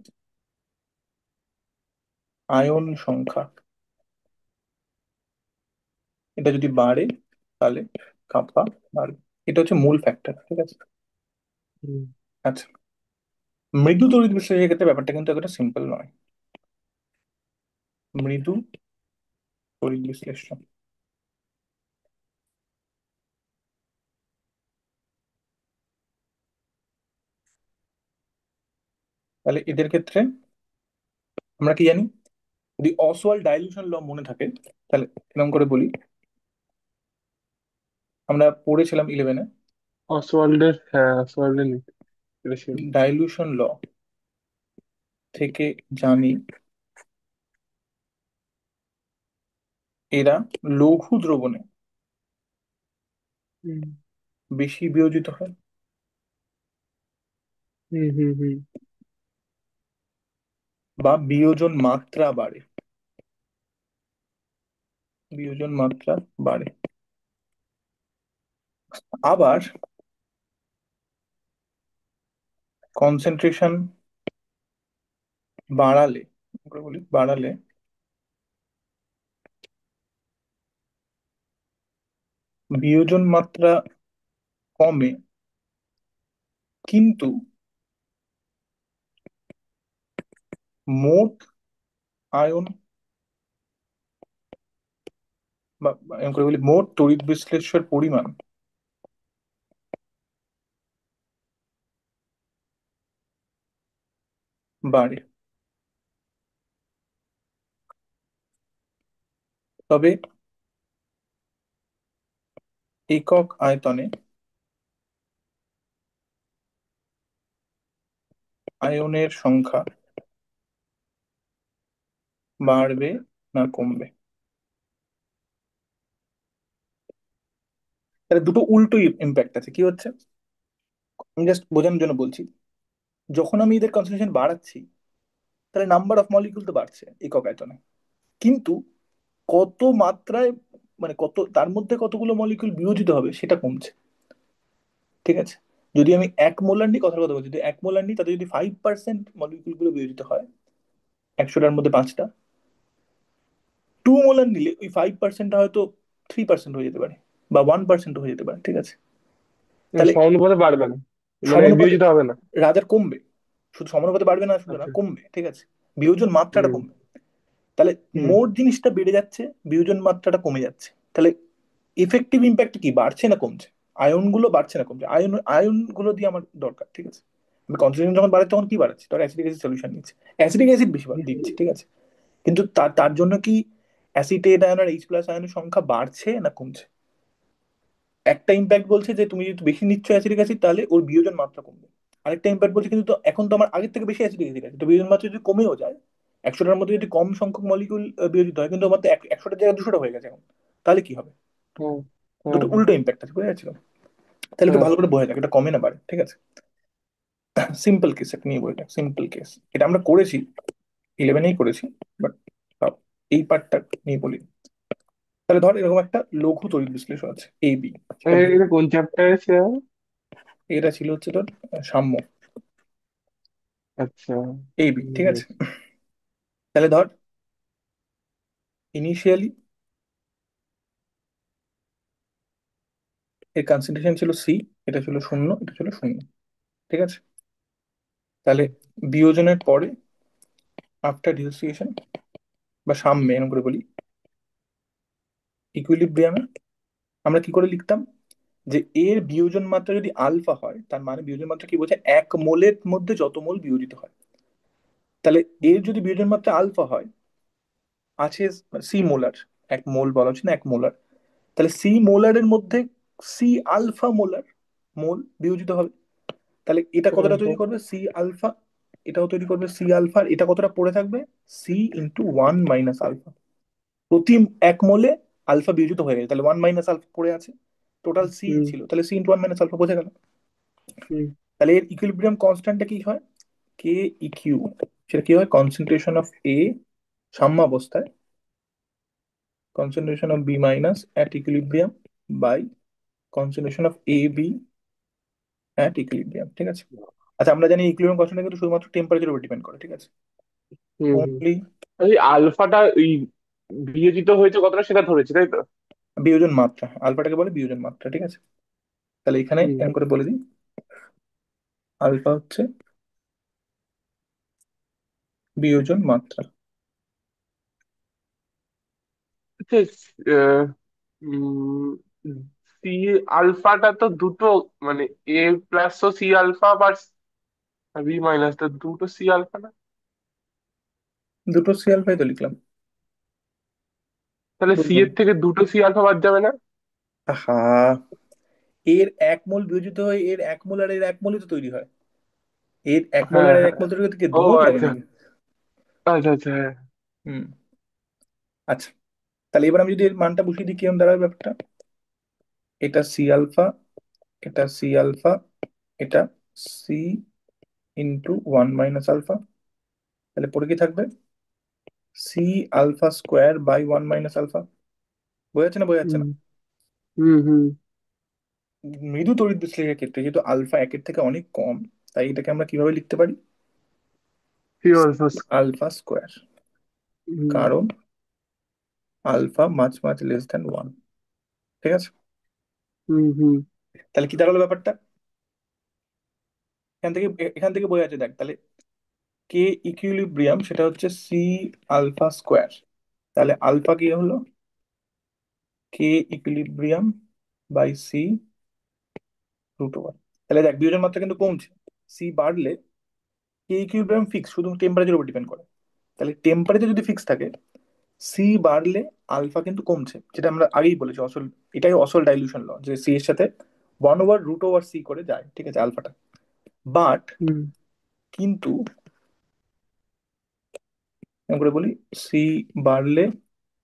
আয়ন সংখ্যা, এটা যদি বাড়ে তাহলে কাপ্পা বাড়বে। এটা হচ্ছে মূল ফ্যাক্টর। ঠিক আছে। হুম। আচ্ছা, মৃদু তড়িৎ বিশ্লেষণের ক্ষেত্রে ব্যাপারটা কিন্তু এতটা সিম্পল নয়। মৃদু তড়িৎ বিশ্লেষণ, তাহলে এদের ক্ষেত্রে আমরা কি জানি? যদি অসওয়াল্ড ডাইলিউশন ল মনে থাকে, তাহলে এরকম করে বলি, আমরা পড়েছিলাম ইলেভেনে, অসওয়াল্ডের, হ্যাঁ অসওয়াল্ডের নিউক্লিয়েশন। ডাইলিউশন ল থেকে জানি এরা লঘু দ্রবণে হুম। বেশি বিয়োজিত হয় হুম। হুম। হুম। বা বিয়োজন মাত্রা বাড়ে, বিয়োজন মাত্রা বাড়ে। আবার কনসেন্ট্রেশন বাড়ালে, আমরা বলি বাড়ালে বিয়োজন মাত্রা কমে, কিন্তু মোট আয়ন বা এরকম করে বলি মোট তড়িৎ বিশ্লেষ্যের পরিমাণ বাড়ে। তবে একক আয়তনে আয়নের সংখ্যা বাড়বে না কমবে? তাহলে দুটো উল্টো ইম্প্যাক্ট আছে। কি হচ্ছে, আমি জাস্ট বোঝানোর জন্য বলছি, যখন আমি এদের কনসেন্ট্রেশন বাড়াচ্ছি তাহলে নাম্বার অফ মলিকিউল তো বাড়ছে একক আয়তনে, কিন্তু কত মাত্রায়, মানে কত তার মধ্যে কতগুলো মলিকিউল বিয়োজিত হবে সেটা কমছে। ঠিক আছে। যদি আমি এক মোলার নিয়ে কথার কথা বলছি, যদি এক মোলার নিই তাতে যদি 5% মলিকিউল গুলো বিয়োজিত হয়, 100টার মধ্যে 5টা, 2 মোলার নিলে ওই 5%টা হয়তো 3% হয়ে যেতে পারে, বা 1% হয়ে যেতে পারে। ঠিক আছে। তাহলে সমানুপাতে বাড়বে না, মানে সমানুপাতে বিয়োজিত হবে না। রাজার কমবে, শুধু সমানুপাতে বাড়বে না, শুধু না আচ্ছা। কমবে। ঠিক আছে, বিয়োজন মাত্রাটা হুম। কমবে। তাহলে হুম। মোট জিনিসটা বেড়ে যাচ্ছে, বিয়োজন মাত্রাটা কমে যাচ্ছে। তাহলে ইফেক্টিভ ইম্প্যাক্ট কি, বাড়ছে না কমছে? আয়ন গুলো বাড়ছে না কমছে? আয়ন গুলো দিয়ে আমার দরকার। ঠিক আছে, আমি কনসেন্ট্রেশন যখন বাড়াচ্ছি তখন কি বাড়াচ্ছি? ধর অ্যাসিডিক অ্যাসিড সলিউশন নিচ্ছি, অ্যাসিডিক অ্যাসিড বেশি দিচ্ছি। ঠিক আছে, কিন্তু তার তার জন্য কি অ্যাসিটেট আয়ন আর H+ আয়নের সংখ্যা বাড়ছে না কমছে? একটা ইম্প্যাক্ট বলছে যে তুমি যদি বেশি নিচ্ছ অ্যাসিডিক অ্যাসিড তাহলে ওর বিয়োজন মাত্রা কমবে। আরেকটা ইম্প্যাক্ট বলছে কিন্তু তো এখন তো আমার আগের থেকে বেশি অ্যাসিডিক অ্যাসিড আছে, তো বিয়োজন মাত্রা যদি কমেও যায়, 100টার মধ্যে যদি কম সংখ্যক মলিকিউল বিয়োজিত হয়, কিন্তু আমার তো 100টার জায়গায় 200টা হয়ে গেছে এখন, তাহলে কি হবে? হ্যাঁ। হ্যাঁ। দুটো হ্যাঁ। উল্টো ইম্প্যাক্ট আছে, বুঝে যাচ্ছিল? তাহলে একটু হ্যাঁ। ভালো করে বোঝা যাক এটা কমে না বাড়ে। ঠিক আছে, সিম্পল কেস একটা নিয়ে বইটা, সিম্পল কেস, এটা আমরা করেছি, ইলেভেনেই করেছি, বাট এই পার্টটা নিয়ে বলি। তাহলে ধর এরকম একটা লঘু তড়িৎ বিশ্লেষণ আছে এ বি, সেটা এটা কোন চ্যাপ্টারে ছিল? এটা ছিল হচ্ছে তোর সাম্য আচ্ছা। A B. ঠিক আছে, তাহলে ধর ইনিশিয়ালি এর কনসেন্ট্রেশন ছিল সি, এটা ছিল শূন্য, এটা ছিল শূন্য। ঠিক আছে, তাহলে বিয়োজনের পরে, আফটার ডিসোসিয়েশন বা সাম্যে এরকম করে বলি, ইকুইলিব্রিয়ামে আমরা কি করে লিখতাম, যে এর বিয়োজন মাত্রা যদি আলফা হয়, তার মানে বিয়োজন মাত্রা কি বোঝায়, এক মোলের মধ্যে যত মোল বিয়োজিত হয়। তাহলে এর যদি বিয়োজন মাত্রা আলফা হয়, আছে সি মোলার, এক মোল বলা হচ্ছে না, এক মোলার, তাহলে সি মোলারের মধ্যে সি আলফা মোলার মোল বিয়োজিত হবে। তাহলে এটা হ্যাঁ কতটা তৈরি হ্যাঁ। করবে সি আলফা, এটাও তৈরি করবে সি আলফা, আর এটা কতটা পড়ে থাকবে, C into one minus alpha. প্রতি এক মোলে আলফা বিয়োজিত হয়ে গেছে, তাহলে ওয়ান মাইনাস আলফা পড়ে আছে, টোটাল সি হুম ছিল, তাহলে C into one minus alpha বোঝা গেল। হুম তাহলে এর ইকুইলিব্রিয়াম কনস্ট্যান্টটা কি হয়, কে ইকিউ, সেটা কি হয়, কনসেন্ট্রেশন অফ এ সাম্যাবস্থায়, concentration of B minus at equilibrium by concentration of A B at equilibrium. ঠিক আছে, আচ্ছা আমরা জানি ইকুইলিব্রিয়াম কনস্ট্যান্ট কিন্তু শুধুমাত্র টেম্পারেচার উপর ডিপেন্ড করে, ঠিক আছে, হুম হুম। ওনলি এই আলফাটা ওই বিয়োজিত হয়েছে কতটা সেটা ধরেছি তাই তো? বিয়োজন মাত্রা, আলফাটাকে বলে বিয়োজন মাত্রা। ঠিক আছে, তাহলে এখানে হুম। এরকম করে বলে দিই, আলফা হচ্ছে বিয়োজন মাত্রা। আচ্ছা, আহ, সি আলফাটা তো দুটো, মানে এ প্লাস তো সি আলফা বা বি মাইনাস, তো দুটো সি আলফা না? দুটো সি আলফাই তো লিখলাম। তাহলে সি বুঝলাম। এর থেকে দুটো সি আলফা বাদ যাবে না? আহা, এর এক মোল বিয়োজিত হয়ে এর এক মোল আর এর এক মোলই তো তৈরি হয়, এর এক মোল হ্যাঁ আর এর এক হ্যাঁ। মোল তৈরি করতে কি ও দু মোল লাগে আচ্ছা নাকি? আচ্ছা আচ্ছা, হ্যাঁ। হুম। আচ্ছা, তাহলে এবার আমি যদি এর মানটা বসিয়ে দিই, কিরকম দাঁড়াবে ব্যাপারটা, এটা সি আলফা, এটা সি আলফা, এটা C into one minus alpha, তাহলে পরে কি থাকবে, C alpha square by one minus alpha. বোঝা যাচ্ছে না, বোঝা যাচ্ছে হুম না? হুম হুম। মৃদু তড়িৎ বিশ্লেষণের ক্ষেত্রে যেহেতু আলফা একের থেকে অনেক কম, তাই এটাকে আমরা কিভাবে লিখতে পারি, সি আলফা। আলফা স্কোয়ার, হুম কারণ আলফা মাছ মাছ লেস দ্যান ওয়ান। ঠিক আছে, হুম হুম তাহলে কি দাঁড়ালো ব্যাপারটা, এখান থেকে, এখান থেকে বোঝা যাচ্ছে, দেখ তাহলে কে ইকুইলিব্রিয়াম সেটা হচ্ছে সি আলফা স্কোয়ার, তাহলে আলফা কি হলো, K equilibrium by C root over. তাহলে দেখ বিয়োজন মাত্রা কিন্তু কমছে, সি বাড়লে কে ইকুইলিব্রিয়াম ফিক্স, শুধু টেম্পারেচার উপর ডিপেন্ড করে। তাহলে টেম্পারেচার যদি ফিক্স থাকে, সি বাড়লে আলফা কিন্তু কমছে, যেটা আমরা আগেই বলেছি অসল, এটাই অসল ডাইলিউশন ল, যে সি এর সাথে one over root over C করে যায়, ঠিক আছে, আলফাটা। বাট হুম কিন্তু এরকম করে বলি, সি বাড়লে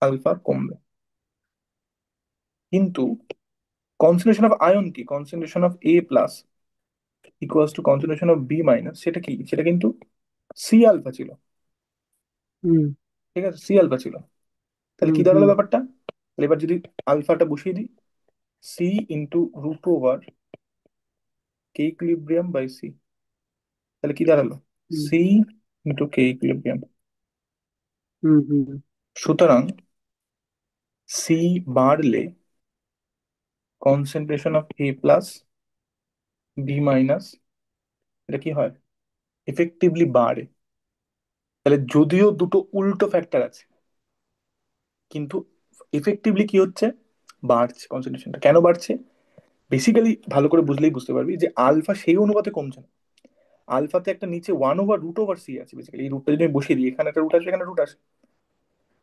আলফা কমবে, কিন্তু কনসেন্ট্রেশন অফ আয়ন কি, concentration of A plus equals to concentration of B minus, সেটা কি, সেটা কিন্তু সি আলফা ছিল। হুম ঠিক আছে, সি আলফা ছিল। তাহলে হুম কি হুম দাঁড়ালো ব্যাপারটা, তাহলে এবার যদি আলফাটা বসিয়ে দিই, C into root over K equilibrium by C, তাহলে কি দাঁড়ালো, হুম সি ইন্টু কে ইকুইলিব্রিয়াম। হুম হুম সুতরাং সি বাড়লে concentration of A plus B minus, এটা কি হয়, এফেক্টিভলি বাড়ে। তাহলে যদিও দুটো উল্টো ফ্যাক্টর আছে, কিন্তু এফেক্টিভলি কি হচ্ছে, বাড়ছে কনসেন্ট্রেশনটা। কেন বাড়ছে, বেসিক্যালি ভালো করে বুঝলেই বুঝতে পারবি যে আলফা সেই অনুপাতে কমছে না, আলফাতে একটা নিচে one over root over C আছে, বেসিক্যালি এই রুটটা যদি আমি বসিয়ে দিই, এখানে একটা রুট আসবে, এখানে রুট আসে,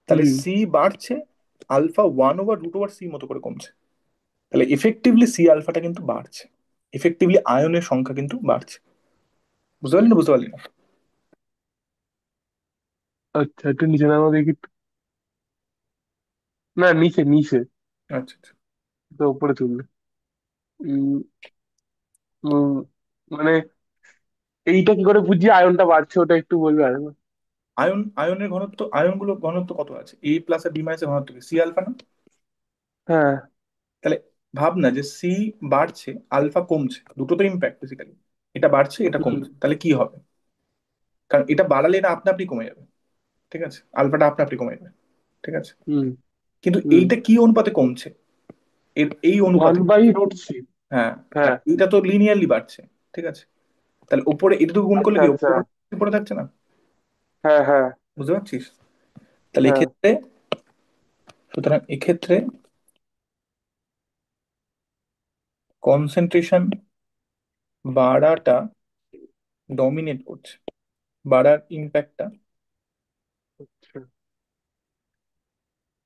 তাহলে হুম। সি বাড়ছে, alpha one over root over C মতো করে কমছে। তাহলে এফেক্টিভলি সি আলফাটা কিন্তু বাড়ছে, এফেক্টিভলি আয়নের সংখ্যা কিন্তু বাড়ছে। বুঝতে পারলি না, বুঝতে পারলি না? আচ্ছা, একটু নিচে নামা দেখি একটু। না, নিচে নিচে। আচ্ছা আচ্ছা। তো উপরে তুললে। উম, উম, মানে এইটা কি করে বুঝি আয়নটা বাড়ছে, ওটা একটু বলবে আর? আয়নের ঘনত্ব, আয়নগুলো ঘনত্ব কত আছে, এ প্লাস আর বি মাইনাসের ঘনত্ব কি, সি আলফা না? হ্যাঁ। তাহলে ভাব না যে সি বাড়ছে, আলফা কমছে, দুটো তো ইম্প্যাক্ট বেসিক্যালি, এটা বাড়ছে এটা হুম কমছে, তাহলে কি হবে, কারণ এটা বাড়ালে এটা আপনা আপনি কমে যাবে, ঠিক আছে, আলফাটা আপনা আপনি কমে যাবে, ঠিক আছে, হুম কিন্তু হুম এইটা কি অনুপাতে কমছে, এর এই ওয়ান অনুপাতে। By root three. হ্যাঁ, আর হ্যাঁ। এটা তো লিনিয়ারলি বাড়ছে, ঠিক আছে? তাহলে ওপরে এটা তো গুণ করলে আচ্ছা কি আচ্ছা। ওপরে উপরে থাকছে না? হ্যাঁ হ্যাঁ। বুঝতে পারছিস? তাহলে হ্যাঁ। এক্ষেত্রে, সুতরাং এক্ষেত্রে কনসেন্ট্রেশন বাড়াটা ডমিনেট করছে, বাড়ার ইম্প্যাক্টটা। আচ্ছা।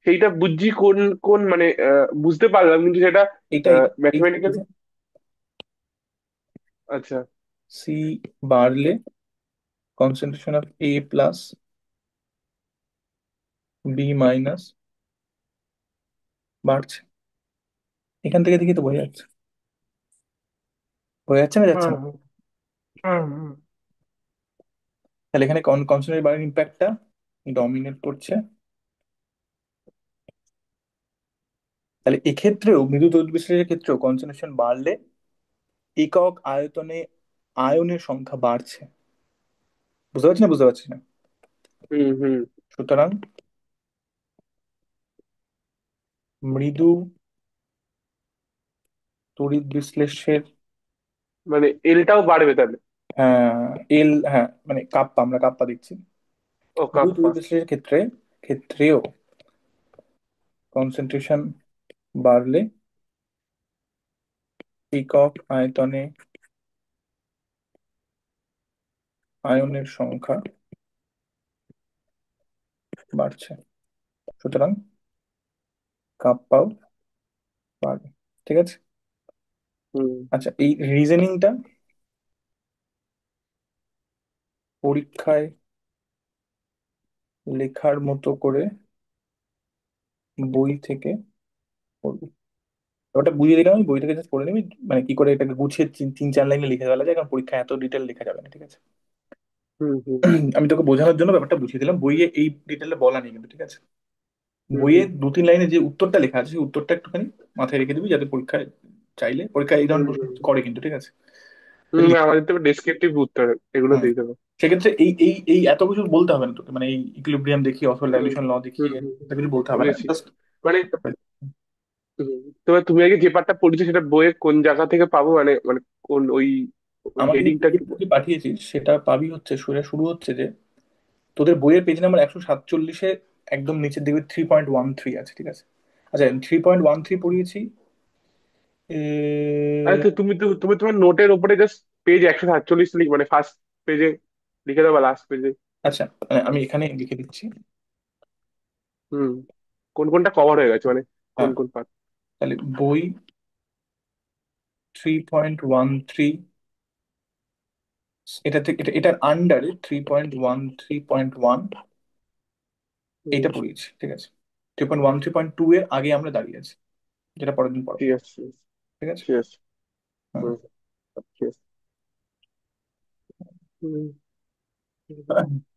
সেইটা বুঝছি কোন কোন মানে বুঝতে পারলাম কিন্তু সেটা এটা এটা এই ম্যাথমেটিক্যালি। আচ্ছা। সি বাড়লে concentration of A plus B minus বাড়ছে। এখান থেকে দেখি তো বোঝা যাচ্ছে, বোঝা যাচ্ছে না যাচ্ছে হুম না? হুম হুম হুম। তাহলে এখানে কনসেন্ট্রেশন বাড়ার ইম্প্যাক্টটা ডমিনেট করছে। তাহলে এক্ষেত্রেও মৃদু তড়িৎ বিশ্লেষণের ক্ষেত্রেও কনসেন্ট্রেশন বাড়লে একক আয়তনে আয়নের সংখ্যা বাড়ছে। বুঝতে পারছি না, বুঝতে পারছি না? হুম হুম। সুতরাং মৃদু তড়িৎ বিশ্লেষের, মানে এলটাও বাড়বে তাহলে। হ্যাঁ, এল, হ্যাঁ মানে কাপ্পা, আমরা কাপ্পা দেখছি। ও মৃদু কাপ্পা। তড়িৎ বিশ্লেষণের ক্ষেত্রেও কনসেন্ট্রেশন বাড়লে একক আয়তনে আয়নের সংখ্যা বাড়ছে। সুতরাং কাপ্পাও বাড়বে। ঠিক আছে? হুম। আচ্ছা, এই রিজনিংটা পরীক্ষায় লেখার মতো করে বই থেকে পড়বি। ওটা বুঝিয়ে দিলাম, আমি বই থেকে জাস্ট পড়ে নিবি, মানে কি করে এটাকে গুছিয়ে তিন তিন চার লাইনে লিখে ফেলা যায়, কারণ পরীক্ষায় এত ডিটেল লেখা যাবে না, ঠিক আছে? হুম হুম আমি তোকে বোঝানোর জন্য ব্যাপারটা বুঝিয়ে দিলাম, বইয়ে এই ডিটেলে বলা নেই কিন্তু, ঠিক আছে? হুম বইয়ে হুম দু তিন লাইনে যে উত্তরটা লেখা আছে সেই উত্তরটা একটুখানি মাথায় রেখে দিবি, যাতে পরীক্ষায় চাইলে, পরীক্ষায় এই হুম ধরনের প্রশ্ন হুম করে কিন্তু, ঠিক আছে? হুম। আমাদের তো ডেসক্রিপটিভ উত্তর এগুলো হুম। দিয়ে দেবো। সেক্ষেত্রে এই এই এই এত কিছু বলতে হবে না তোকে, মানে এই ইকুইলিব্রিয়াম দেখিয়ে অথবা হুম ডাইলিউশন ল হুম দেখিয়ে হুম। এত কিছু বলতে হবে না, বুঝেছি। জাস্ট। মানে তুমি আগে যে পার্টটা পড়েছো সেটা বইয়ে কোন জায়গা থেকে পাবো, মানে মানে কোন ওই আমাকে যে হেডিংটা কি? পিডিএফ তুই পাঠিয়েছিস সেটা পাবি হচ্ছে, শুরু হচ্ছে যে তোদের বইয়ের পেজ নাম্বার 147-এ একদম নিচের দিকে 3.13 আছে, ঠিক আছে? আচ্ছা, 3.13 পড়িয়েছি। আরে তো তুমি তোমার নোটের ওপরে জাস্ট পেজ 147 মানে ফার্স্ট পেজে লিখে দেবা, লাস্ট পেজে। আচ্ছা, আমি এখানে লিখে দিচ্ছি। হুম। কোন কোনটা কভার হয়ে গেছে মানে কোন হ্যাঁ, কোন পার্ট? তাহলে বই 3.13, এটা থেকে এটার আন্ডারে 3.13.1 হুম। এইটা পড়িয়েছি, ঠিক আছে? 3.13.2 এর আগে আমরা দাঁড়িয়ে আছি, যেটা পরের দিন পড়াবো। ঠিক আছে ঠিক আছে? ঠিক আছে। হুম। হুম। ঠিক আছে। হুম।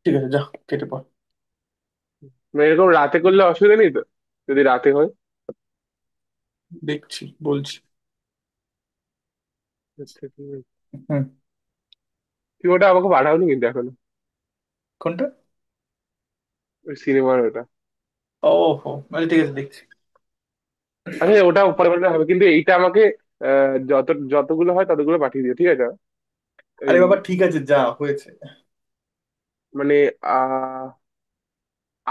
ঠিক আছে, যা কেটে পড়। মানে এরকম রাতে করলে অসুবিধা নেই তো, যদি রাতে হয়? দেখছি, বলছি। আচ্ছা ঠিক আছে। হুম। তুই ওটা আমাকে পাঠাওনি কিন্তু এখনো, কোনটা? ওই সিনেমার ওটা। ওহো, মানে ঠিক আছে, দেখছি। আচ্ছা ওটা পরে পরে হবে, কিন্তু এইটা আমাকে যতগুলো হয় ততগুলো পাঠিয়ে দিও, ঠিক আছে? আরে এই বাবা, ঠিক আছে, যা হয়েছে। মানে